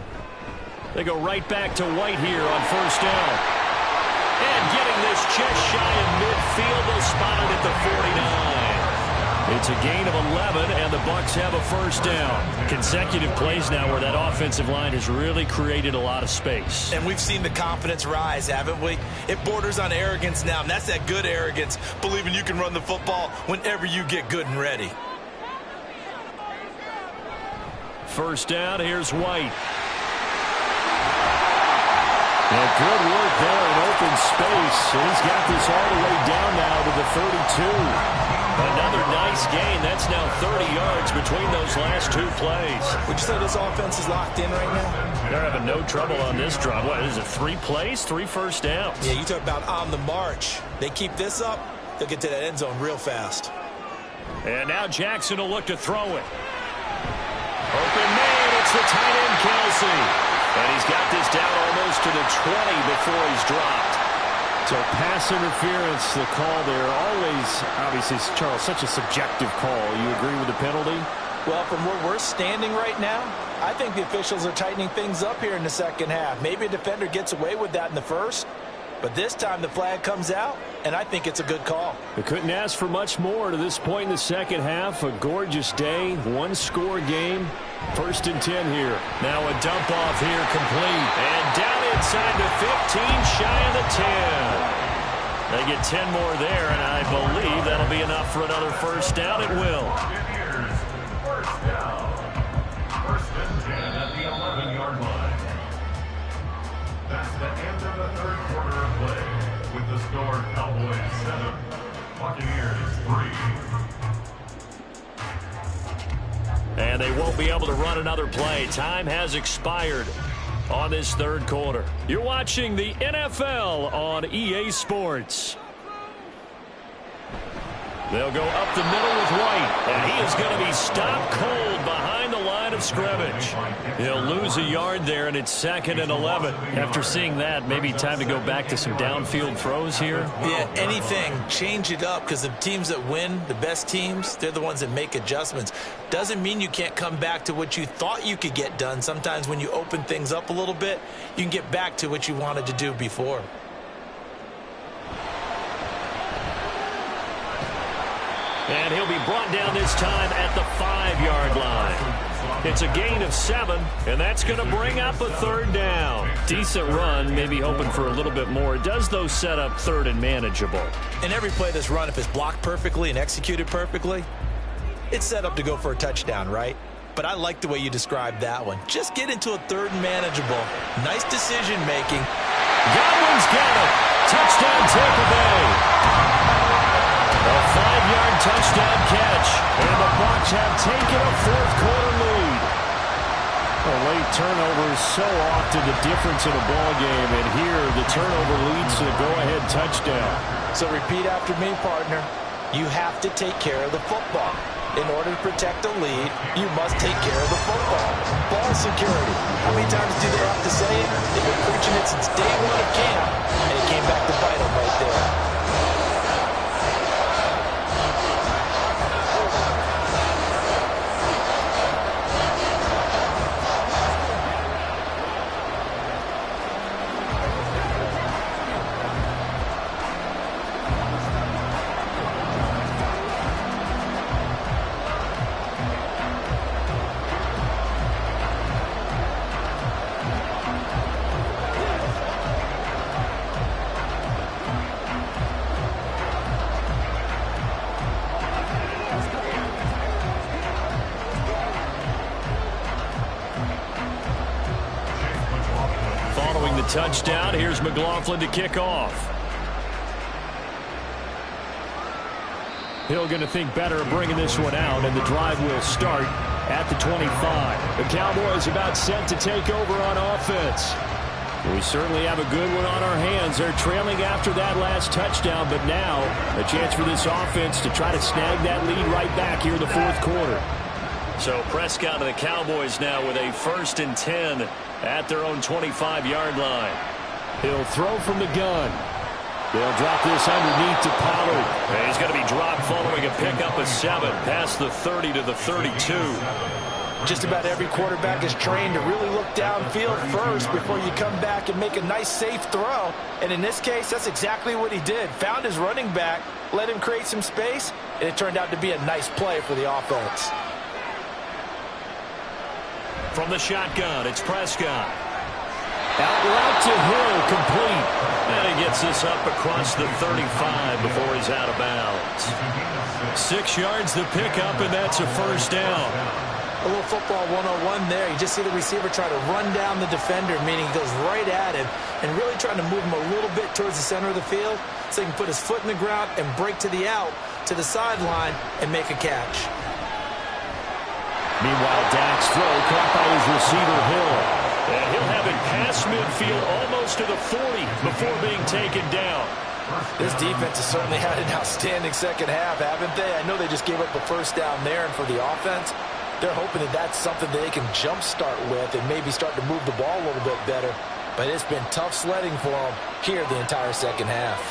S5: They go right back to White here on 1st down. And getting this just shy of midfield, they'll spot it at the 49. It's a gain of 11, and the Bucs have a 1st down. Consecutive plays now where that offensive line has really created a lot of space.
S3: And we've seen the confidence rise, haven't we? It borders on arrogance now, and that's that good arrogance, believing you can run the football whenever you get good and ready.
S5: 1st down, here's White. And good work there in open space. And he's got this all the way down now to the 32. Another nice gain. That's now 30 yards between those last 2 plays.
S3: Would you say this offense is locked in right now?
S5: They're having no trouble on this drive. What is it, 3 plays, 3 first downs?
S3: Yeah, you talk about on the march. They keep this up, they'll get to that end zone real fast.
S5: And now Jackson will look to throw it. Open man, it's the tight end Kelsey. And he's got this down almost to the 20 before he's dropped. So pass interference, the call there. Always, obviously, Charles, such a subjective call. You agree with the penalty?
S2: Well, from where we're standing right now, I think the officials are tightening things up here in the 2nd half. Maybe a defender gets away with that in the 1st, but this time the flag comes out, and I think it's a good call.
S5: We couldn't ask for much more to this point in the 2nd half. A gorgeous day, 1-score game. 1st and 10 here. Now a dump off here complete. And down inside the 15, shy of the 10. They get 10 more there, and I believe that'll be enough for another 1st down. It will.
S4: Buccaneers, 1st down. 1st and 10 at the 11-yard line. That's the end of the 3rd quarter of play. With the score Cowboys 7, Buccaneers 3.
S5: And they won't be able to run another play. Time has expired on this 3rd quarter. You're watching the NFL on EA Sports. They'll go up the middle with White, and he is going to be stopped cold behind the line of scrimmage. He'll lose a yard there, and it's 2nd and 11. After seeing that, maybe time to go back to some downfield throws here.
S3: Yeah, anything. Change it up, because the teams that win, the best teams, they're the ones that make adjustments. Doesn't mean you can't come back to what you thought you could get done. Sometimes when you open things up a little bit, you can get back to what you wanted to do before.
S1: And he'll be brought down this time at the 5-yard line. It's a gain of 7, and that's going to bring up a 3rd down. Decent run, maybe hoping for a little bit more. It does, though, set up 3rd and manageable.
S3: And every play that's run, if it's blocked perfectly and executed perfectly, it's set up to go for a touchdown, right? But I like the way you described that one. Just get into a 3rd and manageable. Nice decision-making.
S1: Godwin's got it. Touchdown, Tampa Bay. A 5-yard touchdown catch. And the Bucs have taken a 4th-quarter lead. Late turnovers so often the difference in a ball game. And here, the turnover leads to the go-ahead touchdown.
S3: So repeat after me, partner. You have to take care of the football. In order to protect the lead, you must take care of the football. Ball security. How many times do they have to say it? They've been preaching it since day one of camp, and it came back to bite them right there.
S1: Touchdown. Here's McLaughlin to kick off. Hill going to think better of bringing this one out, and the drive will start at the 25. The Cowboys about set to take over on offense. We certainly have a good one on our hands. They're trailing after that last touchdown, but now a chance for this offense to try to snag that lead right back here in the 4th quarter. So Prescott and the Cowboys now with a 1st and 10 at their own 25-yard line. He'll throw from the gun. They'll drop this underneath to Pollard. And he's going to be dropped following a pickup of 7 past the 30 to the 32.
S3: Just about every quarterback is trained to really look downfield first before you come back and make a nice, safe throw. And in this case, that's exactly what he did. Found his running back, let him create some space, and it turned out to be a nice play for the offense.
S1: From the shotgun, it's Prescott. Out route to Hill, complete. And he gets this up across the 35 before he's out of bounds. 6 yards the pickup, and that's a 1st down.
S3: A little football 101 there. You just see the receiver try to run down the defender, meaning he goes right at him, and really trying to move him a little bit towards the center of the field so he can put his foot in the ground and break to the out, to the sideline, and make a catch.
S1: Meanwhile, Dak's throw caught by his receiver, Hill. And he'll have it past midfield almost to the 40 before being taken down.
S3: This defense has certainly had an outstanding second half, haven't they? I know they just gave up a 1st down there, and for the offense, they're hoping that that's something that they can jumpstart with and maybe start to move the ball a little bit better. But it's been tough sledding for them here the entire second half.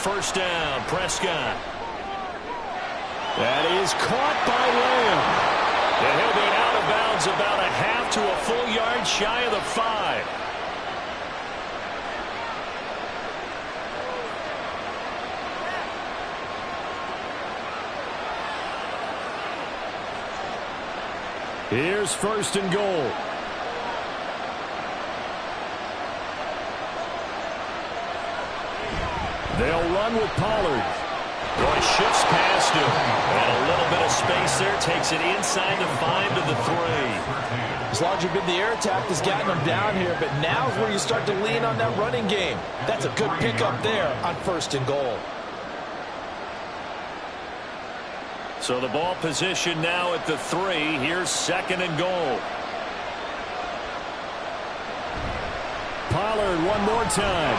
S1: 1st down, Prescott. That is caught by Lamb. And he'll be out of bounds about a half to a full yard shy of the 5. Here's 1st and goal. They'll run with Pollard. Boy, shifts past him. And a little bit of space there. Takes it inside the 5 to the 3.
S3: As long as you've been the air attack that's gotten them down here, but now's where you start to lean on that running game. That's a good pickup there on 1st and goal.
S1: So the ball position now at the 3. Here's 2nd and goal. Pollard one more time.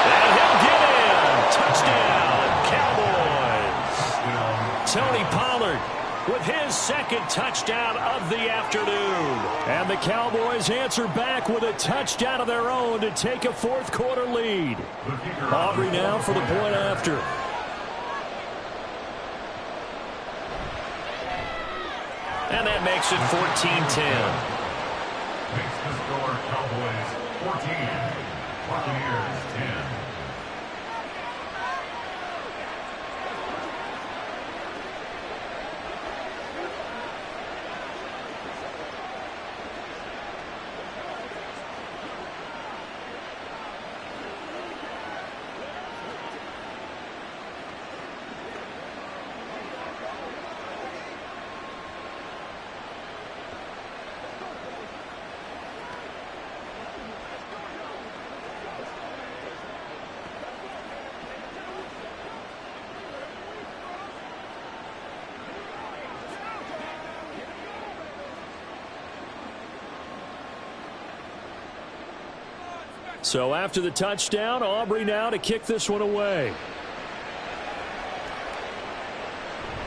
S1: And he'll get in. Touchdown, Cowboys. Tony Pollard with his 2nd touchdown of the afternoon. And the Cowboys answer back with a touchdown of their own to take a 4th quarter lead. Aubrey now for the point after. And that makes it 14-10.
S4: Makes the score Cowboys 14, Buccaneers 10.
S5: So after the touchdown, Aubrey now to kick this one away.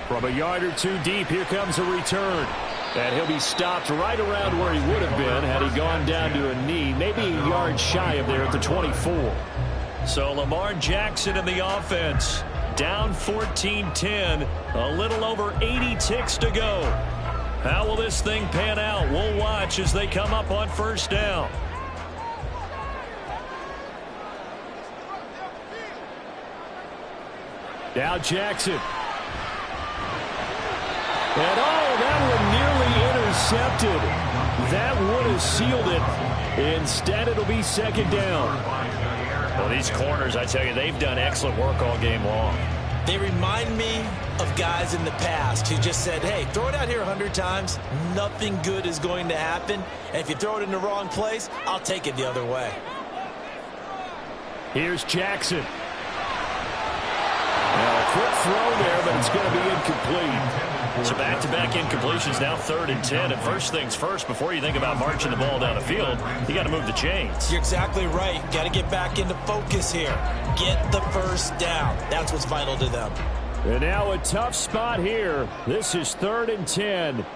S5: From a yard or two deep, here comes a return. And he'll be stopped right around where he would have been had he gone down to a knee, maybe a yard shy of there at the 24.
S1: So Lamar Jackson in the offense, down 14-10, a little over 80 ticks to go. How will this thing pan out? We'll watch as they come up on first down.
S5: Now Jackson. And that one nearly intercepted. That would have sealed it. Instead, it'll be second down.
S1: Well, these corners, I tell you, they've done excellent work all game long.
S3: They remind me of guys in the past who just said, hey, throw it out here 100 times. Nothing good is going to happen. And if you throw it in the wrong place, I'll take it the other way.
S5: Here's Jackson. Now, a quick throw there, but it's going to be incomplete.
S1: So back-to-back incompletions, now 3rd and 10. And first things first, before you think about marching the ball down the field, you got to move the chains.
S3: You're exactly right. Got to get back into focus here. Get the first down. That's what's vital to them.
S5: And now a tough spot here. This is 3rd and 10.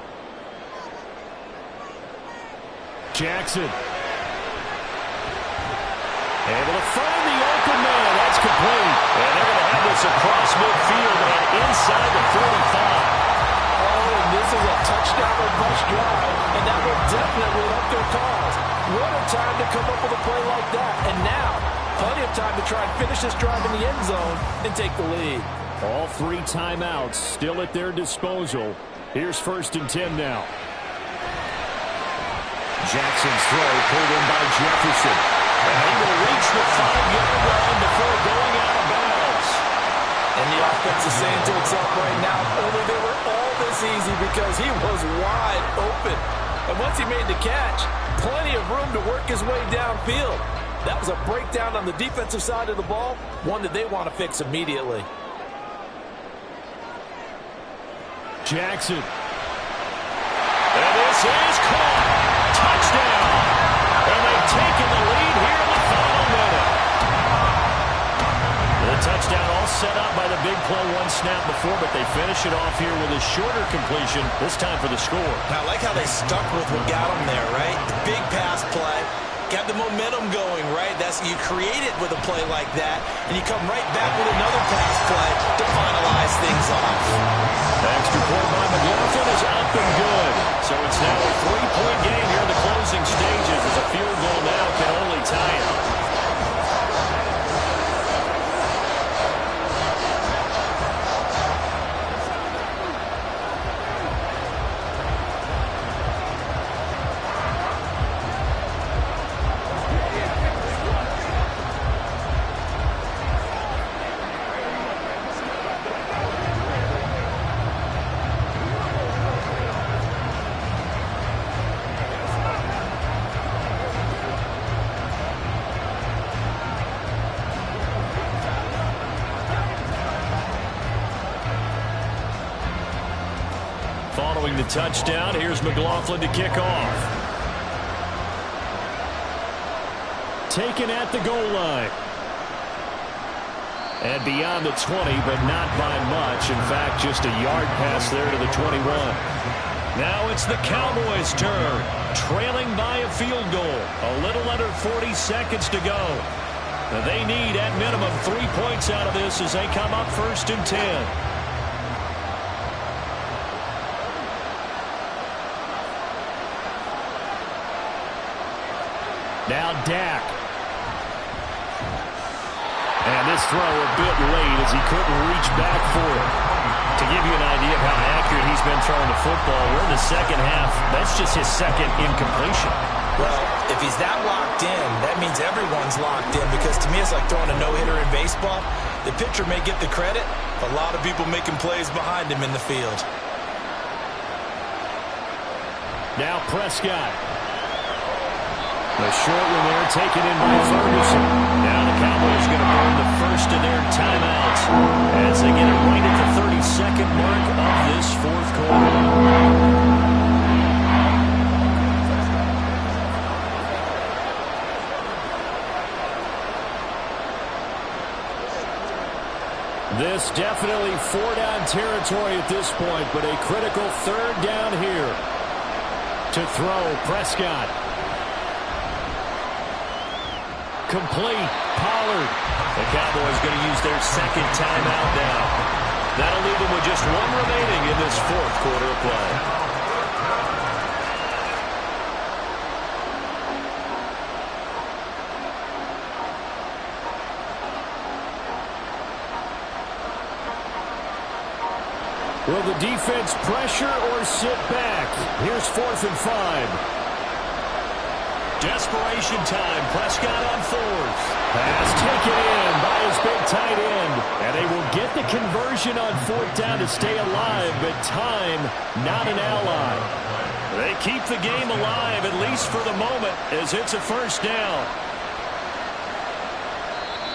S5: Jackson. Able to find the open man. That's complete.
S1: And they're going to have this across midfield and inside the 45.
S2: Oh, and this is a touchdown or bust drive, and that will definitely help their cause. What a time to come up with a play like that. And now, plenty of time to try and finish this drive in the end zone and take the lead.
S5: All 3 timeouts still at their disposal. Here's 1st and 10 now. Jackson's throw pulled in by Jefferson.
S1: And he will reach the 5-yard line before going out of bounds.
S2: And the offense is saying to itself right now, only they were all this easy because he was wide open. And once he made the catch, plenty of room to work his way downfield. That was a breakdown on the defensive side of the ball, one that they want to fix immediately.
S5: Jackson.
S1: And this is caught. Touchdown. And they've taken the lead here in the final minute. The touchdown all set up by the big play one snap before, but they finish it off here with a shorter completion, this time for the score.
S3: I like how they stuck with what got them there, right? The big pass play. Got the momentum going, right? You create it with a play like that, and you come right back with another pass play to finalize things off.
S1: Extra point by McLaughlin is up and good. So it's now a 3-point game here in the closing stages as a field goal now can only tie it. Following the touchdown, here's McLaughlin to kick off.
S5: Taken at the goal line. And beyond the 20, but not by much. In fact, just a yard pass there to the 21.
S1: Now it's the Cowboys' turn, trailing by a field goal. A little under 40 seconds to go. They need, at minimum, 3 points out of this as they come up 1st and 10.
S5: Now Dak. And this throw a bit late as he couldn't reach back for it.
S1: To give you an idea of how accurate he's been throwing the football, we're in the second half. That's just his second incompletion.
S3: Well, if he's that locked in, that means everyone's locked in, because to me it's like throwing a no-hitter in baseball. The pitcher may get the credit, but a lot of people making plays behind him in the field.
S5: Now Prescott. The short one there taken in by Ferguson. Now the Cowboys going to burn the first of their timeouts as they get it right at the 32nd mark of this 4th quarter. Dallas definitely 4-down territory at this point, but a critical 3rd down here. To throw, Prescott. Complete. Pollard. The Cowboys going to use their 2nd timeout now. That'll leave them with just 1 remaining in this 4th quarter of play. Will the defense pressure or sit back? Here's 4th and 5. Desperation time. Prescott on 4th. Pass taken in by his big tight end. And they will get the conversion on 4th down to stay alive, but time not an ally. They keep the game alive, at least for the moment, as it's a 1st down.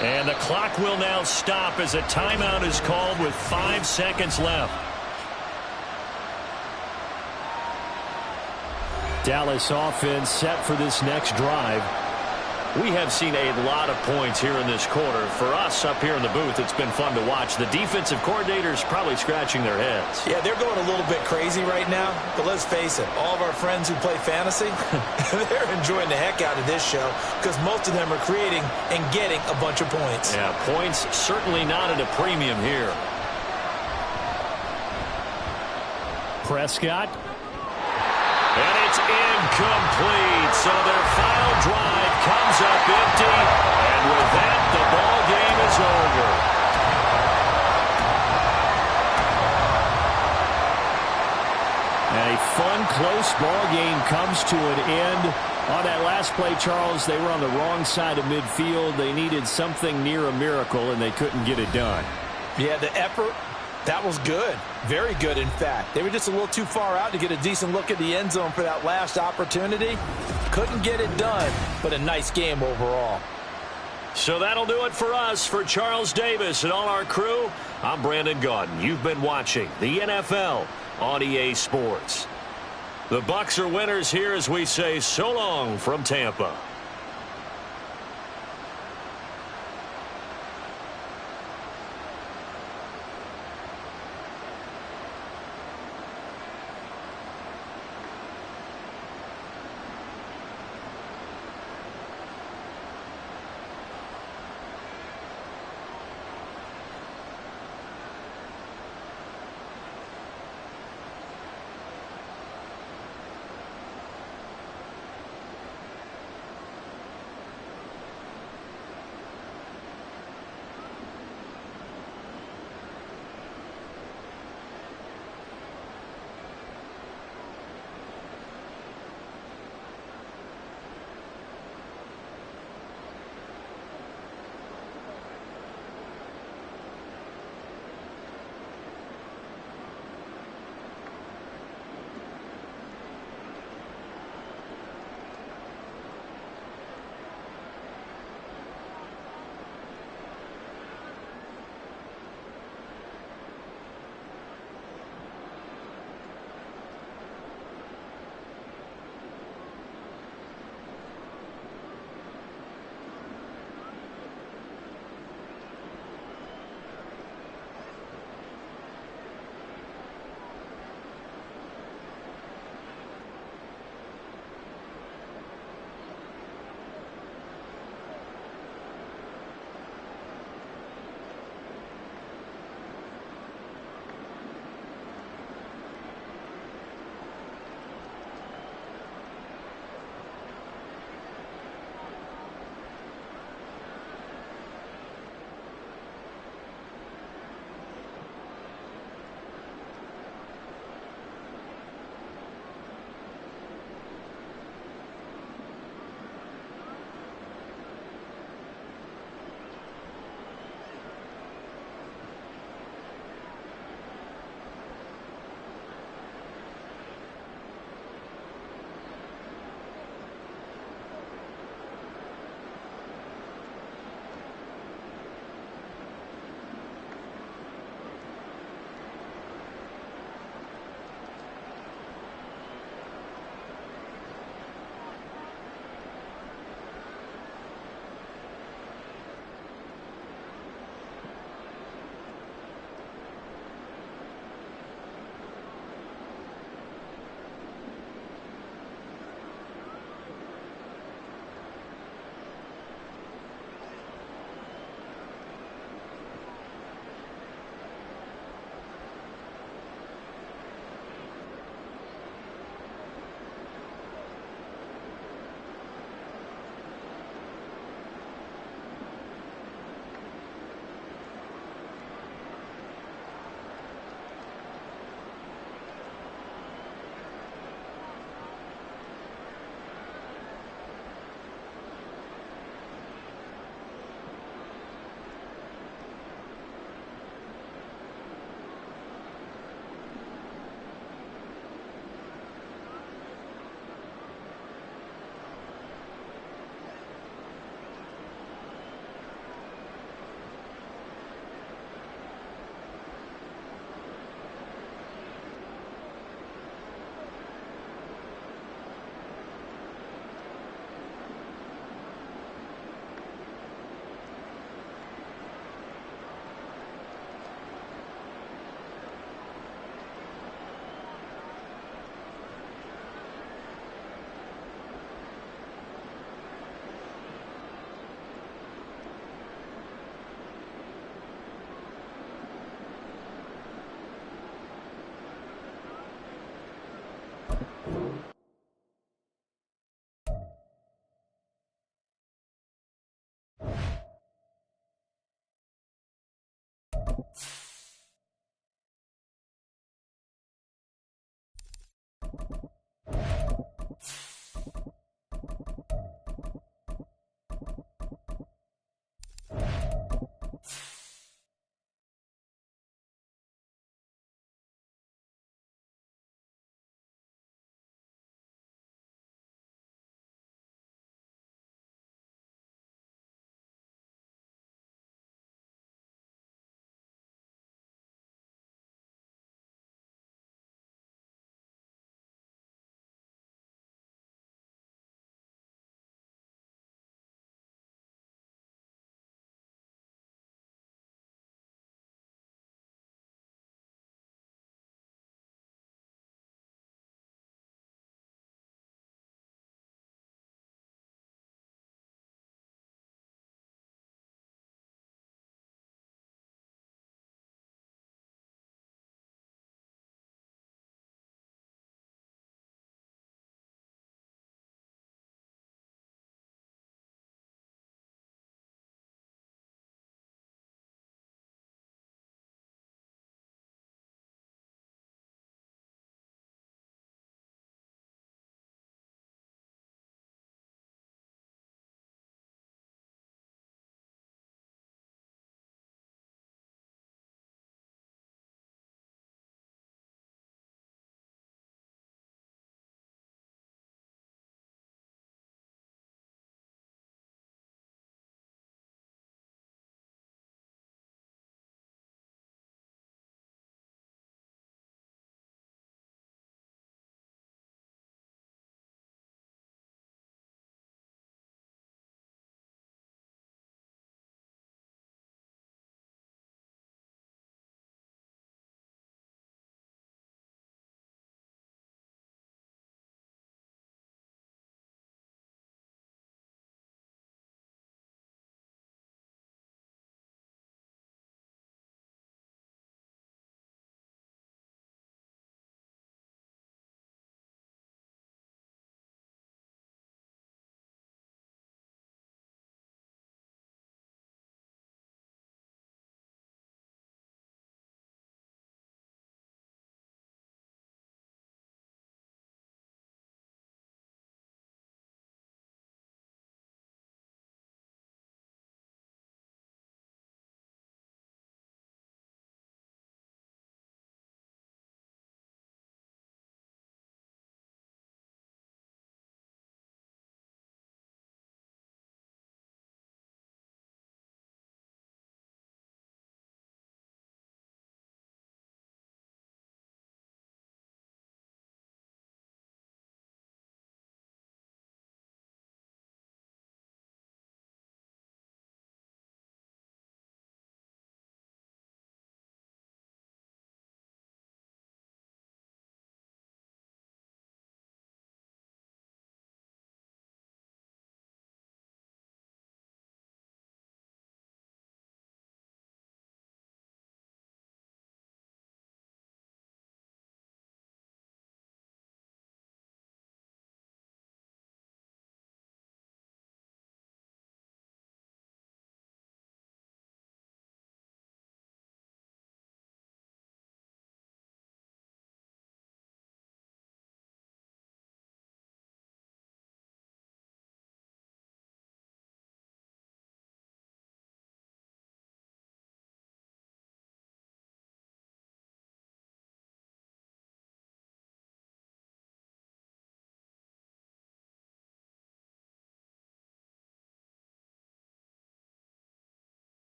S5: And the clock will now stop as a timeout is called with 5 seconds left. Dallas offense set for this next drive. We have seen a lot of points here in this quarter. For us up here in the booth, it's been fun to watch. The defensive coordinators probably scratching their heads.
S3: Yeah, they're going a little bit crazy right now. But let's face it, all of our friends who play fantasy, they're enjoying the heck out of this show because most of them are creating and getting a bunch of points.
S5: Yeah, points certainly not at a premium here. Prescott. And it's incomplete. So their final drive comes up empty. And with that, the ball game is over. And a fun, close ball game comes to an end. On that last play, Charles, they were on the wrong side of midfield. They needed something near a miracle, and they couldn't get it done.
S3: Yeah, the effort, that was good. Very good, in fact. They were just a little too far out to get a decent look at the end zone for that last opportunity. Couldn't get it done, but a nice game overall.
S5: So that'll do it for us. For Charles Davis and all our crew, I'm Brandon Gaudin. You've been watching the NFL on EA Sports. The Bucs are winners here as we say so long from Tampa.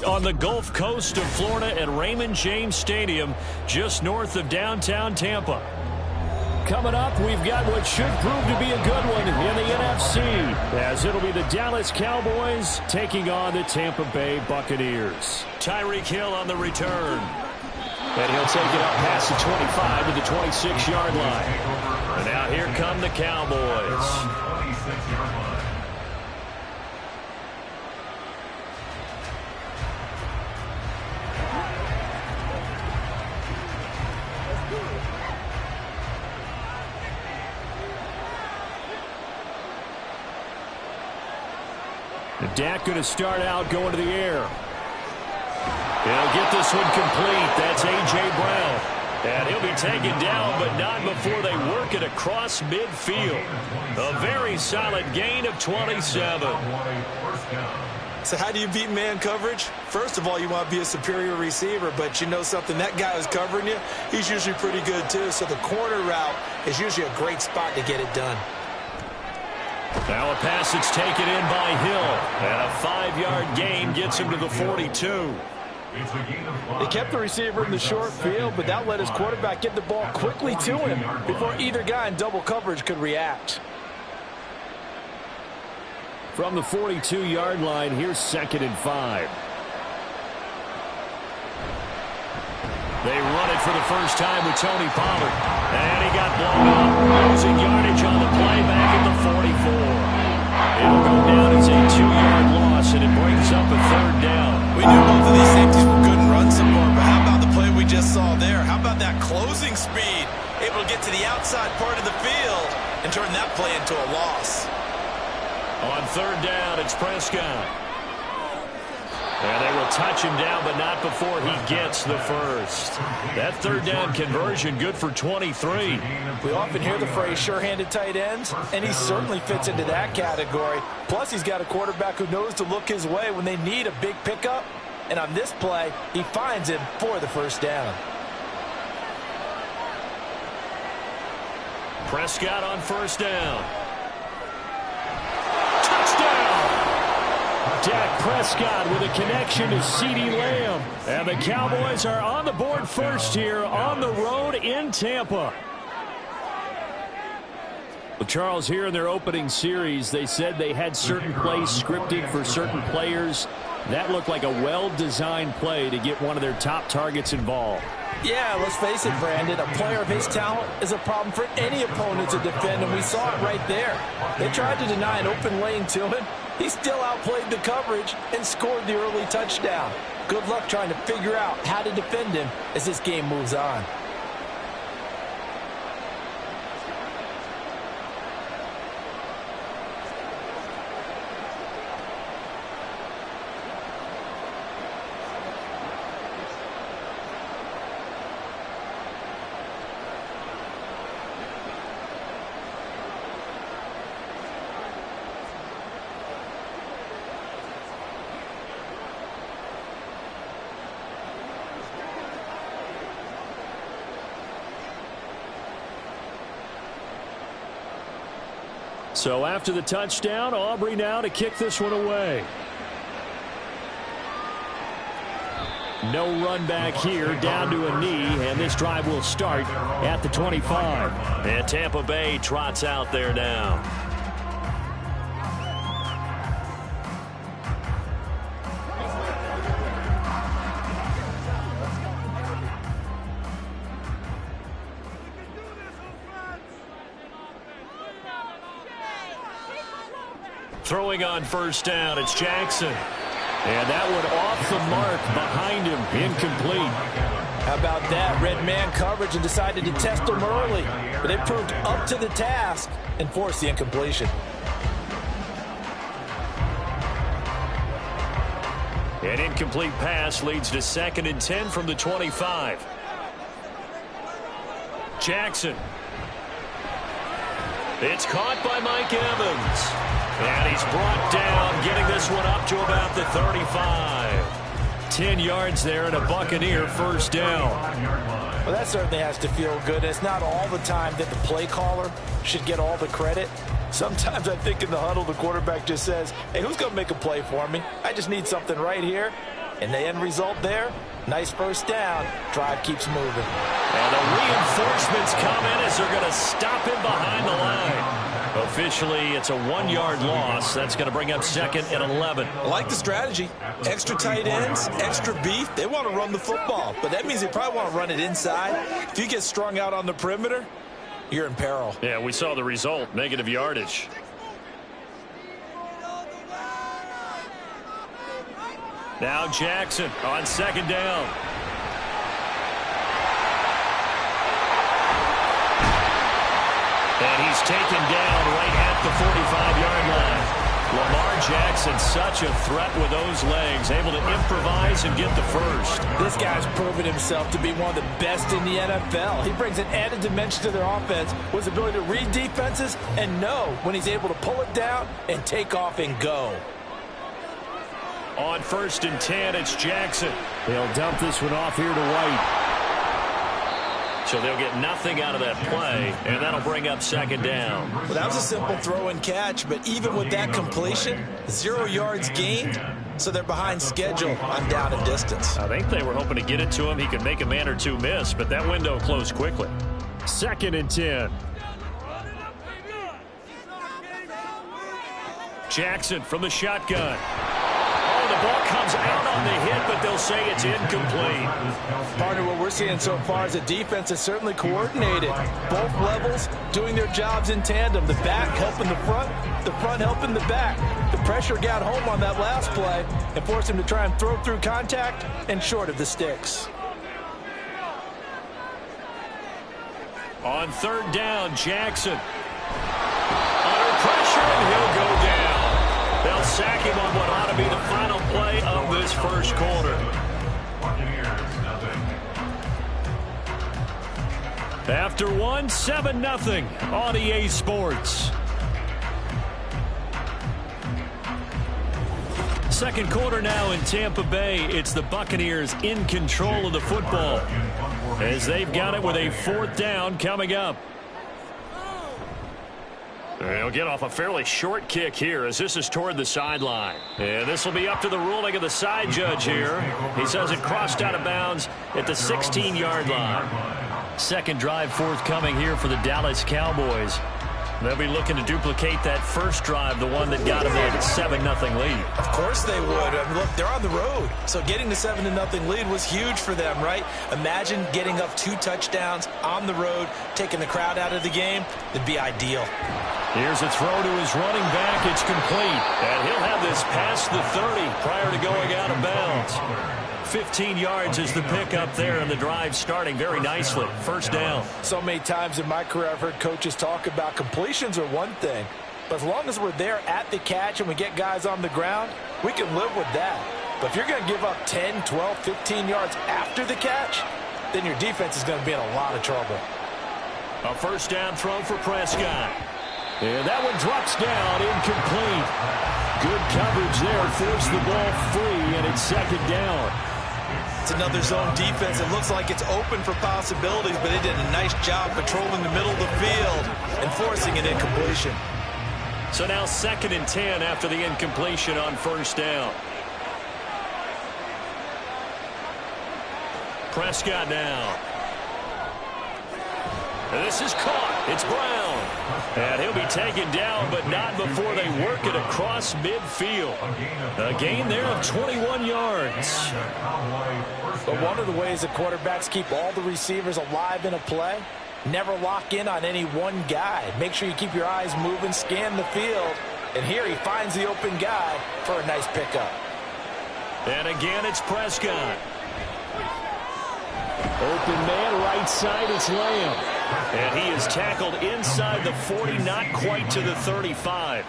S1: on the Gulf Coast of Florida at Raymond James Stadium, just north of downtown Tampa. Coming up, we've got what should prove to be a good one in the NFC, as it'll be the Dallas Cowboys taking on the Tampa Bay Buccaneers. Tyreek Hill on the return. And he'll take it up past the 25 to the 26-yard line. And now here come the Cowboys. Dak going to start out going to the air. He'll get this one complete. That's A.J. Brown. And he'll be taken down, but not before they work it across midfield. A very solid gain of 27.
S3: So how do you beat man coverage? First of all, you want to be a superior receiver, but you know something, that guy who's covering you, he's usually pretty good too. So the corner route is usually a great spot to get it done.
S1: Now a pass that's taken in by Hill. And a 5-yard gain gets him to the 42.
S2: They kept the receiver in the short field, but that let his quarterback get the ball quickly to him before either guy in double coverage could react.
S5: From the 42-yard line, here's 2nd and 5.
S1: They run it for the first time with Tony Pollard. And he got blown up. Losing yardage on the play back at the 44. It'll go down as a 2-yard loss, and it brings up a 3rd down.
S3: We knew both of these safeties were good and run support, but how about the play we just saw there? How about that closing speed? Able to get to the outside part of the field and turn that play into a loss.
S1: On 3rd down, it's Prescott. And they will touch him down, but not before he gets the first. That 3rd down conversion good for 23.
S2: We often hear the phrase sure-handed tight ends, and he certainly fits into that category. Plus, he's got a quarterback who knows to look his way when they need a big pickup. And on this play, he finds him for the 1st down.
S1: Prescott on 1st down. Touchdown! Dak Prescott with a connection to CeeDee Lamb. And the Cowboys are on the board first here on the road in Tampa.
S5: Well, Charles, here in their opening series, they said they had certain plays scripted for certain players. That looked like a well-designed play to get one of their top targets involved.
S2: Yeah, let's face it, Brandon. A player of his talent is a problem for any opponent to defend, and we saw it right there. They tried to deny an open lane to him. He still outplayed the coverage and scored the early touchdown. Good luck trying to figure out how to defend him as this game moves on.
S5: So after the touchdown, Aubrey now to kick this one away. No run back here, down to a knee, and this drive will start at the 25.
S1: And Tampa Bay trots out there now. Throwing on 1st down, it's Jackson.
S5: And that one off the mark behind him, incomplete.
S2: How about that? Red man coverage and decided to test him early. But they proved up to the task and forced the incompletion.
S1: An incomplete pass leads to 2nd and 10 from the 25. Jackson. It's caught by Mike Evans. And he's brought down, getting this one up to about the 35. 10 yards there and a Buccaneer 1st down.
S2: Well, that certainly has to feel good. It's not all the time that the play caller should get all the credit. Sometimes I think in the huddle, the quarterback just says, hey, who's going to make a play for me? I just need something right here. And the end result there, nice first down. Drive keeps moving.
S1: And the reinforcements come in as they're going to stop him behind the line. Officially, it's a 1-yard loss. That's going to bring up 2nd and 11.
S3: I like the strategy. Extra tight ends, extra beef. They want to run the football, but that means they probably want to run it inside. If you get strung out on the perimeter, you're in peril.
S1: Yeah, we saw the result, negative yardage. Now Jackson on 2nd down. And he's taken down right at the 45-yard line. Lamar Jackson, such a threat with those legs, able to improvise and get the first.
S2: This guy's proven himself to be one of the best in the NFL. He brings an added dimension to their offense with his ability to read defenses and know when he's able to pull it down and take off and go.
S1: On 1st and 10, it's Jackson. They'll dump this one off here to White. So they'll get nothing out of that play, and that'll bring up 2nd down.
S3: Well, that was a simple throw and catch, but even with that completion, 0 yards gained, so they're behind schedule on down and distance.
S1: I think they were hoping to get it to him. He could make a man or two miss, but that window closed quickly. 2nd and 10. Jackson from the shotgun. The ball comes out on the hit, but they'll say it's incomplete.
S2: Partner, what we're seeing so far is the defense is certainly coordinated. Both levels doing their jobs in tandem. The back helping the front helping the back. The pressure got home on that last play and forced him to try and throw through contact and short of the sticks.
S1: On 3rd down, Jackson. Under pressure, and he'll go down. They'll sack him on what ought to be the final play of this first quarter. After 7-0 on EA Sports. Second quarter now in Tampa Bay. It's the Buccaneers in control of the football as they've got it with a 4th down coming up. They'll get off a fairly short kick here as this is toward the sideline. And this will be up to the ruling of the side judge here. He says it crossed out of bounds at the 16-yard line. Second drive forthcoming here for the Dallas Cowboys. They'll be looking to duplicate that first drive, the one that got them that 7-0 lead.
S3: Of course they would. I mean, look, they're on the road. So getting the 7-0 lead was huge for them, right? Imagine getting up 2 touchdowns on the road, taking the crowd out of the game. It'd be ideal.
S1: Here's a throw to his running back. It's complete. And he'll have this past the 30 prior to going out of bounds. 15 yards is the pickup there, and the drive starting very nicely. First down.
S2: So many times in my career I've heard coaches talk about completions are one thing, but as long as we're there at the catch and we get guys on the ground, we can live with that. But if you're going to give up 10, 12, 15 yards after the catch, then your defense is going to be in a lot of trouble.
S1: A first down throw for Prescott. And that one drops down, incomplete. Good coverage there, forced the ball free, and it's 2nd down.
S3: It's another zone defense. It looks like it's open for possibilities, but they did a nice job patrolling the middle of the field and forcing an incompletion.
S1: So now 2nd and 10 after the incompletion on first down. Prescott now. And this is caught. It's Brown. And he'll be taken down, but not before they work it across midfield. A gain there of 21 yards.
S2: But one of the ways that quarterbacks keep all the receivers alive in a play, never lock in on any one guy. Make sure you keep your eyes moving, scan the field. And here he finds the open guy for a nice pickup.
S1: And again, it's Prescott. Open man, right side, it's Lamb. And he is tackled inside the 40, not quite to the 35.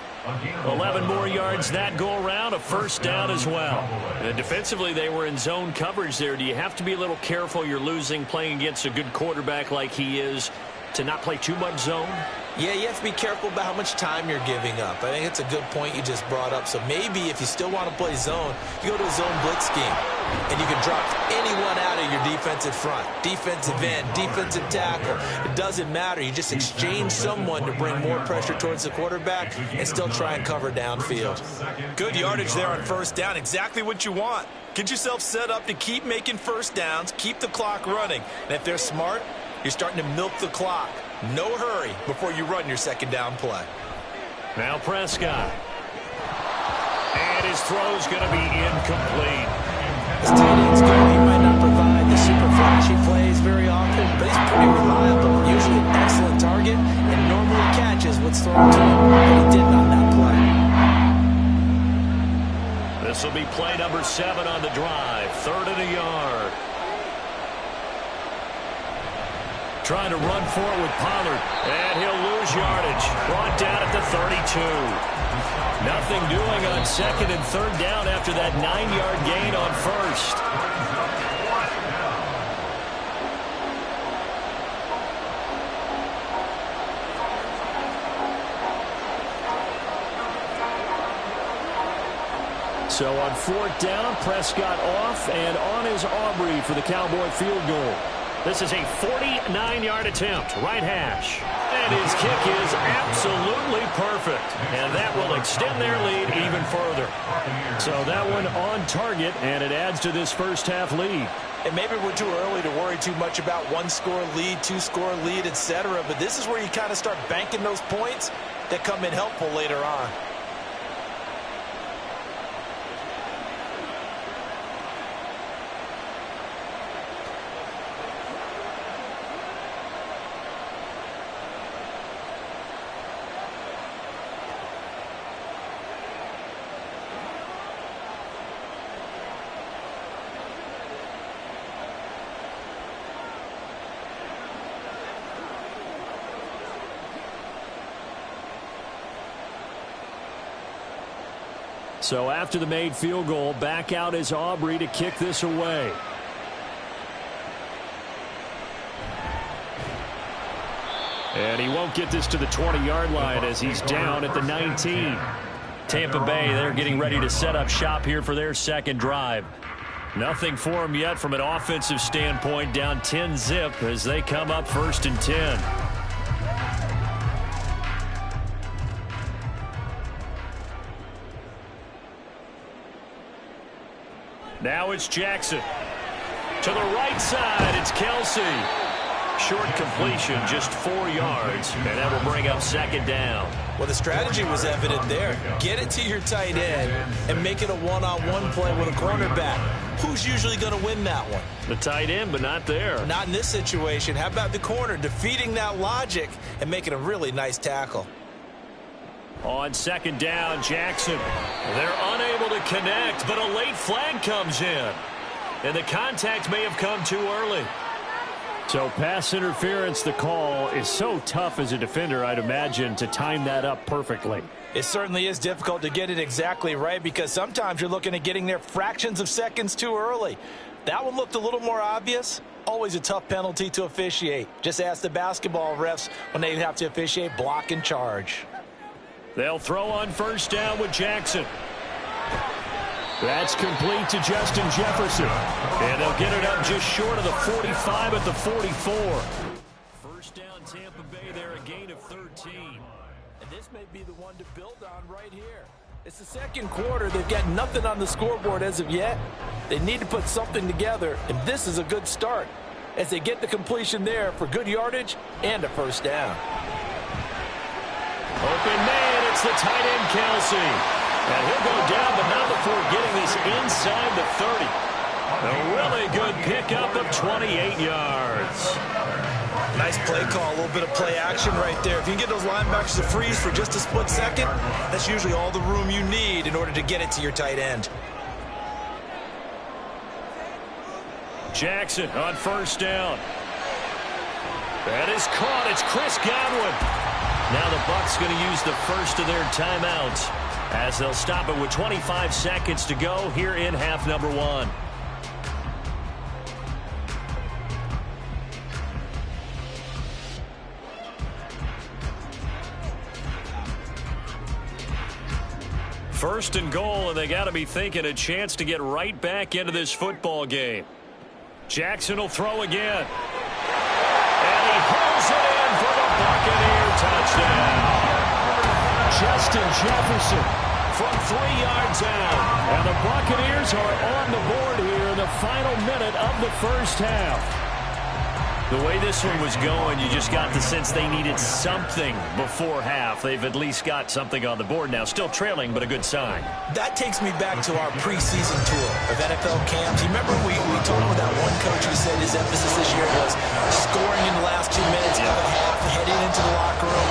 S1: 11 more yards that go around, a first down as well. And defensively, they were in zone coverage there. Do you have to be a little careful? You're losing playing against a good quarterback like he is to not play too much zone?
S3: Yeah, you have to be careful about how much time you're giving up. I think it's a good point you just brought up. So maybe if you still want to play zone, you go to a zone blitz scheme, and you can drop anyone out of your defensive front, defensive end, defensive tackle. It doesn't matter. You just exchange someone to bring more pressure towards the quarterback and still try and cover downfield. Good yardage there on first down. Exactly what you want. Get yourself set up to keep making first downs, keep the clock running. And if they're smart, you're starting to milk the clock. No hurry before you run your second down play.
S5: Now Prescott. And his throw's going to be incomplete.
S3: As tight ends go, he might not provide the super flashy plays very often, but he's pretty reliable. Usually an excellent target and normally catches what's thrown to him, but he didn't on that play.
S5: This will be play number 7 on the drive. 3rd and a yard. Trying to run for it with Pollard. And he'll lose yardage. Brought down at the 32. Nothing doing on 2nd and 3rd down after that 9-yard gain on 1st. So on 4th down, Prescott off and on is Aubrey for the Cowboy field goal. This is a 49-yard attempt, right hash. And his kick is absolutely perfect. And that will extend their lead even further. So that one on target, and it adds to this first half lead.
S3: And maybe we're too early to worry too much about 1-score lead, 2-score lead, etc. But this is where you kind of start banking those points that come in helpful later on.
S5: So after the made field goal, back out is Aubrey to kick this away. And he won't get this to the 20-yard line as he's down at the 19. Tampa Bay, they're getting ready to set up shop here for their second drive. Nothing for them yet from an offensive standpoint, down 10-zip as they come up 1st and 10. Now it's Jackson. To the right side, it's Kelsey. Short completion, just 4 yards, and that will bring up 2nd down.
S3: Well, the strategy was evident there. Get it to your tight end and make it a one-on-one play with a cornerback. Who's usually going to win that one?
S5: The tight end, but not there.
S3: Not in this situation. How about the corner defeating that logic and making a really nice tackle?
S5: On 2nd down, Jackson. They're unable to connect, but a late flag comes in. And the contact may have come too early. So pass interference, the call is so tough as a defender, I'd imagine, to time that up perfectly.
S3: It certainly is difficult to get it exactly right because sometimes you're looking at getting there fractions of seconds too early. That one looked a little more obvious. Always a tough penalty to officiate. Just ask the basketball refs when they have to officiate block and charge.
S5: They'll throw on 1st down with Jackson. That's complete to Justin Jefferson. And they'll get it up just short of the 45 at the 44. 1st down, Tampa Bay there, a gain of 13.
S3: And this may be the one to build on right here. It's the 2nd quarter. They've got nothing on the scoreboard as of yet. They need to put something together, and this is a good start as they get the completion there for good yardage and a 1st down.
S5: Open man, it's the tight end, Kelsey. And he'll go down, but not before getting this inside the 30. A really good pickup of 28 yards.
S3: Nice play call, a little bit of play action right there. If you can get those linebackers to freeze for just a split second, that's usually all the room you need in order to get it to your tight end.
S5: Jackson on 1st down. That is caught. It's Chris Godwin. Now the Bucs going to use the first of their timeouts as they'll stop it with 25 seconds to go here in half number 1. First and goal, and they got to be thinking a chance to get right back into this football game. Jackson will throw again. And he pulls it in for the Buccaneer touchdown. Justin Jefferson
S1: from 3 yards out. And the Buccaneers are on the board here in the final minute of the first half. The way this one was going, you just got the sense they needed something before half. They've at least got something on the board now. Still trailing, but a good sign.
S3: That takes me back to our preseason tour of NFL camps. You remember we talked with that one coach who said his emphasis this year was scoring in the last 2 minutes of the half, heading into the locker room.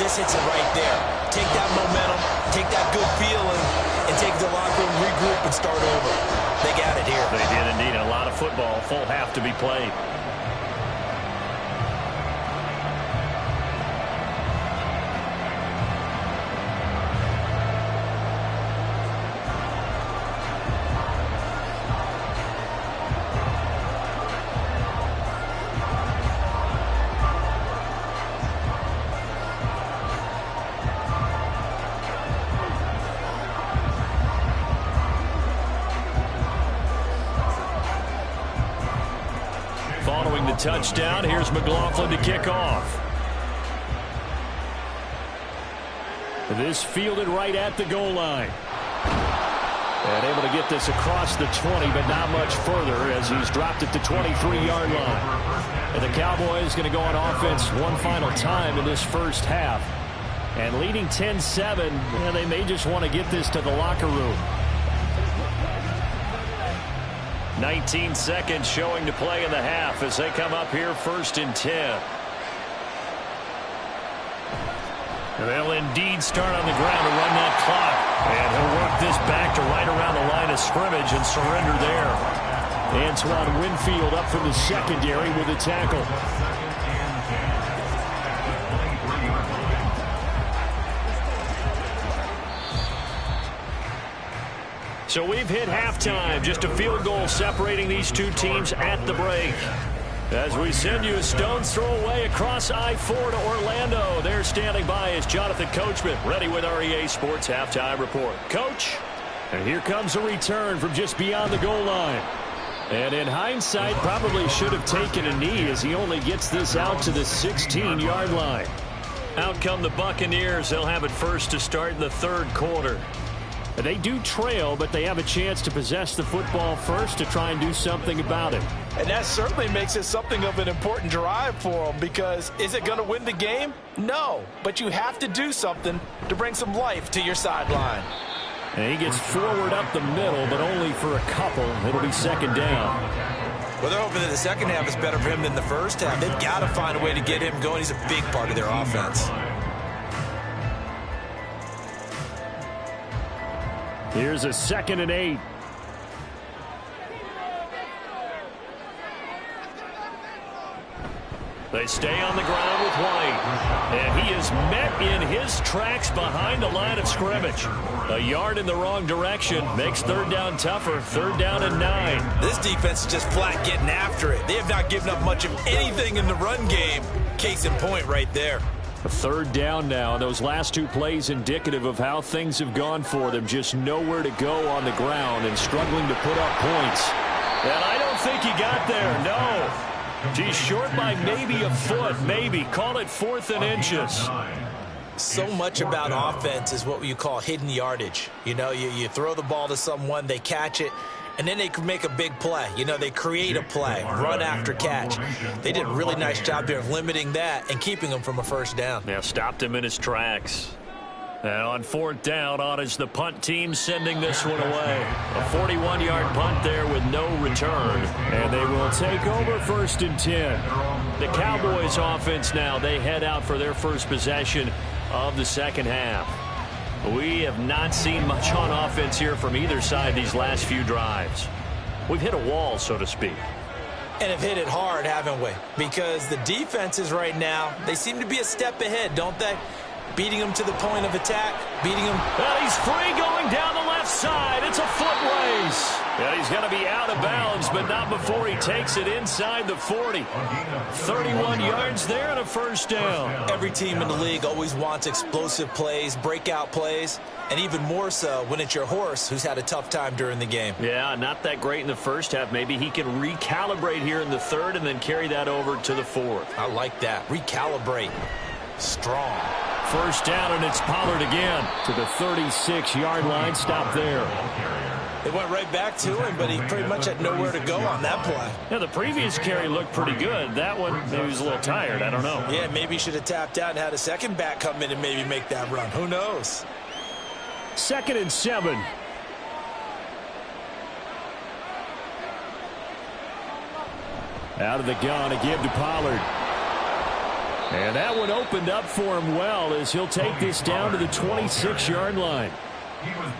S3: This hits it right there. Take that momentum, take that good feeling, and take the locker room, regroup, and start over. They got it here.
S1: They did indeed. A lot of football, full half to be played. Following the touchdown, here's McLaughlin to kick off. This fielded right at the goal line. And able to get this across the 20, but not much further as he's dropped at the 23-yard line. And the Cowboys going to go on offense one final time in this first half. And leading 10-7, they may just want to get this to the locker room. 19 seconds showing to play in the half as they come up here 1st and 10. They'll indeed start on the ground to run that clock. And he'll work this back to right around the line of scrimmage and surrender there. Antoine Winfield up from the secondary with a tackle. So we've hit halftime. Just a field goal separating these two teams at the break. As we send you a stone's throw away across I-4 to Orlando. There standing by is Jonathan Coachman, ready with our EA Sports Halftime Report. Coach, and here comes a return from just beyond the goal line. And in hindsight, probably should have taken a knee as he only gets this out to the 16-yard line. Out come the Buccaneers. They'll have it first to start in the 3rd quarter. They do trail, but they have a chance to possess the football first to try and do something about it.
S2: And that certainly makes it something of an important drive for them, because is it going to win the game? No, but you have to do something to bring some life to your sideline.
S1: And he gets forward up the middle, but only for a couple. It'll be 2nd down.
S3: Well, they're hoping that the second half is better for him than the first half. They've got to find a way to get him going. He's a big part of their offense.
S1: Here's a 2nd and 8. They stay on the ground with White. And he is met in his tracks behind the line of scrimmage. A yard in the wrong direction makes 3rd down tougher. 3rd down and 9.
S3: This defense is just flat getting after it. They have not given up much of anything in the run game. Case in point right there.
S1: A 3rd down now. Those last 2 plays indicative of how things have gone for them. Just nowhere to go on the ground and struggling to put up points. And I don't think he got there. No. He's short by maybe a foot. Maybe. Call it 4th and inches.
S3: So much about offense is what you call hidden yardage. You know, you throw the ball to someone, they catch it, and then they can make a big play. You know, they create a play, run after catch. They did a really nice job there of limiting that and keeping him from a 1st down.
S1: Yeah, stopped him in his tracks. And on 4th down, on is the punt team sending this one away. A 41-yard punt there with no return. And they will take over 1st and 10. The Cowboys offense now, they head out for their first possession of the 2nd half. We have not seen much on offense here from either side these last few drives. We've hit a wall, so to speak.
S3: And have hit it hard, haven't we? Because the defenses right now, they seem to be a step ahead, don't they? Beating them to the point of attack, beating them.
S1: Well, he's free going down the left side. It's a foot race. Yeah, he's going to be out of bounds, but not before he takes it inside the 40. 31 yards there and a 1st down.
S3: Every team in the league always wants explosive plays, breakout plays, and even more so when it's your horse who's had a tough time during the game.
S1: Yeah, not that great in the first half. Maybe he can recalibrate here in the 3rd and then carry that over to the 4th.
S3: I like that. Recalibrate. Strong.
S5: First down, and it's Pollard again to the 36-yard line. Stop there.
S3: They went right back to him, but he pretty much had nowhere to go on that play.
S5: Yeah, the previous carry looked pretty good. That one, maybe he was a little tired. I don't know.
S3: Yeah, maybe he should have tapped out and had a second back come in and maybe make that run. Who knows?
S5: 2nd and 7. Out of the gun, a give to Pollard. And that one opened up for him well as he'll take this down to the 26-yard line.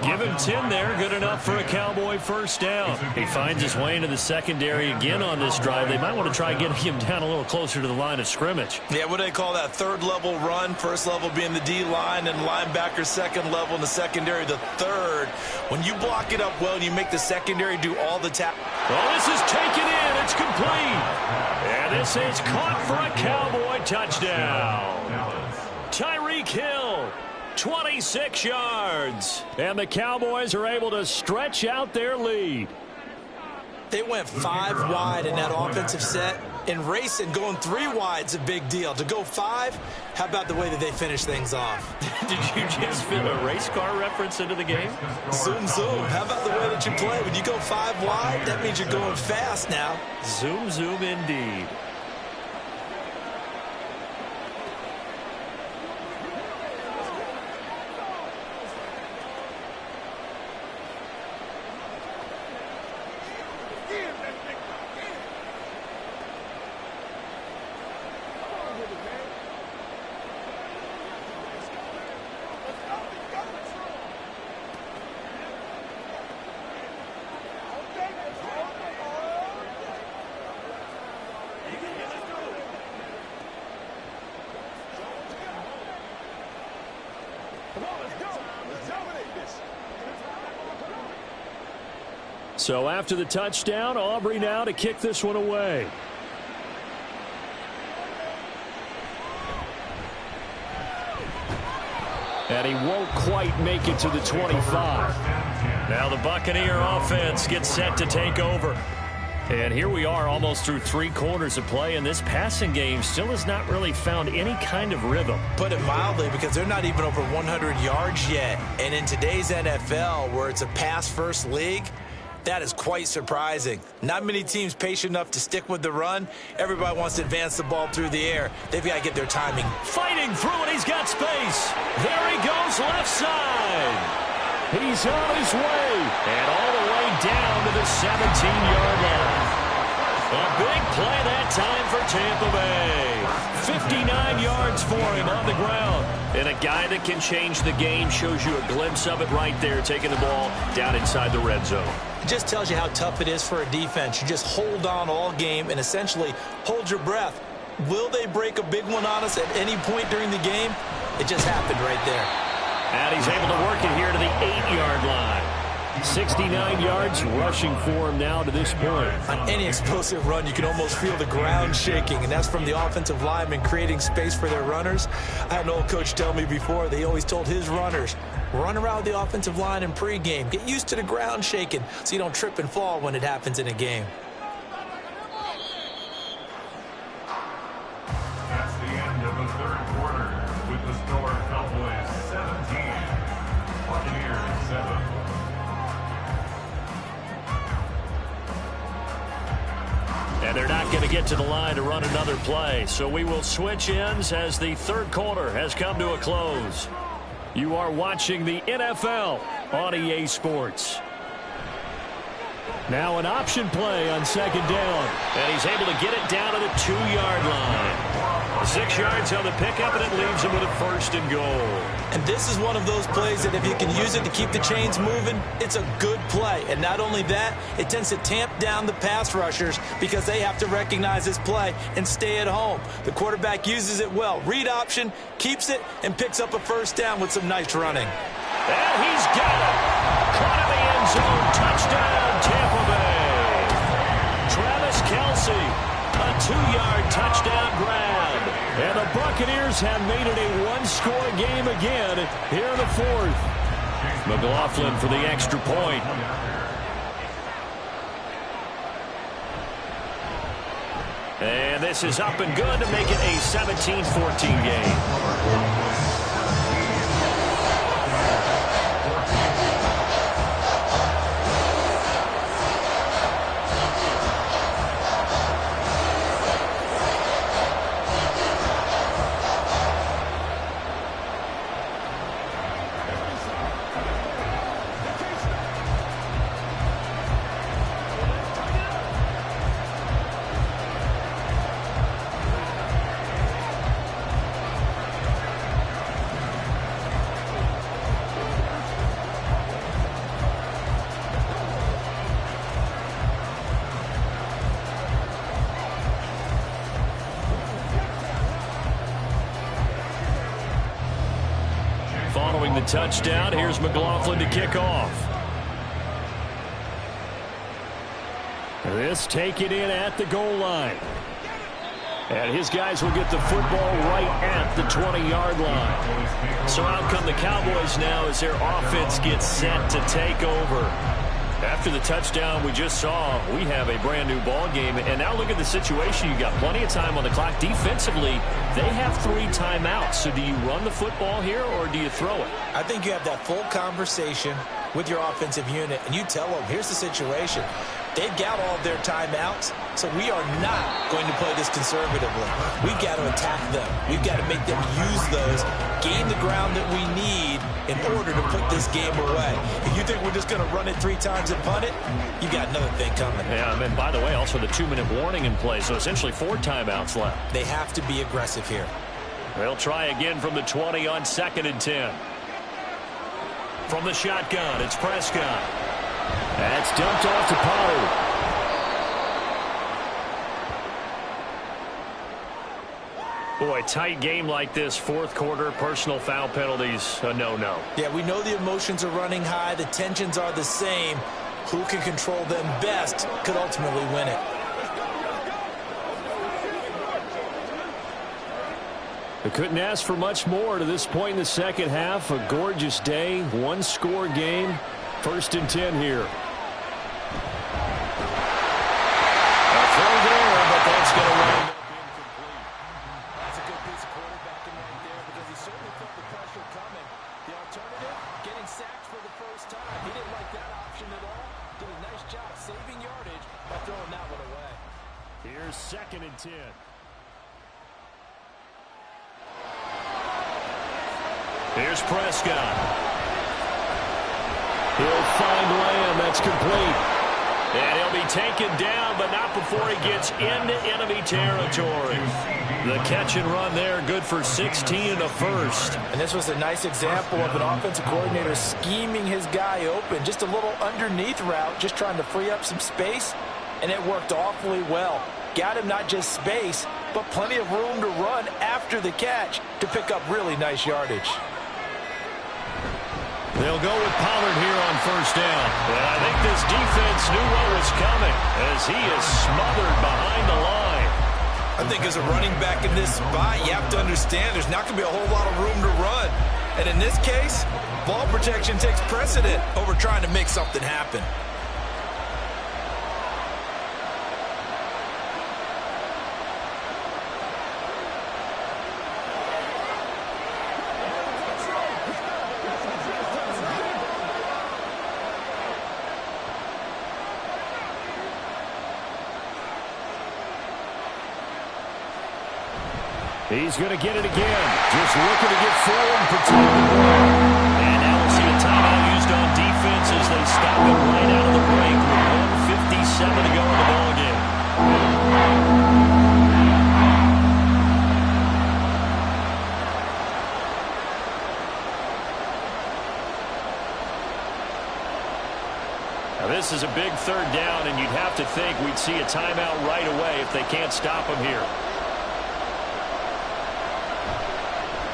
S5: Give him 10 there. Good enough for a Cowboy first down. He finds his way into the secondary again on this drive. They might want to try getting him down a little closer to the line of scrimmage.
S3: Yeah, what do they call that? Third level run. First level being the D-line and linebacker second level in the secondary the third. When you block it up well and you make the secondary do all the tap.
S5: Well, this is taken in. It's complete. And this is caught for a Cowboy touchdown. Tyreek Hill. 26 yards. And the Cowboys are able to stretch out their lead.
S3: They went 5 wide in that offensive set. And racing, going 3 wide's a big deal. To go 5, how about the way that they finish things off?
S5: Did you just fit a race car reference into the game?
S3: Zoom, zoom. How about the way that you play? When you go 5 wide, that means you're going fast now.
S5: Zoom, zoom indeed. So after the touchdown, Aubrey now to kick this one away. And he won't quite make it to the 25. Now the Buccaneer offense gets set to take over. And here we are almost through 3 quarters of play, and this passing game still has not really found any kind of rhythm.
S3: Put it mildly, because they're not even over 100 yards yet. And in today's NFL, where it's a pass-first league, that is quite surprising. Not many teams patient enough to stick with the run. Everybody wants to advance the ball through the air. They've got to get their timing.
S5: Fighting through, and he's got space. There he goes, left side. He's on his way. And all the way down to the 17-yard line. A big play that time for Tampa Bay. 59 yards for him on the ground. And a guy that can change the game, shows you a glimpse of it right there, taking the ball down inside the red zone.
S3: It just tells you how tough it is for a defense. You just hold on all game and essentially hold your breath. Will they break a big one on us at any point during the game? It just happened right there.
S5: And he's able to work it here to the 8-yard line. 69 yards rushing for him now to this point.
S3: On any explosive run, you can almost feel the ground shaking, and that's from the offensive linemen creating space for their runners. I had an old coach tell me before, they always told his runners, run around the offensive line in pregame. Get used to the ground shaking so you don't trip and fall when it happens in a game.
S4: That's the end of the third quarter with the score Cowboys 17, Buccaneers 7.
S5: And they're not going to get to the line to run another play. So we will switch ends as the third quarter has come to a close. You are watching the NFL on EA Sports. Now an option play on second down. And he's able to get it down to the 2-yard line. 6 yards on the pickup, and it leaves him with a 1st and goal.
S3: And this is one of those plays that if you can use it to keep the chains moving, it's a good play. And not only that, it tends to tamp down the pass rushers because they have to recognize this play and stay at home. The quarterback uses it well. Read option, keeps it, and picks up a 1st down with some nice running.
S5: And he's got it. Caught in the end zone. Touchdown, Tampa Bay. Travis Kelce, a 2-yard touchdown grab. And the Buccaneers have made it a 1-score game again here in the 4th. McLaughlin for the extra point. And this is up and good to make it a 17-14 game.
S1: the touchdown. Here's McLaughlin to kick off. This taken in at the goal line. And his guys will get the football right at the 20-yard line. So out come the Cowboys now as their offense gets set to take over. After the touchdown we just saw, we have a brand-new ball game. And now look at the situation. You got plenty of time on the clock. Defensively, they have 3 timeouts. So do you run the football here or do you throw it?
S3: I think you have that full conversation with your offensive unit, and you tell them, here's the situation. They've got all of their timeouts, so we are not going to play this conservatively. We've got to attack them. We've got to make them use those, gain the ground that we need in order to put this game away. If you think we're just going to run it 3 times and punt it, you got another thing coming.
S1: Yeah, and by the way, also the 2-minute warning in play, so essentially 4 timeouts left.
S3: They have to be aggressive here.
S1: They'll try again from the 20 on 2nd and 10. From the shotgun, it's Prescott. That's dumped off to Pollard. Boy, tight game like this, 4th quarter, personal foul penalties, a no-no.
S3: Yeah, we know the emotions are running high. The tensions are the same. Who can control them best could ultimately win it.
S1: They couldn't ask for much more to this point in the second half. A gorgeous day, 1-score game. 1st and 10 here. A throw there, but that's going to wind up incomplete.
S3: That's a good piece of quarterbacking right there because he certainly felt the pressure coming. The alternative, getting sacked for the first time. He didn't like that option at all. Did a nice job saving yardage by throwing that one away.
S1: Here's 2nd and 10. Here's Prescott. He'll find Lamb. That's complete. And he'll be taken down, but not before he gets into enemy territory. The catch and run there, good for 16 and a first.
S3: And this was a nice example of an offensive coordinator scheming his guy open. Just a little underneath route, just trying to free up some space, and it worked awfully well. Got him not just space, but plenty of room to run after the catch to pick up really nice yardage.
S1: They'll go with Pollard here on 1st down. And I think this defense knew what was coming as he is smothered behind the line.
S3: I think as a running back in this spot, you have to understand there's not going to be a whole lot of room to run. And in this case, ball protection takes precedent over trying to make something happen.
S1: He's going to get it again. Just looking to get forward and protect the ball. And now we'll see a timeout used on defense as they stop it right out of the break with 1:57 to go in the ballgame. Now this is a big 3rd down, and you'd have to think we'd see a timeout right away if they can't stop him here.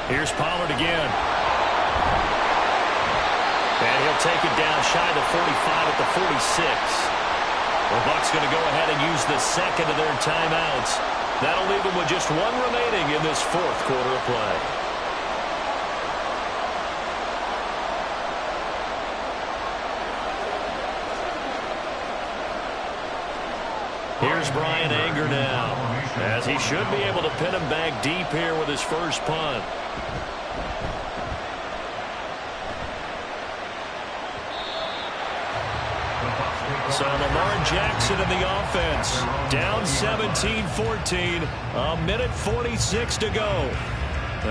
S1: Here's Pollard again. And he'll take it down shy of the 45 at the 46. The Bucs going to go ahead and use the 2nd of their timeouts. That'll leave them with just 1 remaining in this 4th quarter of play. Here's Brian Anger now, as he should be able to pin him back deep here with his first punt. So Lamar Jackson in the offense, down 17-14, a minute 46 to go.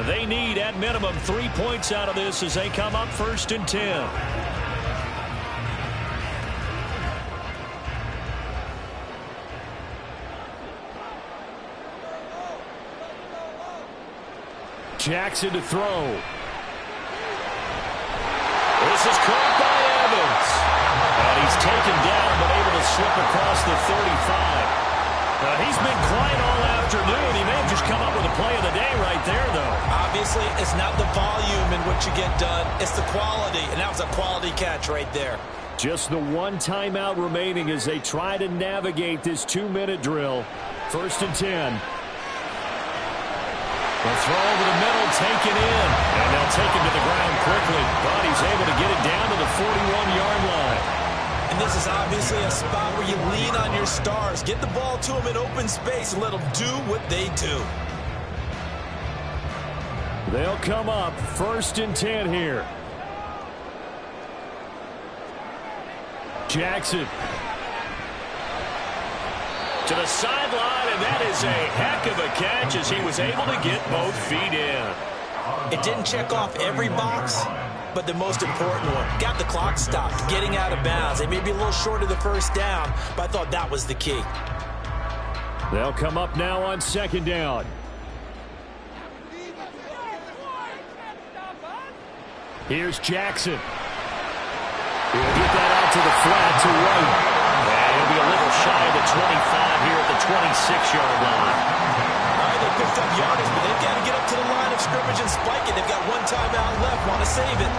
S1: They need, at minimum, 3 points out of this as they come up 1st and 10. Jackson to throw. This is caught by Evans. And he's taken down, but able to slip across the 35. He's been quiet all afternoon. He may have just come up with a play of the day right there, though.
S3: Obviously, it's not the volume in which you get done. It's the quality, and that was a quality catch right there.
S5: Just the one timeout remaining as they try to navigate this 2-minute drill. 1st and 10. The throw over the middle, taken in. And they'll take him to the ground quickly. But he's able to get it down to the 41-yard line.
S3: And this is obviously a spot where you lean on your stars. Get the ball to them in open space and let them do what they do.
S5: They'll come up 1st and 10 here. Jackson. To the sideline, and that is a heck of a catch as he was able to get both feet in.
S3: It didn't check off every box, but the most important one. Got the clock stopped, getting out of bounds. They may be a little short of the first down, but I thought that was the key.
S5: They'll come up now on 2nd down. Here's Jackson. He'll get that out to the flat to right. And he'll be a little shy of the 25 here at the 26-yard line.
S3: All right, they picked up yardage, but they've got to get up to the line of scrimmage and spike it. They've got one timeout left, want to save it.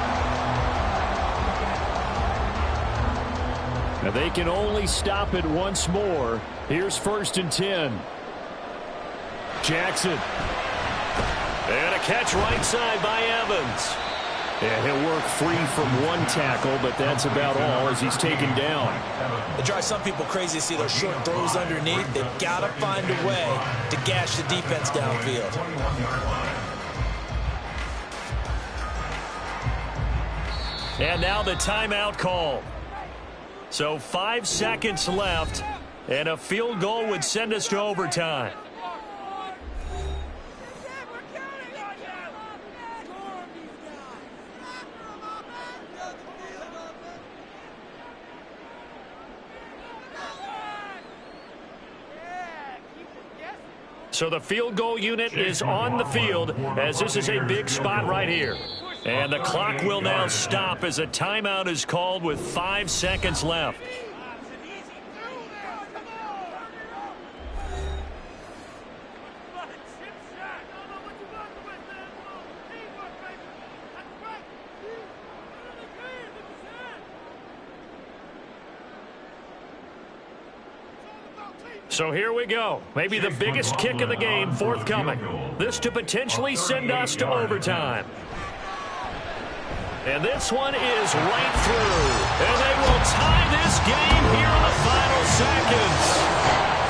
S5: Now they can only stop it once more. Here's 1st and 10. Jackson. And a catch right side by Evans. And he'll work free from one tackle, but that's about all as he's taken down.
S3: It drives some people crazy to see those short throws underneath. They've got to find a way to gash the defense downfield.
S1: And now the timeout call. So 5 seconds left, and a field goal would send us to overtime. So the field goal unit is on the field as this is a big spot right here. And the clock will now stop as a timeout is called with 5 seconds left. So here we go. Maybe the biggest kick of the game forthcoming. This to potentially send us to overtime. And this one is right through. And they will tie this game here in the final seconds.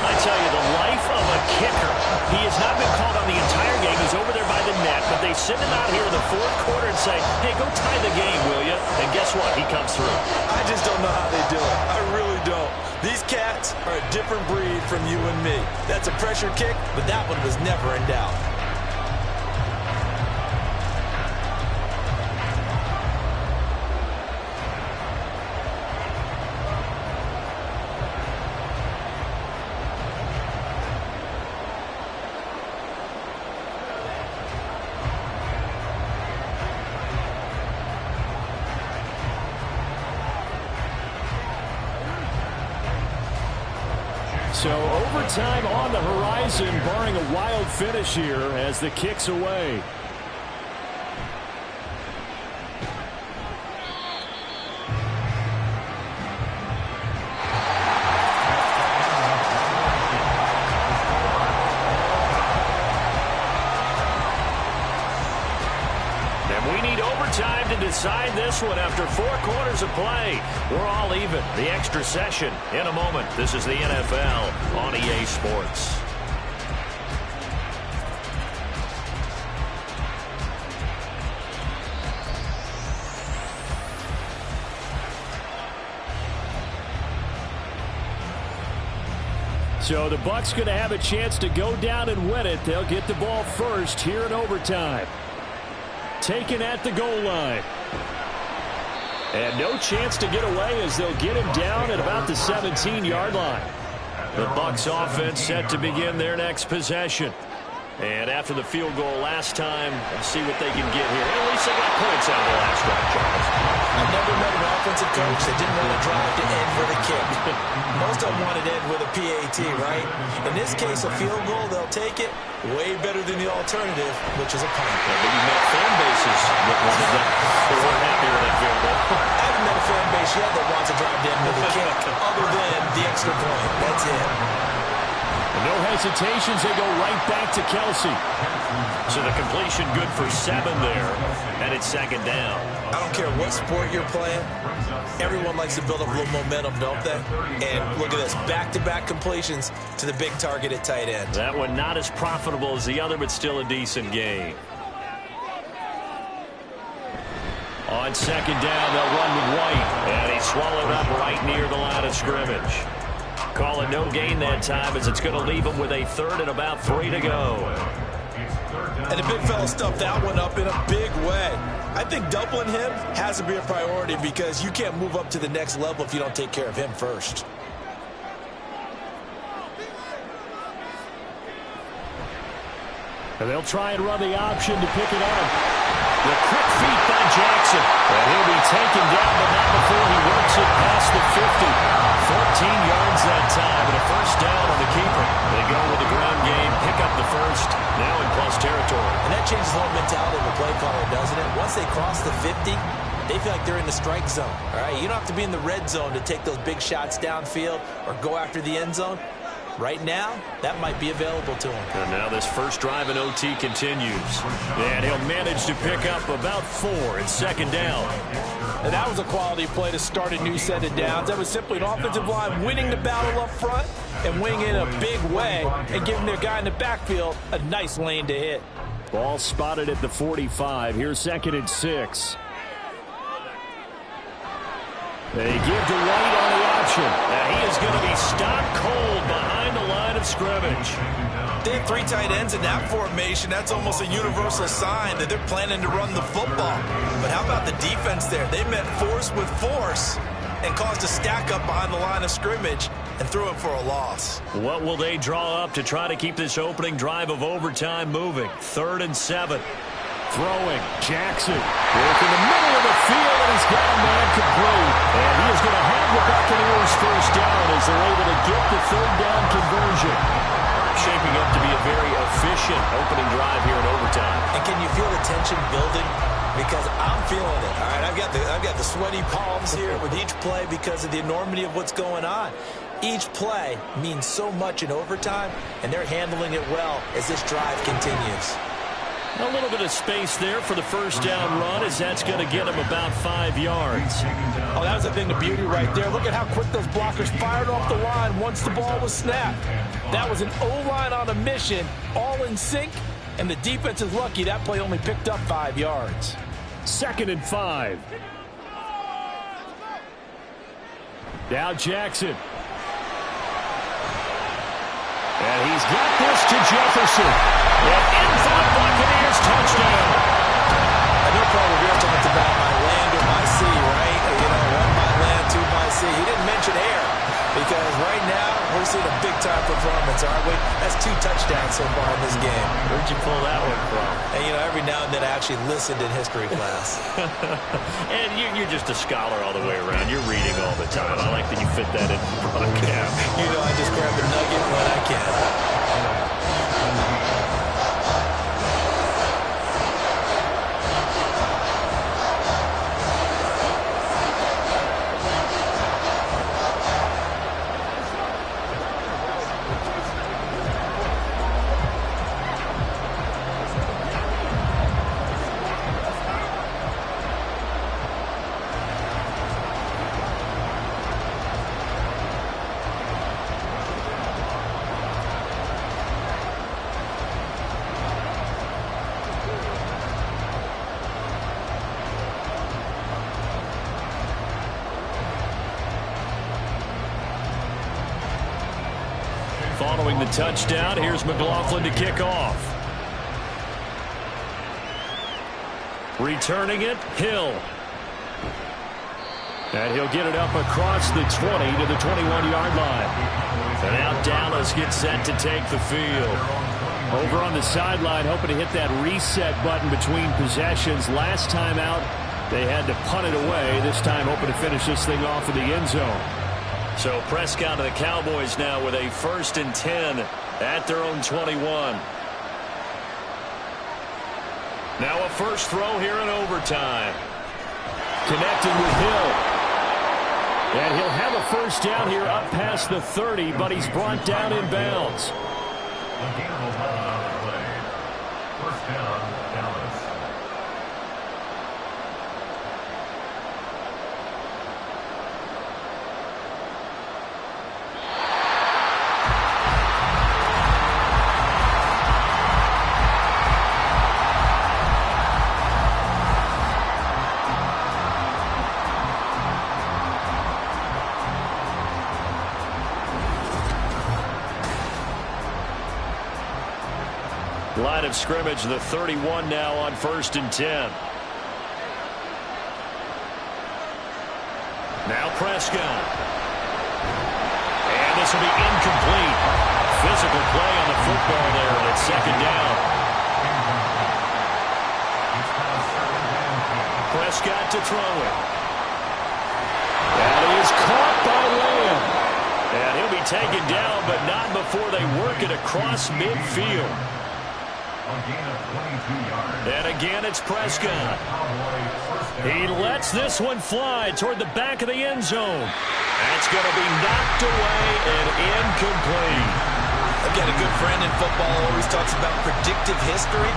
S1: I tell you, the life of a kicker. He has not been called on the entire game. He's over there by the net. But they send him out here in the 4th quarter and say, hey, go tie the game, will you? And guess what? He comes through.
S3: I just don't know how they do it. I really don't. These cats are a different breed from you and me. That's a pressure kick, but that one was never in doubt.
S5: So overtime on the horizon, barring a wild finish here as the kick's away. Time to decide this one after 4 quarters of play. We're all even. The extra session in a moment. This is the NFL on EA Sports. So the Bucs going to have a chance to go down and win it. They'll get the ball first here in overtime. Taken at the goal line. And no chance to get away as they'll get him down at about the 17-yard line. The Bucs offense set to begin their next possession.
S1: And after the field goal last time, let's see what they can get here. At least they got points out of the last drive, Charles.
S3: I've never met an offensive coach that didn't want to drive to end with a kick. Most of them wanted to end with a PAT, right? In this case, a field goal, they'll take it. Way better than the alternative, which is a punt.
S1: Yeah, but you met fan bases that wanted that. They weren't happy with that field goal.
S3: I haven't met a fan base yet that wants to drive to end with a kick, other than the extra point. That's it.
S1: No hesitations, they go right back to Kelsey. So the completion good for 7 there, and it's second down.
S3: I don't care what sport you're playing. Everyone likes to build up a little momentum, don't they? And look at this, back-to-back completions to the big target at tight end.
S1: That one not as profitable as the other, but still a decent gain. On second down, they'll run with White, and he's swallowed up right near the line of scrimmage. Call it no gain that time, as it's going to leave him with a 3rd and about 3 to go.
S3: And the big fella stuffed that one up in a big way. I think doubling him has to be a priority because you can't move up to the next level if you don't take care of him first.
S5: And they'll try and run the option to pick it up. The quick feet by Jackson. And he'll be taken down, but not before he works it past the 50. 14 yards that time, and a first down on the keeper. They go with the ground game, pick up the first, now in plus territory.
S3: And that changes the whole mentality of the play caller, doesn't it? Once they cross the 50, they feel like they're in the strike zone. All right, you don't have to be in the red zone to take those big shots downfield or go after the end zone. Right now, that might be available to him.
S1: And now this first drive in OT continues. And he'll manage to pick up about 4 in second down.
S3: And that was a quality play to start a new set of downs. That was simply an offensive line winning the battle up front and winning in a big way and giving their guy in the backfield a nice lane to hit.
S5: Ball spotted at the 45. Here's 2nd and 6. They give to White on the option.
S1: And he is going to be stopped cold behind the line of scrimmage.
S3: They have 3 tight ends in that formation. That's almost a universal sign that they're planning to run the football. But how about the defense there? They met force with force and caused a stack up behind the line of scrimmage and threw it for a loss.
S1: What will they draw up to try to keep this opening drive of overtime moving? 3rd and 7.
S5: Throwing, Jackson. Work in the middle of the field, and he's got a man complete. And he is going to have the Buccaneers first down as they're able to get the 3rd down conversion.
S1: Shaping up to be a very efficient opening drive here in overtime.
S3: And can you feel the tension building? Because I'm feeling it. All right, I've got the sweaty palms here with each play because of the enormity of what's going on. Each play means so much in overtime, and they're handling it well as this drive continues.
S1: A little bit of space there for the first down run, as that's going to get him about 5 yards.
S3: Oh, that was a thing of beauty right there. Look at how quick those blockers fired off the line once the ball was snapped. That was an O-line on a mission, all in sync, and the defense is lucky that play only picked up 5 yards.
S5: 2nd and 5. Now Jackson. And he's got this to Jefferson. And in for the Buccaneers touchdown.
S3: I know Paul Revere talked about my land or my sea, right? You know, 1 by land, 2 by sea. He didn't mention air because right now we're seeing a big-time performance, aren't we? That's 2 touchdowns so far in this game.
S1: Where'd you pull that one from?
S3: And, you know, every now and then I actually listened in history class.
S1: And you're just a scholar all the way around. You're reading all the time. I like that you fit that in the broadcast.
S3: You know, I just grab the nugget when I can.
S1: Following the touchdown, here's McLaughlin to kick off. Returning it, Hill. And he'll get it up across the 20 to the 21-yard line. And now Dallas gets set to take the field.
S5: Over on the sideline, hoping to hit that reset button between possessions. Last time out, they had to punt it away. This time, hoping to finish this thing off in the end zone.
S1: So Prescott and the Cowboys now with a 1st and 10 at their own 21. Now a first throw here in overtime. Connecting with Hill. And he'll have a first down here up past the 30, but he's brought down in bounds.
S4: Again, 11 on the play. First down, Dallas.
S1: Line of scrimmage, the 31 now on 1st and 10. Now Prescott. And this will be incomplete. Physical play on the football there, and it's 2nd down. Prescott to throw it. And he is caught by Lamb. And he'll be taken down, but not before they work it across midfield. And again, it's Prescott. He lets this one fly toward the back of the end zone. That's going to be knocked away and incomplete.
S3: I've got a good friend in football who always talks about predictive history.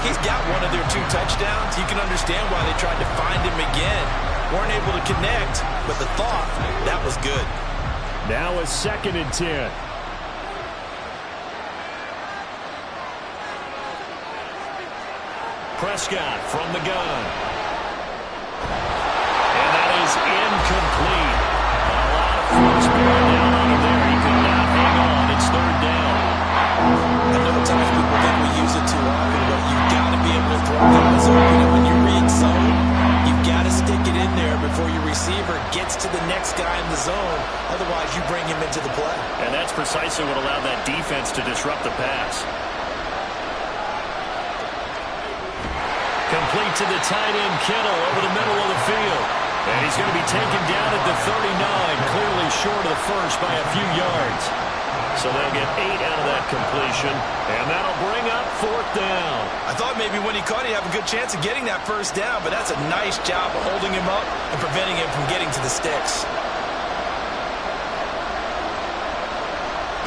S3: He's got one of their 2 touchdowns. You can understand why they tried to find him again. Weren't able to connect, but the thought, that was good.
S5: Now a 2nd and 10.
S1: Prescott from the gun. And that is incomplete. A lot of force bearing down on him there. He could not hang on. It's 3rd down.
S3: I know at times people think we use it too often, but you've got to be able to throw guys open. And when you read zone, you've got to stick it in there before your receiver gets to the next guy in the zone. Otherwise, you bring him into the play.
S1: And that's precisely what allowed that defense to disrupt the pass. Complete to the tight end, Kittle, over the middle of the field. And he's going to be taken down at the 39, clearly short of the first by a few yards. So they'll get 8 out of that completion, and that'll bring up 4th down.
S3: I thought maybe when he caught it, he'd have a good chance of getting that first down, but that's a nice job of holding him up and preventing him from getting to the sticks.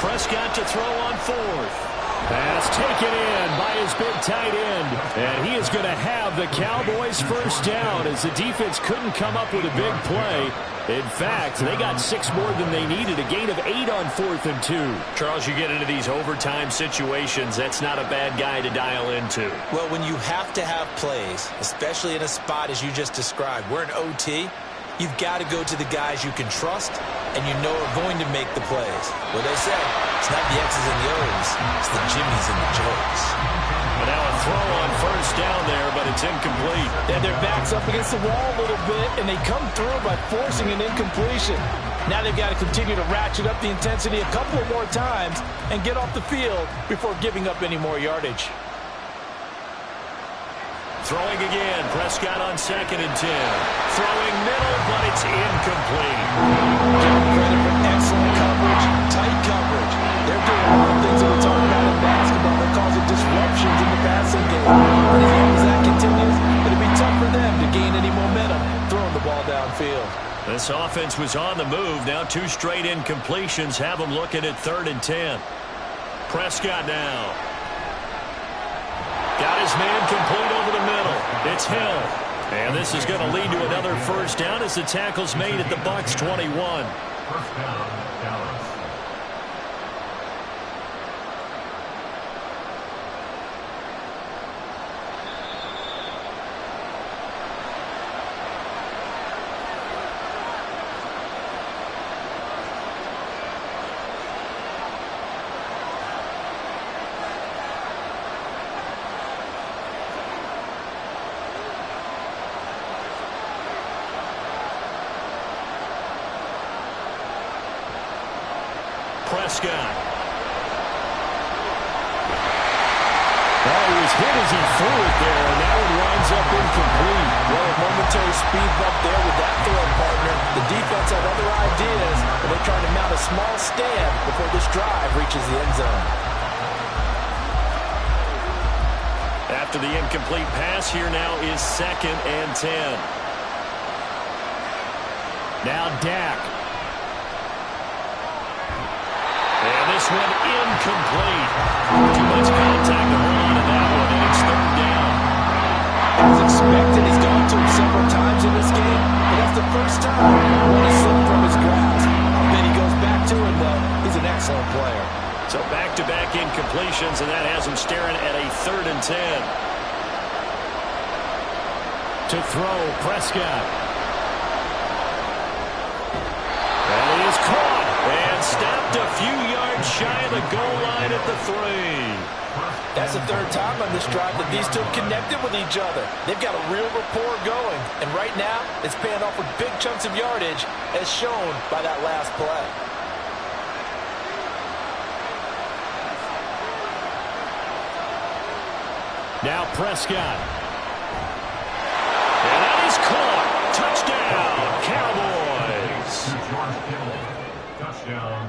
S1: Prescott to throw on 4th.
S5: Pass taken in by his big tight end. And he is going to have the Cowboys' first down as the defense couldn't come up with a big play. In fact, they got 6 more than they needed, a gain of 8 on 4th and 2.
S1: Charles, you get into these overtime situations, that's not a bad guy to dial into.
S3: Well, when you have to have plays, especially in a spot as you just described, we're in OT, you've got to go to the guys you can trust and you know are going to make the plays. What they say, it's not the X's and the O's, it's the Jimmies and the Joes.
S1: And now a throw on 1st down there, but it's incomplete.
S2: And their back's up against the wall a little bit, and they come through by forcing an incompletion. Now they've got to continue to ratchet up the intensity a couple of more times and get off the field before giving up any more yardage.
S1: Throwing again, Prescott on 2nd and 10. Throwing middle, but it's incomplete.
S2: Give them credit for excellent coverage, tight coverage. They're doing all the things that we're talking about in basketball that causes disruptions in the passing game. And as long as that continues, it'll be tough for them to gain any momentum throwing the ball downfield.
S1: This offense was on the move. Now 2 straight incompletions have them looking at 3rd and 10. Prescott now. Got his man complete over the middle. It's Hill. And this is going to lead to another first down as the tackle's made at the Bucs 21.
S4: First down, Dallas.
S1: Prescott.
S5: hit as he threw it there, and that one winds up incomplete.
S2: Well, a momentary speed bump there with that throw partner. The defense had other ideas, and they tried to mount a small stand before this drive reaches the end zone.
S1: After the incomplete pass, here now is 2nd and 10.
S5: Now Dak. And this one incomplete. Too much contact to hold on to that one, and it's 3rd down.
S2: It was expected. He's gone to him several times in this game, but that's the first time one has slipped from his grasp. I'll bet he goes back to him, though. He's an excellent player.
S1: So back-to-back incompletions, and that has him staring at a 3rd and 10.
S5: To throw, Prescott. And he is caught and stopped a few yards shy of the goal line at the 3.
S2: That's the 3rd time on this drive that these two have connected with each other. They've got a real rapport going, and right now it's paying off with big chunks of yardage, as shown by that last play.
S5: Now Prescott. And that is caught. Touchdown, Cowboys.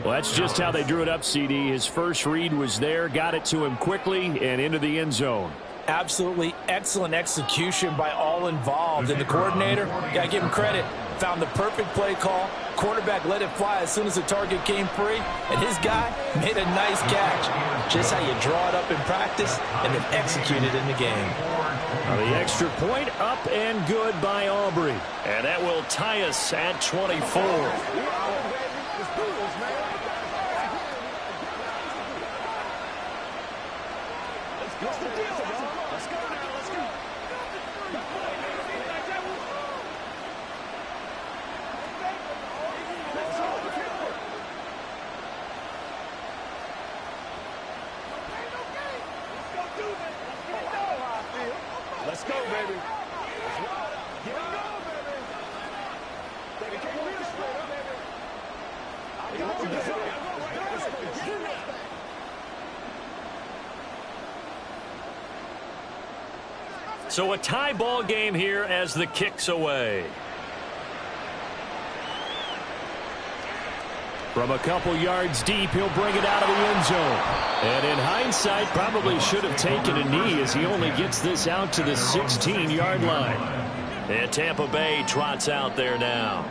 S5: Well, that's just how they drew it up, CD. His first read was there, got it to him quickly, and into the end zone.
S2: Absolutely excellent execution by all involved. And the coordinator, got to give him credit, found the perfect play call. Quarterback let it fly as soon as the target came free, and his guy made a nice catch. Just how you draw it up in practice and then execute it in the game.
S5: The extra point up and good by Aubrey.
S1: And that will tie us at 24.
S6: Let's go, baby. Get it going, baby. Baby, can you read straight up, baby? I got you.
S1: So a tie ball game here as the kick's away.
S5: From a couple yards deep, he'll bring it out of the end zone. And in hindsight, probably should have taken a knee as he only gets this out to the 16-yard line.
S1: And Tampa Bay trots out there now.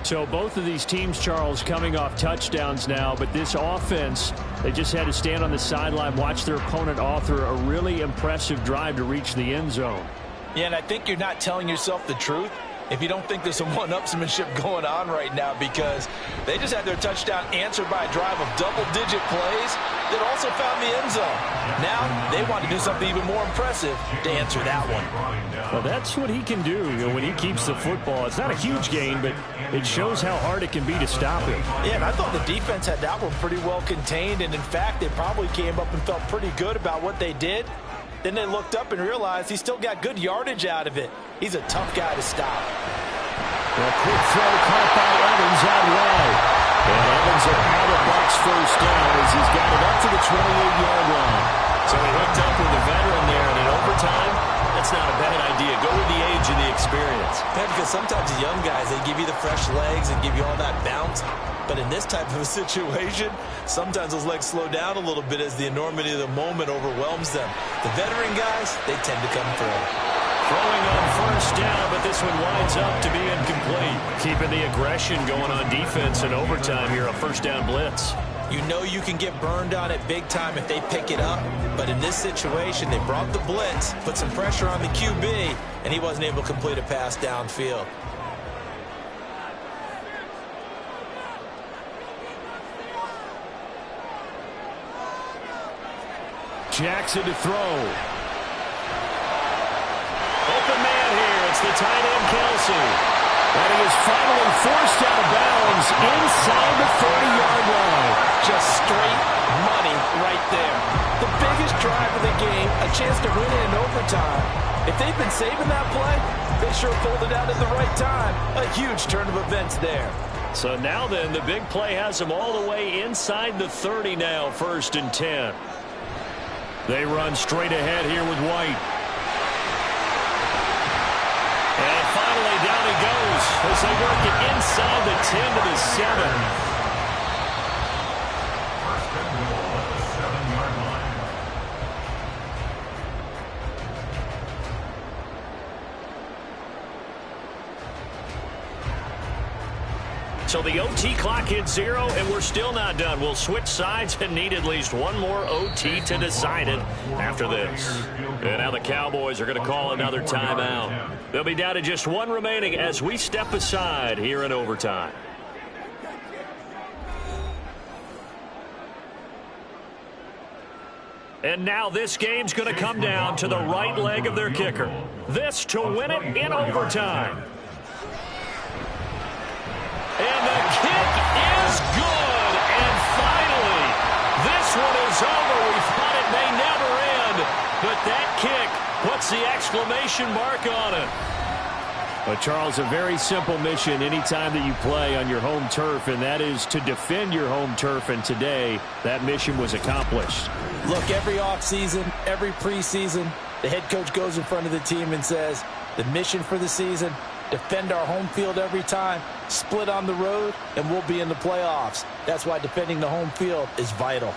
S5: So both of these teams, Charles, coming off touchdowns now, but this offense, they just had to stand on the sideline, watch their opponent author a really impressive drive to reach the end zone.
S2: Yeah, and I think you're not telling yourself the truth if you don't think there's some one-upsmanship going on right now, because they just had their touchdown answered by a drive of double-digit plays that also found the end zone. Now they want to do something even more impressive to answer that one.
S5: Well, that's what he can do, when he keeps the football. It's not a huge gain, but it shows how hard it can be to stop him.
S2: Yeah, and I thought the defense had that one pretty well contained, and in fact, they probably came up and felt pretty good about what they did. Then they looked up and realized he still got good yardage out of it. He's a tough guy to stop.
S5: A quick throw caught by Evans out wide. And Evans will have a box first down as he's got it up to the 28-yard line.
S1: So he hooked up with the veteran there, and in overtime, that's not a bad idea. Go with the age and the experience.
S3: Yeah, because sometimes the young guys, they give you the fresh legs and give you all that bounce. But in this type of a situation, sometimes those legs slow down a little bit as the enormity of the moment overwhelms them. The veteran guys, they tend to come through.
S1: Throwing on first down, but this one winds up to be incomplete. Keeping the aggression going on defense in overtime here, a first down blitz.
S3: You know you can get burned on it big time if they pick it up. But in this situation, they brought the blitz, put some pressure on the QB, and he wasn't able to complete a pass downfield.
S5: Jackson to throw.
S1: Open man here. It's the tight end, Kelsey.
S5: And he is finally forced out of bounds inside the 30-yard line.
S2: Just straight money right there. The biggest drive of the game, a chance to win it in overtime. If they've been saving that play, they sure pulled it out at the right time. A huge turn of events there.
S1: So now then, the big play has them all the way inside the 30 now, 1st and 10. They run straight ahead here with White. And finally down he goes as they work it inside the 10 to the 7.
S4: First and goal at the 7-yard line.
S1: So the OT clock hits 0, and we're still not done. We'll switch sides and need at least one more OT to decide it after this. And now the Cowboys are going to call another timeout. They'll be down to just one remaining as we step aside here in overtime. And now this game's going to come down to the right leg of their kicker. This to win it in overtime. And the kick is good. And finally, this one is over. We thought it may never end, but that kick puts the exclamation mark on it.
S5: But, Charles, a very simple mission anytime that you play on your home turf, and that is to defend your home turf. And today, that mission was accomplished.
S3: Look, every offseason, every preseason, the head coach goes in front of the team and says, the mission for the season, defend our home field every time, split on the road, and we'll be in the playoffs. That's why defending the home field is vital.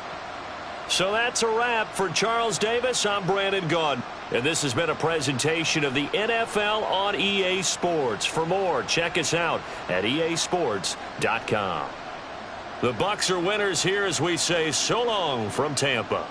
S1: So that's a wrap for Charles Davis. I'm Brandon Gaudin. And this has been a presentation of the NFL on EA Sports. For more, check us out at easports.com. The Bucs are winners here as we say so long from Tampa.